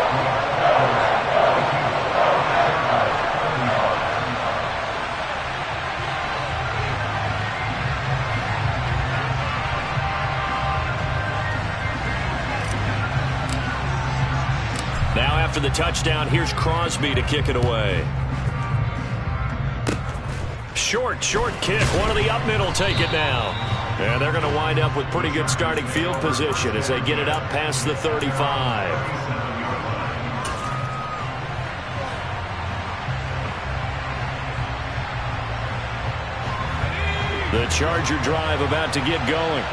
Now after the touchdown, here's Crosby to kick it away. Short kick. One of the up middle take it now. And they're going to wind up with pretty good starting field position as they get it up past the 35. The Charger drive about to get going.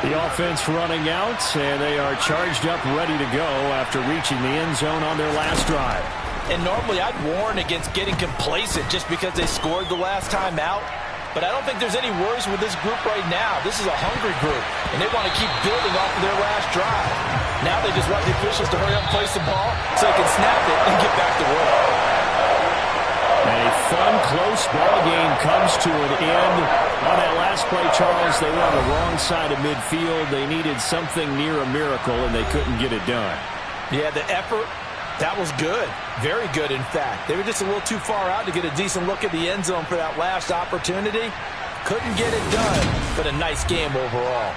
The offense running out, and they are charged up, ready to go after reaching the end zone on their last drive. And normally I'd warn against getting complacent just because they scored the last time out. But I don't think there's any worries with this group right now. This is a hungry group, and they want to keep building off of their last drive. Now they just want the officials to hurry up and place the ball so they can snap it and get back to work. And a fun, close ball game comes to an end. On that last play, Charles, they were on the wrong side of midfield. They needed something near a miracle, and they couldn't get it done. Yeah, the effort, that was good. Very good, in fact. They were just a little too far out to get a decent look at the end zone for that last opportunity. Couldn't get it done, but a nice game overall.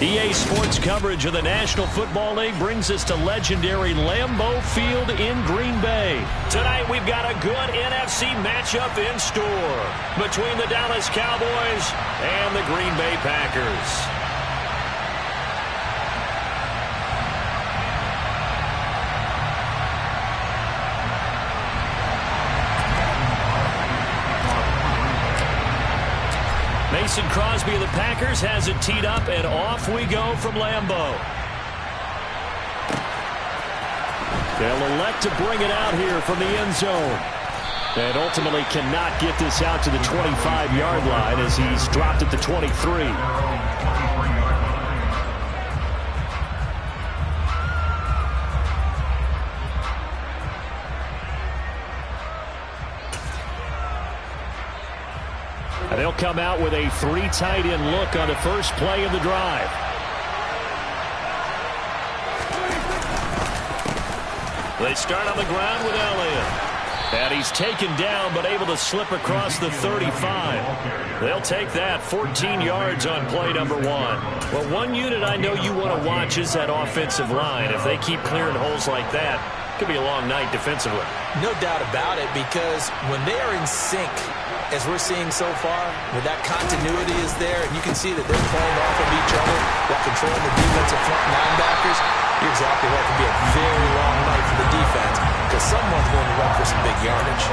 EA Sports coverage of the National Football League brings us to legendary Lambeau Field in Green Bay. Tonight we've got a good NFC matchup in store between the Dallas Cowboys and the Green Bay Packers. Mason Crosby of the Packers has it teed up, and off we go from Lambeau. They'll elect to bring it out here from the end zone. And ultimately cannot get this out to the 25-yard line as he's dropped at the 23. And they'll come out with a three tight end look on the first play of the drive. They start on the ground with Elliott. And he's taken down, but able to slip across the 35. They'll take that, 14 yards on play number 1. Well, one unit I know you want to watch is that offensive line. If they keep clearing holes like that, it could be a long night defensively. No doubt about it, because when they are in sync, as we're seeing so far, when that continuity is there, and you can see that they're playing off of each other while controlling the defensive front linebackers, you're exactly right. It could be a very long night for the defense, because someone's going to run for some big yardage.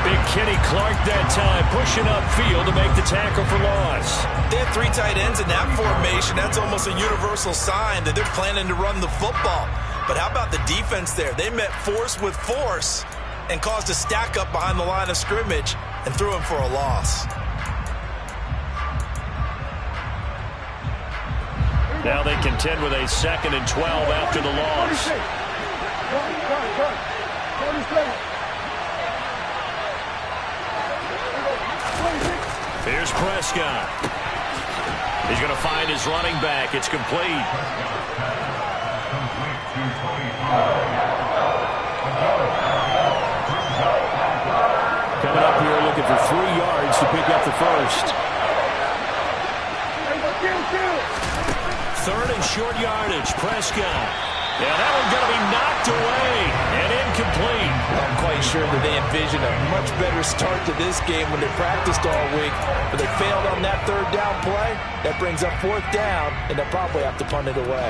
Big Kenny Clark that time, pushing upfield to make the tackle for loss. They have 3 tight ends in that formation. That's almost a universal sign that they're planning to run the football. But how about the defense there? They met force with force and caused a stack up behind the line of scrimmage and threw him for a loss. Now they contend with a 2nd and 12 after the loss. Here's Prescott. He's going to find his running back. It's complete. Coming up here looking for 3 yards to pick up the first. 3rd and short yardage. Prescott. Yeah, that one's going to be knocked away and incomplete. I'm quite sure that they envisioned a much better start to this game when they practiced all week, but they failed on that 3rd down play. That brings up 4th down, and they'll probably have to punt it away.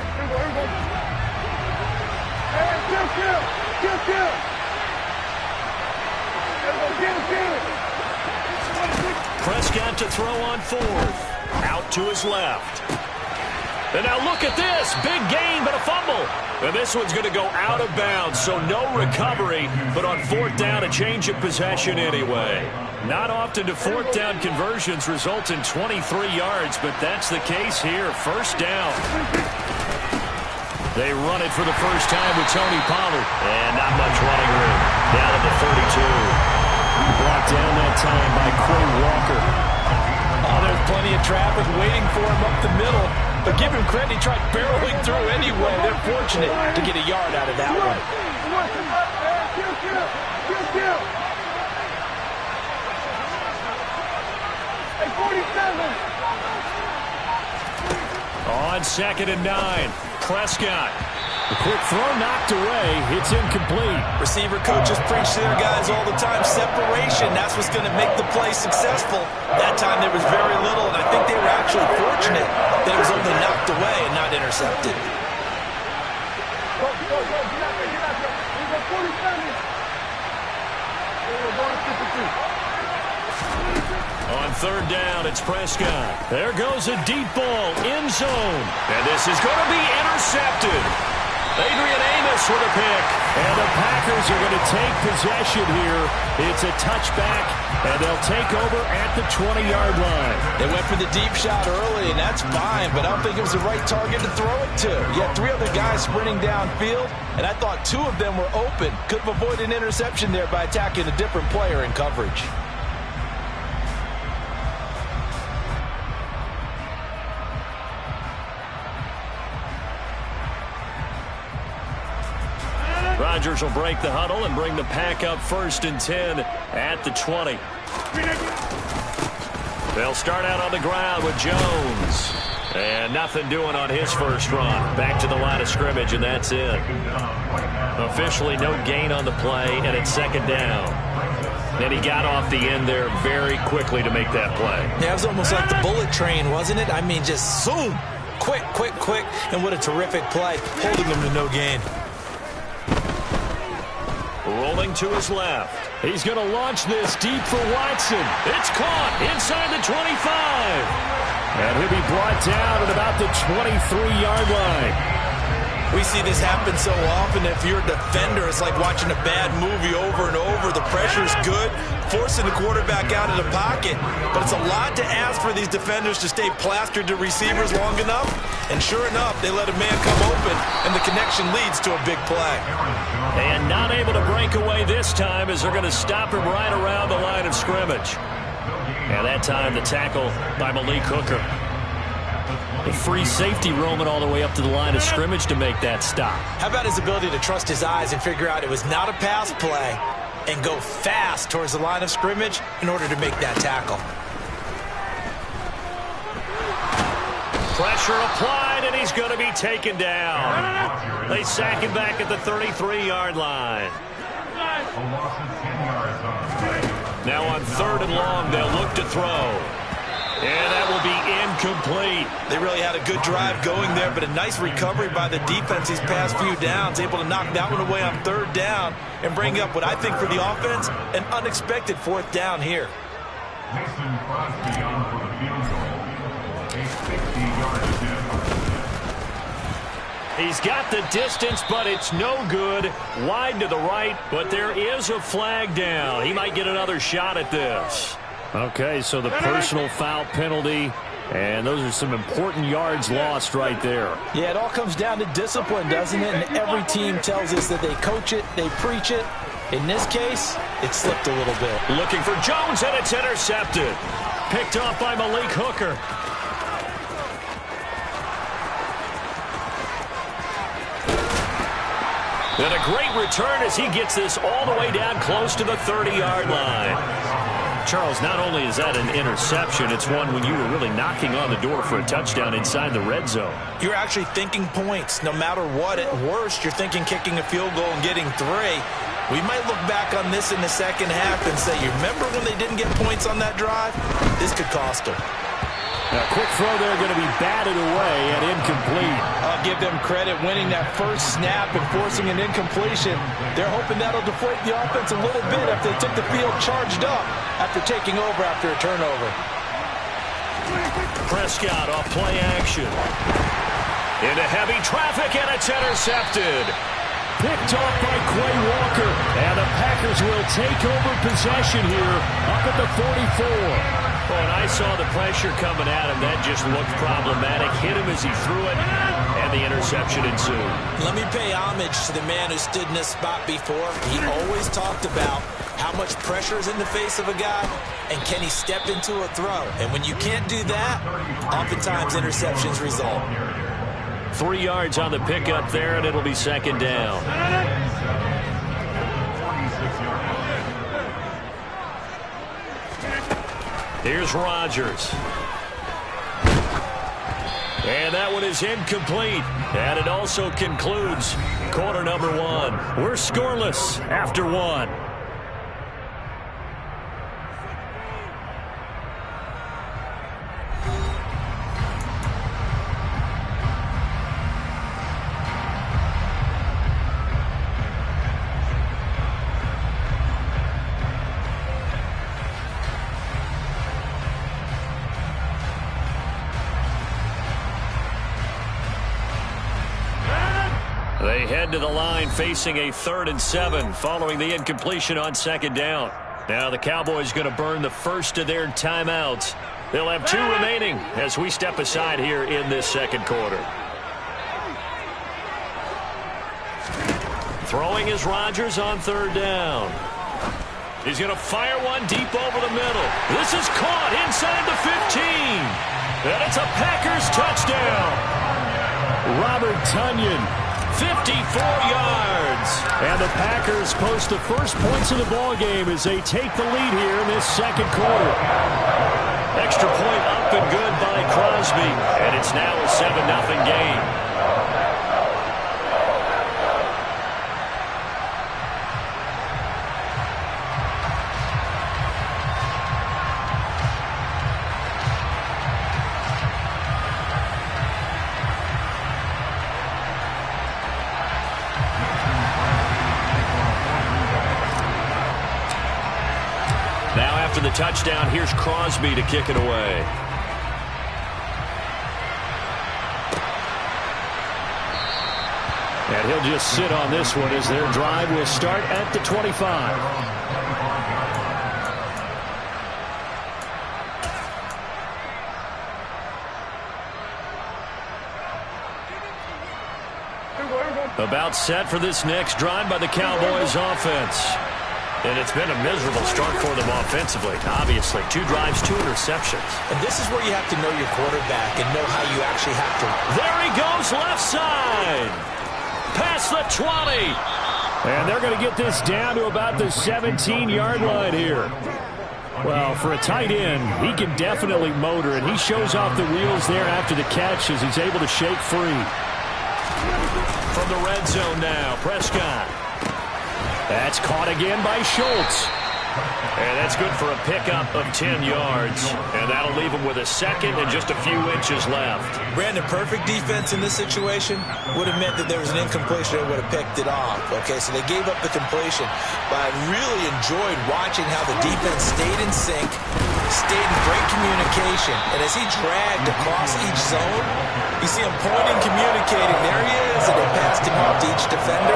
Prescott to throw on 4th. Out to his left. And now look at this. Big gain, but a fumble. And this one's going to go out of bounds, so no recovery. But on 4th down, a change of possession anyway. Not often do 4th down conversions result in 23 yards, but that's the case here. 1st down. They run it for the first time with Tony Pollard. And not much running room. Down at the 32. Brought down that time by Quay Walker. Oh, there's plenty of traffic waiting for him up the middle. But give him credit, he tried barreling through anyway. They're fortunate to get a yard out of that one. On 2nd and 9, Prescott. The quick throw knocked away. It's incomplete. Receiver coaches preach to their guys all the time. Separation, that's what's going to make the play successful. That time there was very little, and I think they were actually fortunate that it was only knocked away and not intercepted. On 3rd down, it's Prescott. There goes a deep ball, end zone. And this is going to be intercepted. Adrian Amos with a pick. And the Packers are going to take possession here. It's a touchback, and they'll take over at the 20-yard line. They went for the deep shot early, and that's fine, but I don't think it was the right target to throw it to. You had 3 other guys sprinting downfield, and I thought 2 of them were open. Could have avoided an interception there by attacking a different player in coverage. Rodgers will break the huddle and bring the pack up 1st and 10 at the 20. They'll start out on the ground with Jones. And nothing doing on his first run. Back to the line of scrimmage, and that's it. Officially no gain on the play, and it's 2nd down. And he got off the end there very quickly to make that play. Yeah, it was almost like the bullet train, wasn't it? I mean, just zoom. Quick, quick, quick. And what a terrific play, holding him to no gain. Rolling to his left. He's going to launch this deep for Watson. It's caught inside the 25. And he'll be brought down at about the 23-yard line. We see this happen so often. If you're a defender, it's like watching a bad movie over and over. The pressure's good, forcing the quarterback out of the pocket. But it's a lot to ask for these defenders to stay plastered to receivers long enough. And sure enough, they let a man come open, and the connection leads to a big play. And not able to break away this time as they're going to stop him right around the line of scrimmage. And that time, the tackle by Malik Hooker. The free safety roaming all the way up to the line of scrimmage to make that stop. How about his ability to trust his eyes and figure out it was not a pass play, and go fast towards the line of scrimmage in order to make that tackle. Pressure applied, and he's going to be taken down. They sack him back at the 33-yard line. A loss of 10 yards on the play. Now on 3rd and long, they'll look to throw. And that will be incomplete. They really had a good drive going there, but a nice recovery by the defense these past few downs, able to knock that one away on 3rd down and bring up what I think for the offense, an unexpected 4th down here. Mason Crosby on for the field goal. A 60-yard attempt. He's got the distance, but it's no good. Wide to the right, but there is a flag down. He might get another shot at this. Okay, so the personal foul penalty, and those are some important yards lost right there. Yeah, it all comes down to discipline, doesn't it? And every team tells us that they coach it, they preach it. In this case, it slipped a little bit. Looking for Jones, and it's intercepted. Picked off by Malik Hooker. And a great return as he gets this all the way down close to the 30-yard line. Charles, not only is that an interception, it's one when you were really knocking on the door for a touchdown inside the red zone. You're actually thinking points. No matter what, at worst, you're thinking kicking a field goal and getting 3. We might look back on this in the second half and say, you remember when they didn't get points on that drive? This could cost them. A quick throw there going to be batted away and incomplete. I'll give them credit winning that first snap and forcing an incompletion. They're hoping that'll deflate the offense a little bit after they took the field charged up after taking over after a turnover. Prescott off play action. Into heavy traffic, and it's intercepted. Picked off by Quay Walker. And the Packers will take over possession here up at the 44. Oh, and I saw the pressure coming at him. That just looked problematic. Hit him as he threw it, and the interception ensued. Let me pay homage to the man who stood in this spot before. He always talked about how much pressure is in the face of a guy, and can he step into a throw. And when you can't do that, oftentimes interceptions result. 3 yards on the pickup there, and it'll be 2nd down. Here's Rodgers. And that one is incomplete. And it also concludes quarter number 1. We're scoreless after 1. They head to the line facing a 3rd and 7 following the incompletion on 2nd down. Now the Cowboys going to burn the first of their timeouts. They'll have 2 remaining as we step aside here in this 2nd quarter. Throwing is Rodgers on 3rd down. He's going to fire one deep over the middle. This is caught inside the 15. And it's a Packers touchdown. Robert Tonyan. 54 yards. And the Packers post the first points of the ball game as they take the lead here in this 2nd quarter. Extra point up and good by Crosby. And it's now a 7-0 game. After the touchdown, here's Crosby to kick it away. And he'll just sit on this one as their drive will start at the 25. About set for this next drive by the Cowboys offense. And it's been a miserable start for them offensively. Obviously, 2 drives, 2 interceptions. And this is where you have to know your quarterback and know how you actually have to. There he goes, left side. Past the 20. And they're going to get this down to about the 17-yard line here. Well, for a tight end, he can definitely motor, and he shows off the wheels there after the catch as he's able to shake free. From the red zone now, Prescott. That's caught again by Schultz. And that's good for a pickup of 10 yards. And that'll leave him with a second and just a few inches left. Brandon, perfect defense in this situation would have meant that there was an incompletion. They would have picked it off. Okay, so they gave up the completion. But I really enjoyed watching how the defense stayed in sync, stayed in great communication. And as he dragged across each zone, you see him pointing, communicating. There he is. And they passed him off to each defender.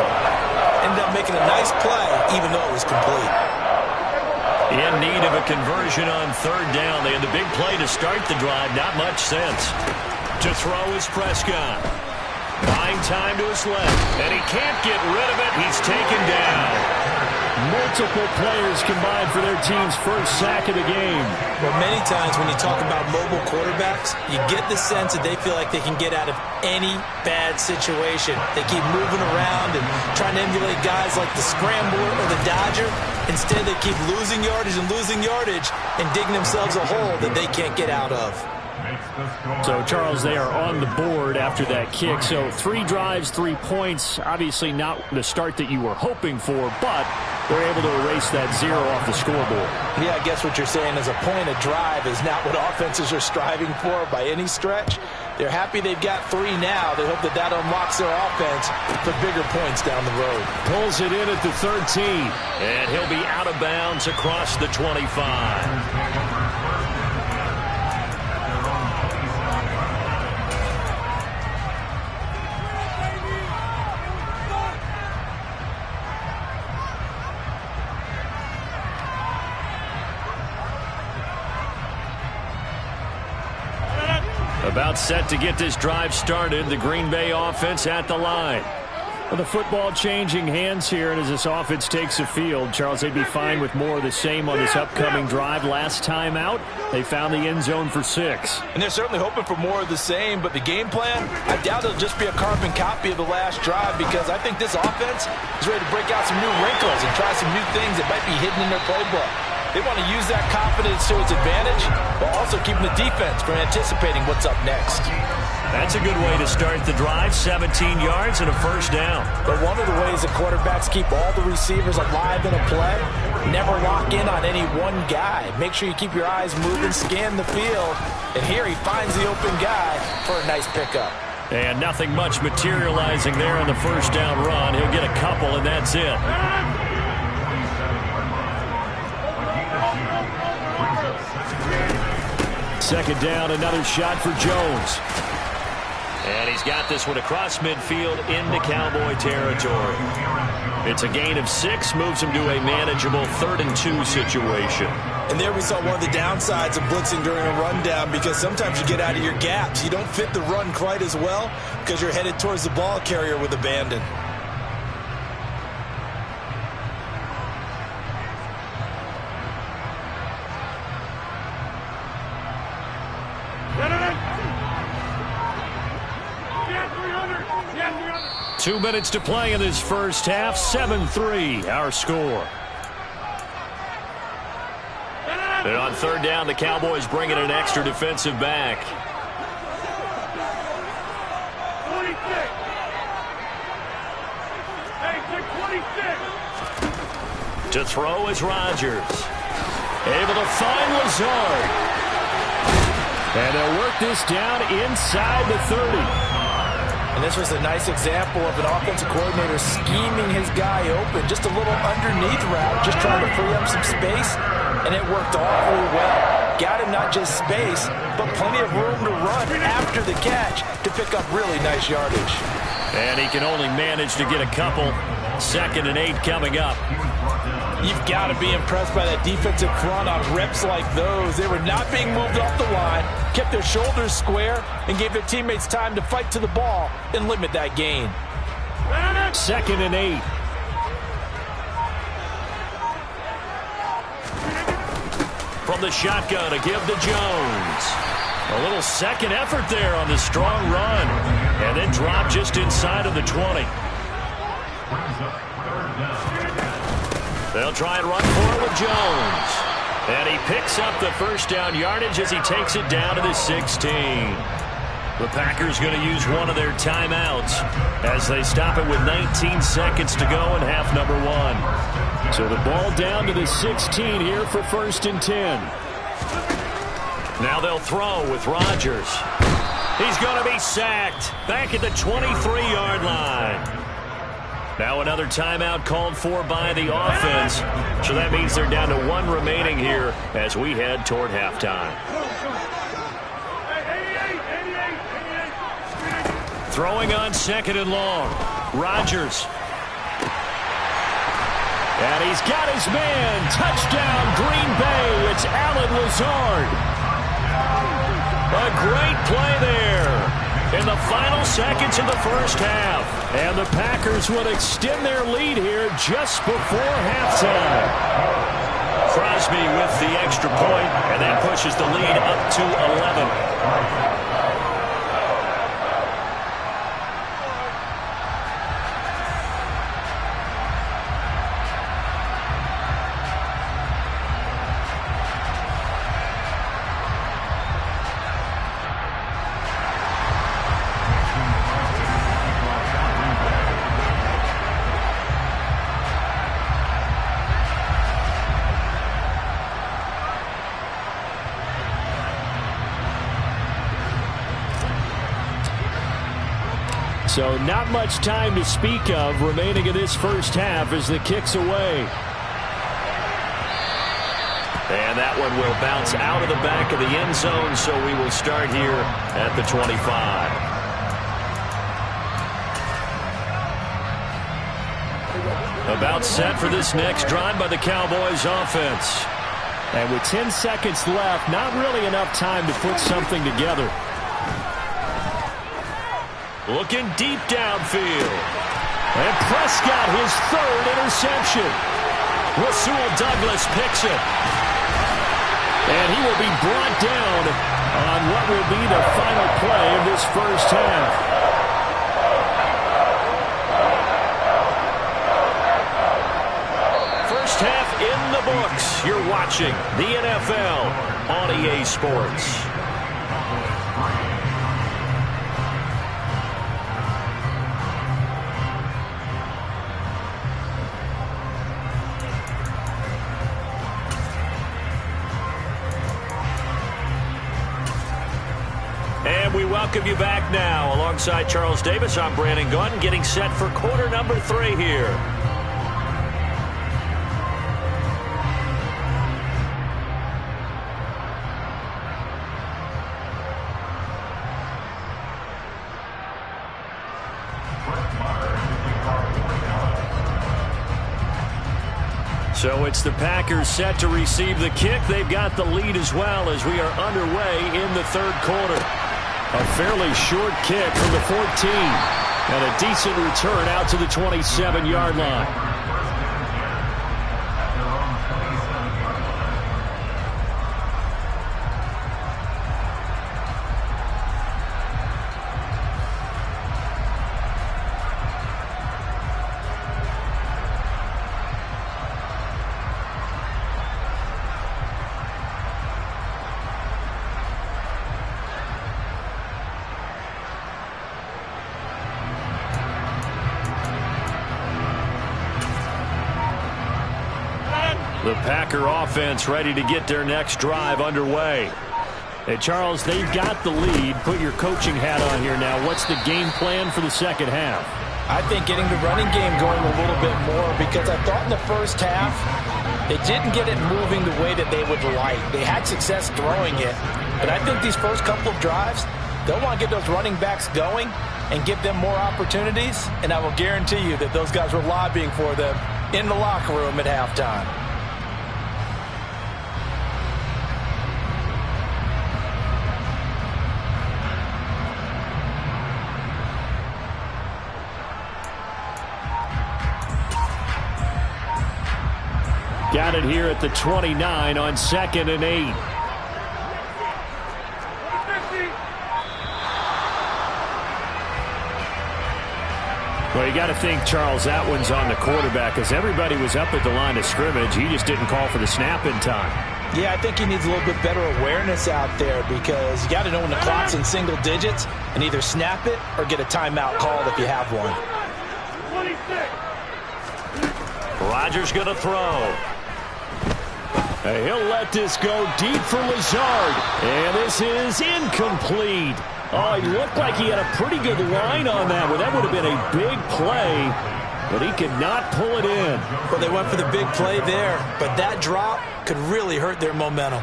Ended up making a nice play, even though it was complete. In need of a conversion on third down. They had the big play to start the drive. Not much sense. To throw is Prescott. Buying time to his left. And he can't get rid of it. He's taken down. Multiple players combined for their team's first sack of the game. Well, many times when you talk about mobile quarterbacks, you get the sense that they feel like they can get out of any bad situation. They keep moving around and trying to emulate guys like the Scrambler or the Dodger. Instead, they keep losing yardage and digging themselves a hole that they can't get out of. So, Charles, they are on the board after that kick. So 3 drives, 3 points. Obviously not the start that you were hoping for, but they're able to erase that 0 off the scoreboard. Yeah, I guess what you're saying is a point a drive is not what offenses are striving for by any stretch. They're happy they've got 3 now. They hope that that unlocks their offense for bigger points down the road. Pulls it in at the 13. And he'll be out of bounds across the 25. About set to get this drive started. The Green Bay offense at the line. Well, the football changing hands here, and as this offense takes the field, Charles, they'd be fine with more of the same on this upcoming drive. Last time out, they found the end zone for 6. And they're certainly hoping for more of the same, but the game plan, I doubt it'll just be a carbon copy of the last drive, because I think this offense is ready to break out some new wrinkles and try some new things that might be hidden in their playbook. They want to use that confidence to its advantage, while also keeping the defense from anticipating what's up next. That's a good way to start the drive. 17 yards and a first down. But one of the ways that quarterbacks keep all the receivers alive in a play, never lock in on any one guy. Make sure you keep your eyes moving, scan the field, and here he finds the open guy for a nice pickup. And nothing much materializing there on the first down run. He'll get a couple, and that's it. Second down, another shot for Jones. And he's got this one across midfield into Cowboy territory. It's a gain of 6, moves him to a manageable 3rd and 2 situation. And there we saw one of the downsides of blitzing during a rundown, because sometimes you get out of your gaps. You don't fit the run quite as well because you're headed towards the ball carrier with abandon. Two minutes to play in this first half. 7-3, our score. And on third down, the Cowboys bring in an extra defensive back. 26. To throw is Rodgers. Able to find Lazard. And they'll work this down inside the 30. And this was a nice example of an offensive coordinator scheming his guy open. Just a little underneath route, just trying to free up some space. And it worked awfully well. Got him not just space, but plenty of room to run after the catch to pick up really nice yardage. And he can only manage to get a couple. 2nd and 8 coming up. You've got to be impressed by that defensive front on reps like those. They were not being moved off the line, kept their shoulders square, and gave their teammates time to fight to the ball and limit that gain. 2nd and 8. From the shotgun to give to Jones. A little second effort there on the strong run. And then drop just inside of the 20. They'll try and run for it with Jones. And he picks up the first down yardage as he takes it down to the 16. The Packers going to use one of their timeouts as they stop it with 19 seconds to go in half number 1. So the ball down to the 16 here for 1st and 10. Now they'll throw with Rodgers. He's going to be sacked back at the 23-yard line. Now another timeout called for by the offense. So that means they're down to 1 remaining here as we head toward halftime. Throwing on 2nd and long. Rodgers. And he's got his man. Touchdown, Green Bay. It's Allen Lazard. A great play there in the final seconds of the first half. And the Packers will extend their lead here just before halftime. Crosby with the extra point, and that pushes the lead up to 11. So not much time to speak of remaining in this first half as the kick's away. And that one will bounce out of the back of the end zone, so we will start here at the 25. About set for this next drive by the Cowboys offense. And with 10 seconds left, not really enough time to put something together. Looking deep downfield. And Prescott, his 3rd interception. Rasul Douglas picks it. And he will be brought down on what will be the final play of this first half. First half in the books. You're watching the NFL on EA Sports. We welcome you back now. Alongside Charles Davis, I'm Brandon Gunn, getting set for quarter number 3 here. So it's the Packers set to receive the kick. They've got the lead as well as we are underway in the 3rd quarter. A fairly short kick from the 14. And a decent return out to the 27-yard line. The Packer offense ready to get their next drive underway. Hey, Charles, they've got the lead. Put your coaching hat on here now. What's the game plan for the second half? I think getting the running game going a little bit more, because I thought in the first half they didn't get it moving the way that they would like. They had success throwing it, but I think these first couple of drives, they'll want to get those running backs going and give them more opportunities, and I will guarantee you that those guys were lobbying for them in the locker room at halftime. Got it here at the 29 on 2nd and 8. Well, you got to think, Charles, that one's on the quarterback because everybody was up at the line of scrimmage. He just didn't call for the snap in time. Yeah, I think he needs a little bit better awareness out there because you got to know when the clock's in single digits and either snap it or get a timeout called if you have one. Rodgers going to throw. He'll let this go deep for Lazard. And this is incomplete. Oh, he looked like he had a pretty good line on that one. That would have been a big play, but he could not pull it in. Well, they went for the big play there, but that drop could really hurt their momentum.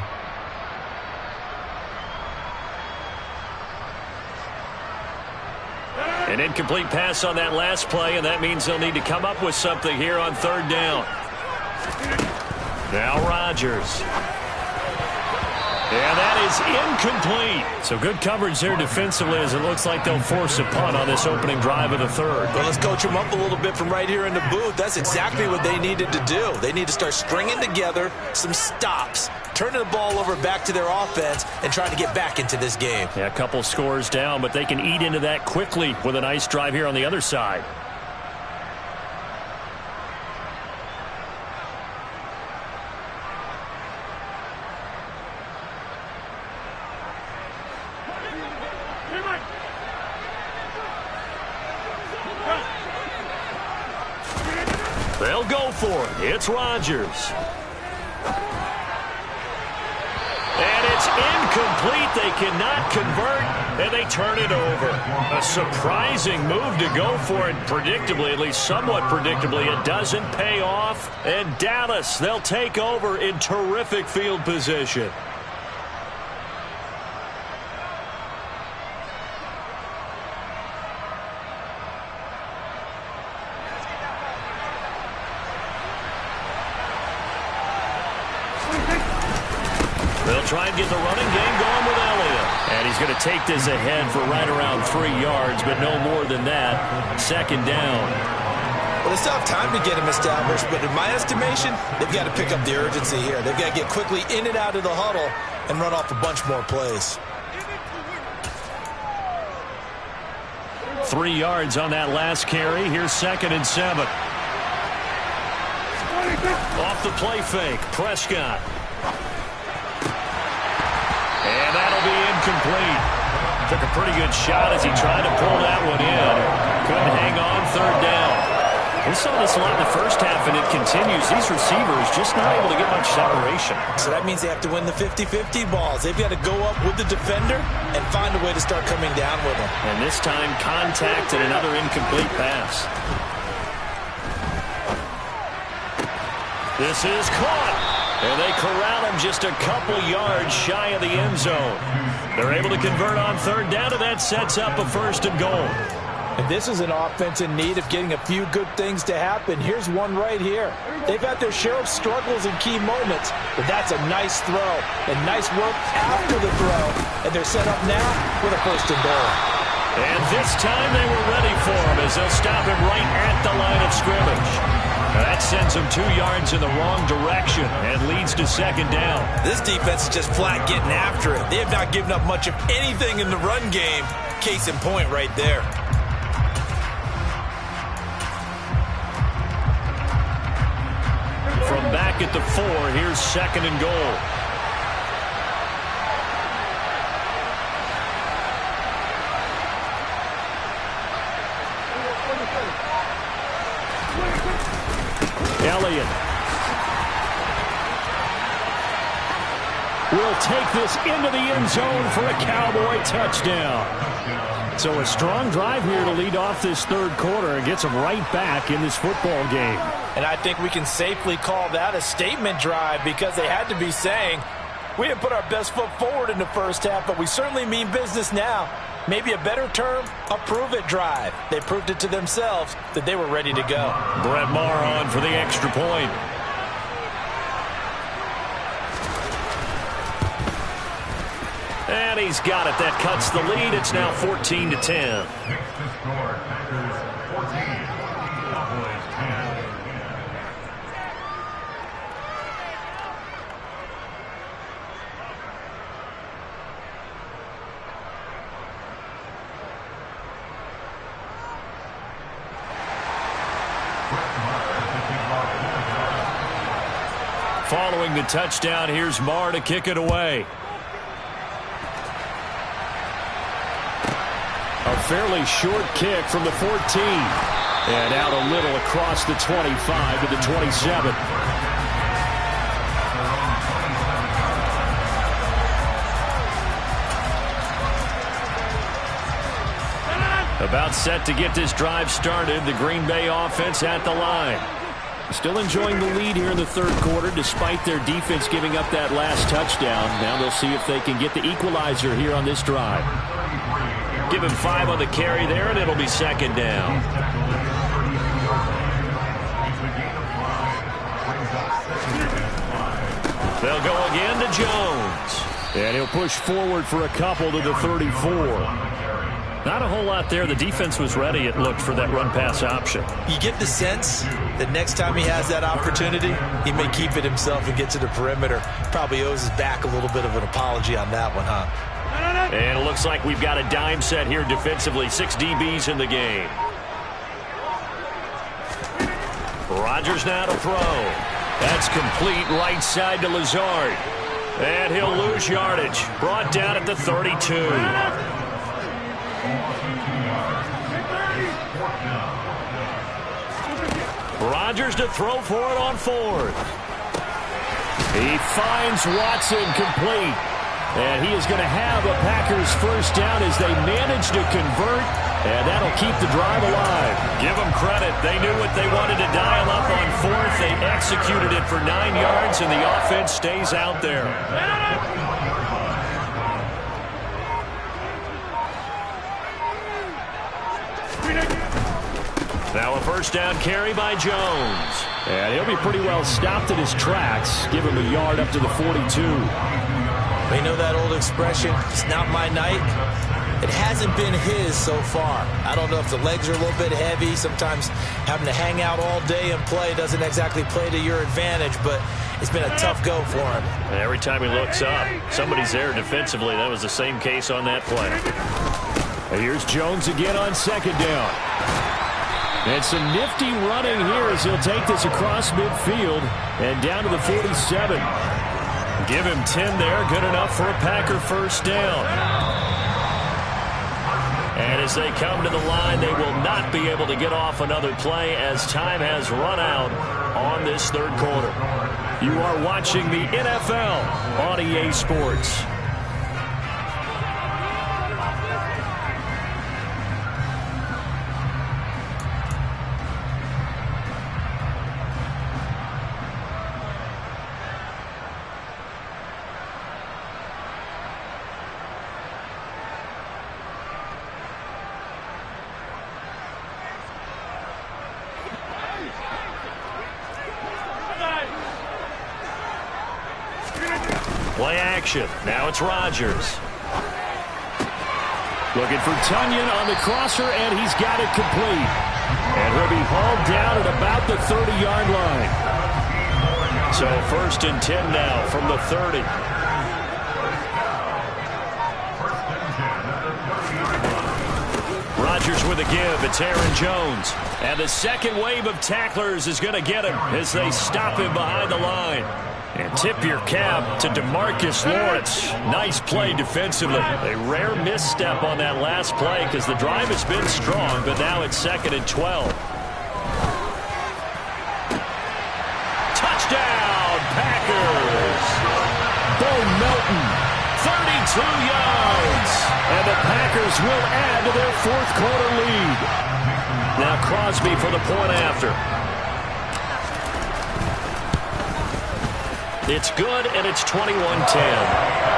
An incomplete pass on that last play, and that means they'll need to come up with something here on third down. Now Rodgers. And that is incomplete. So good coverage there defensively as it looks like they'll force a punt on this opening drive of the third. Well, let's coach them up a little bit from right here in the booth. That's exactly what they needed to do. They need to start stringing together some stops, turning the ball over back to their offense, and trying to get back into this game. Yeah, a couple scores down, but they can eat into that quickly with a nice drive here on the other side. They'll go for it. It's Rodgers. And it's incomplete. They cannot convert, and they turn it over. A surprising move to go for it. Predictably, at least somewhat predictably, it doesn't pay off. And Dallas, they'll take over in terrific field position. They'll try and get the running game going with Elliott. And he's going to take this ahead for right around 3 yards, but no more than that. Second down. Well, they still have time to get him established, but in my estimation, they've got to pick up the urgency here. They've got to get quickly in and out of the huddle and run off a bunch more plays. 3 yards on that last carry. Here's 2nd and 7. Off the play fake, Prescott. And that'll be incomplete. Took a pretty good shot as he tried to pull that one in. Couldn't hang on third down. We saw this a lot in the first half, and it continues. These receivers just not able to get much separation. So that means they have to win the 50-50 balls. They've got to go up with the defender and find a way to start coming down with them. And this time, contact and another incomplete pass. This is caught. And they corral him just a couple yards shy of the end zone. They're able to convert on third down, and that sets up a 1st and goal. And this is an offense in need of getting a few good things to happen. Here's one right here. They've had their share of struggles in key moments, but that's a nice throw and nice work after the throw. And they're set up now with a 1st and goal. And this time they were ready for him as they'll stop him right at the line of scrimmage. That sends them 2 yards in the wrong direction and leads to 2nd down. This defense is just flat getting after it. They have not given up much of anything in the run game. Case in point right there. From back at the 4, here's 2nd and goal. Elliott will take this into the end zone for a Cowboy touchdown. So a strong drive here to lead off this third quarter and gets them right back in this football game. And I think we can safely call that a statement drive because they had to be saying, we didn't put our best foot forward in the first half, but we certainly mean business now. Maybe a better term, a prove-it drive. They proved it to themselves that they were ready to go. Brett Maher on for the extra point. And he's got it. That cuts the lead. It's now 14-10. Next to score, Packers 14, Cowboys 10. following the touchdown. Here's Marr to kick it away. A fairly short kick from the 14. And out a little across the 25 to the 27. About set to get this drive started. The Green Bay offense at the line. Still enjoying the lead here in the third quarter despite their defense giving up that last touchdown. Now they'll see if they can get the equalizer here on this drive. Give him 5 on the carry there, and it'll be second down. They'll go again to Jones. And he'll push forward for a couple to the 34. Not a whole lot there. The defense was ready, it looked, for that run-pass option. You get the sense that next time he has that opportunity, he may keep it himself and get to the perimeter. Probably owes his back a little bit of an apology on that one, huh? And it looks like we've got a dime set here defensively. 6 DBs in the game. Rodgers now to throw. That's complete right side to Lazard. And he'll lose yardage. Brought down at the 32. Rodgers to throw for it on 4th. He finds Watson complete. And he is going to have a Packers first down as they manage to convert. And that'll keep the drive alive. Give them credit. They knew what they wanted to dial up on 4th. They executed it for 9 yards, and the offense stays out there. Now a first down carry by Jones. And he'll be pretty well stopped in his tracks. Give him a yard up to the 42. They know that old expression, it's not my night. It hasn't been his so far. I don't know if the legs are a little bit heavy. Sometimes having to hang out all day and play doesn't exactly play to your advantage, but it's been a tough go for him. And every time he looks up, somebody's there defensively. That was the same case on that play. And here's Jones again on second down. And some nifty running here as he'll take this across midfield and down to the 47. Give him 10 there. Good enough for a Packer first down. And as they come to the line, they will not be able to get off another play as time has run out on this third quarter. You are watching the NFL on EA Sports. Play action. Now it's Rodgers. Looking for Tunyon on the crosser, and he's got it complete. And he'll be hauled down at about the 30-yard line. So 1st and 10 now from the 30. Rodgers with a give. It's Aaron Jones. And the second wave of tacklers is going to get him as they stop him behind the line. And tip your cap to DeMarcus Lawrence. Nice play defensively. A rare misstep on that last play because the drive has been strong, but now it's 2nd and 12. Touchdown, Packers! Bo Melton, 32 yards. and the Packers will add to their fourth quarter lead. Now Crosby for the point after. It's good, and it's 21-10.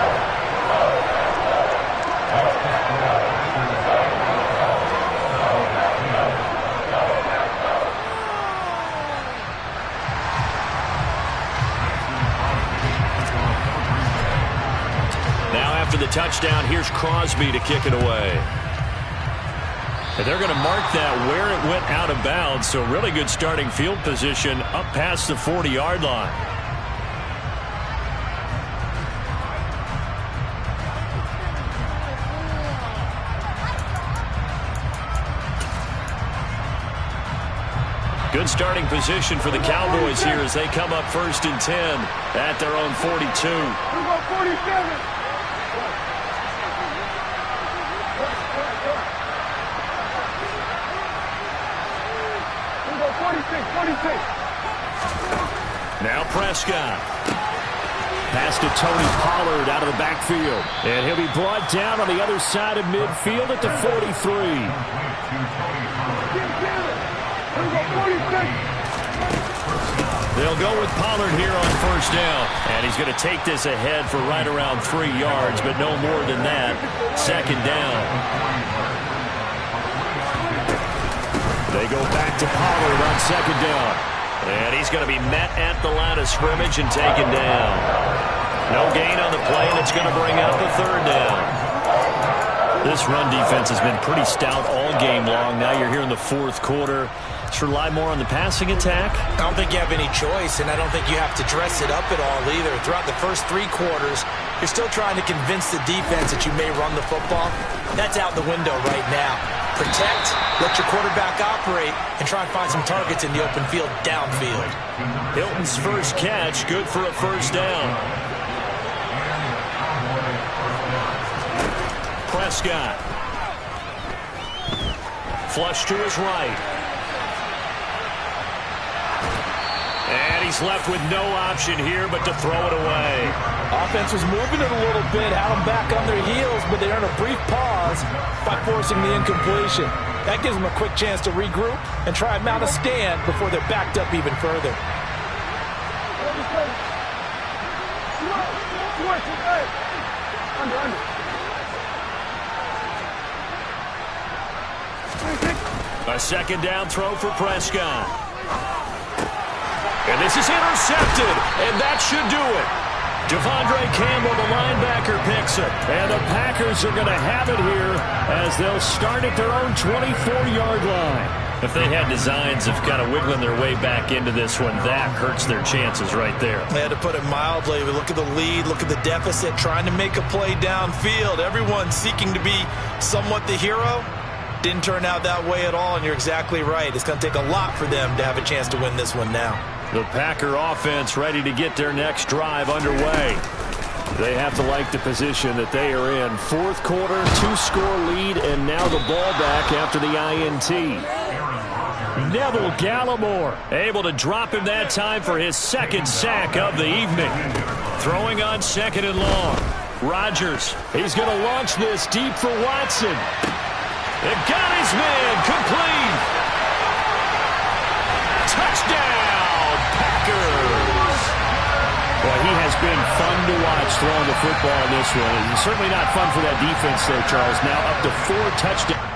Now after the touchdown, here's Crosby to kick it away. And they're going to mark that where it went out of bounds, so really good starting field position up past the 40-yard line. Good starting position for the Cowboys here as they come up 1st and 10 at their own 42. 47. Now Prescott. Pass to Tony Pollard out of the backfield. And he'll be brought down on the other side of midfield at the 43. They'll go with Pollard here on 1st down. And he's going to take this ahead for right around 3 yards, but no more than that. 2nd down. They go back to Pollard on 2nd down. And he's going to be met at the line of scrimmage and taken down. No gain on the play, and it's going to bring up a 3rd down. This run defense has been pretty stout all game long. Now you're here in the 4th quarter. Let's rely more on the passing attack. I don't think you have any choice, and I don't think you have to dress it up at all either. Throughout the first 3 quarters, you're still trying to convince the defense that you may run the football. That's out the window right now. Protect, let your quarterback operate, and try and find some targets in the open field downfield. Hilton's first catch, good for a 1st down. Prescott. Flush to his right. And he's left with no option here but to throw it away. Offense was moving it a little bit, had them back on their heels, but they earned a brief pause by forcing the incompletion. That gives them a quick chance to regroup and try and mount a stand before they're backed up even further. A 2nd down throw for Prescott. And this is intercepted, and that should do it. Devondre Campbell, the linebacker, picks it. And the Packers are going to have it here as they'll start at their own 24-yard line. If they had designs of kind of wiggling their way back into this one, that hurts their chances right there. They had to put it mildly. Look at the lead, look at the deficit, trying to make a play downfield. Everyone seeking to be somewhat the hero. Didn't turn out that way at all, and you're exactly right. It's going to take a lot for them to have a chance to win this one now. The Packer offense ready to get their next drive underway. They have to like the position that they are in. 4th quarter, 2-score lead, and now the ball back after the INT. Neville Gallimore able to drop him that time for his 2nd sack of the evening. Throwing on 2nd and long. Rodgers, he's going to launch this deep for Watson. It got his man complete. Touchdown, Packers. Boy, he has been fun to watch throwing the football in this one. It's certainly not fun for that defense, though, Charles. Now up to 4 touchdowns.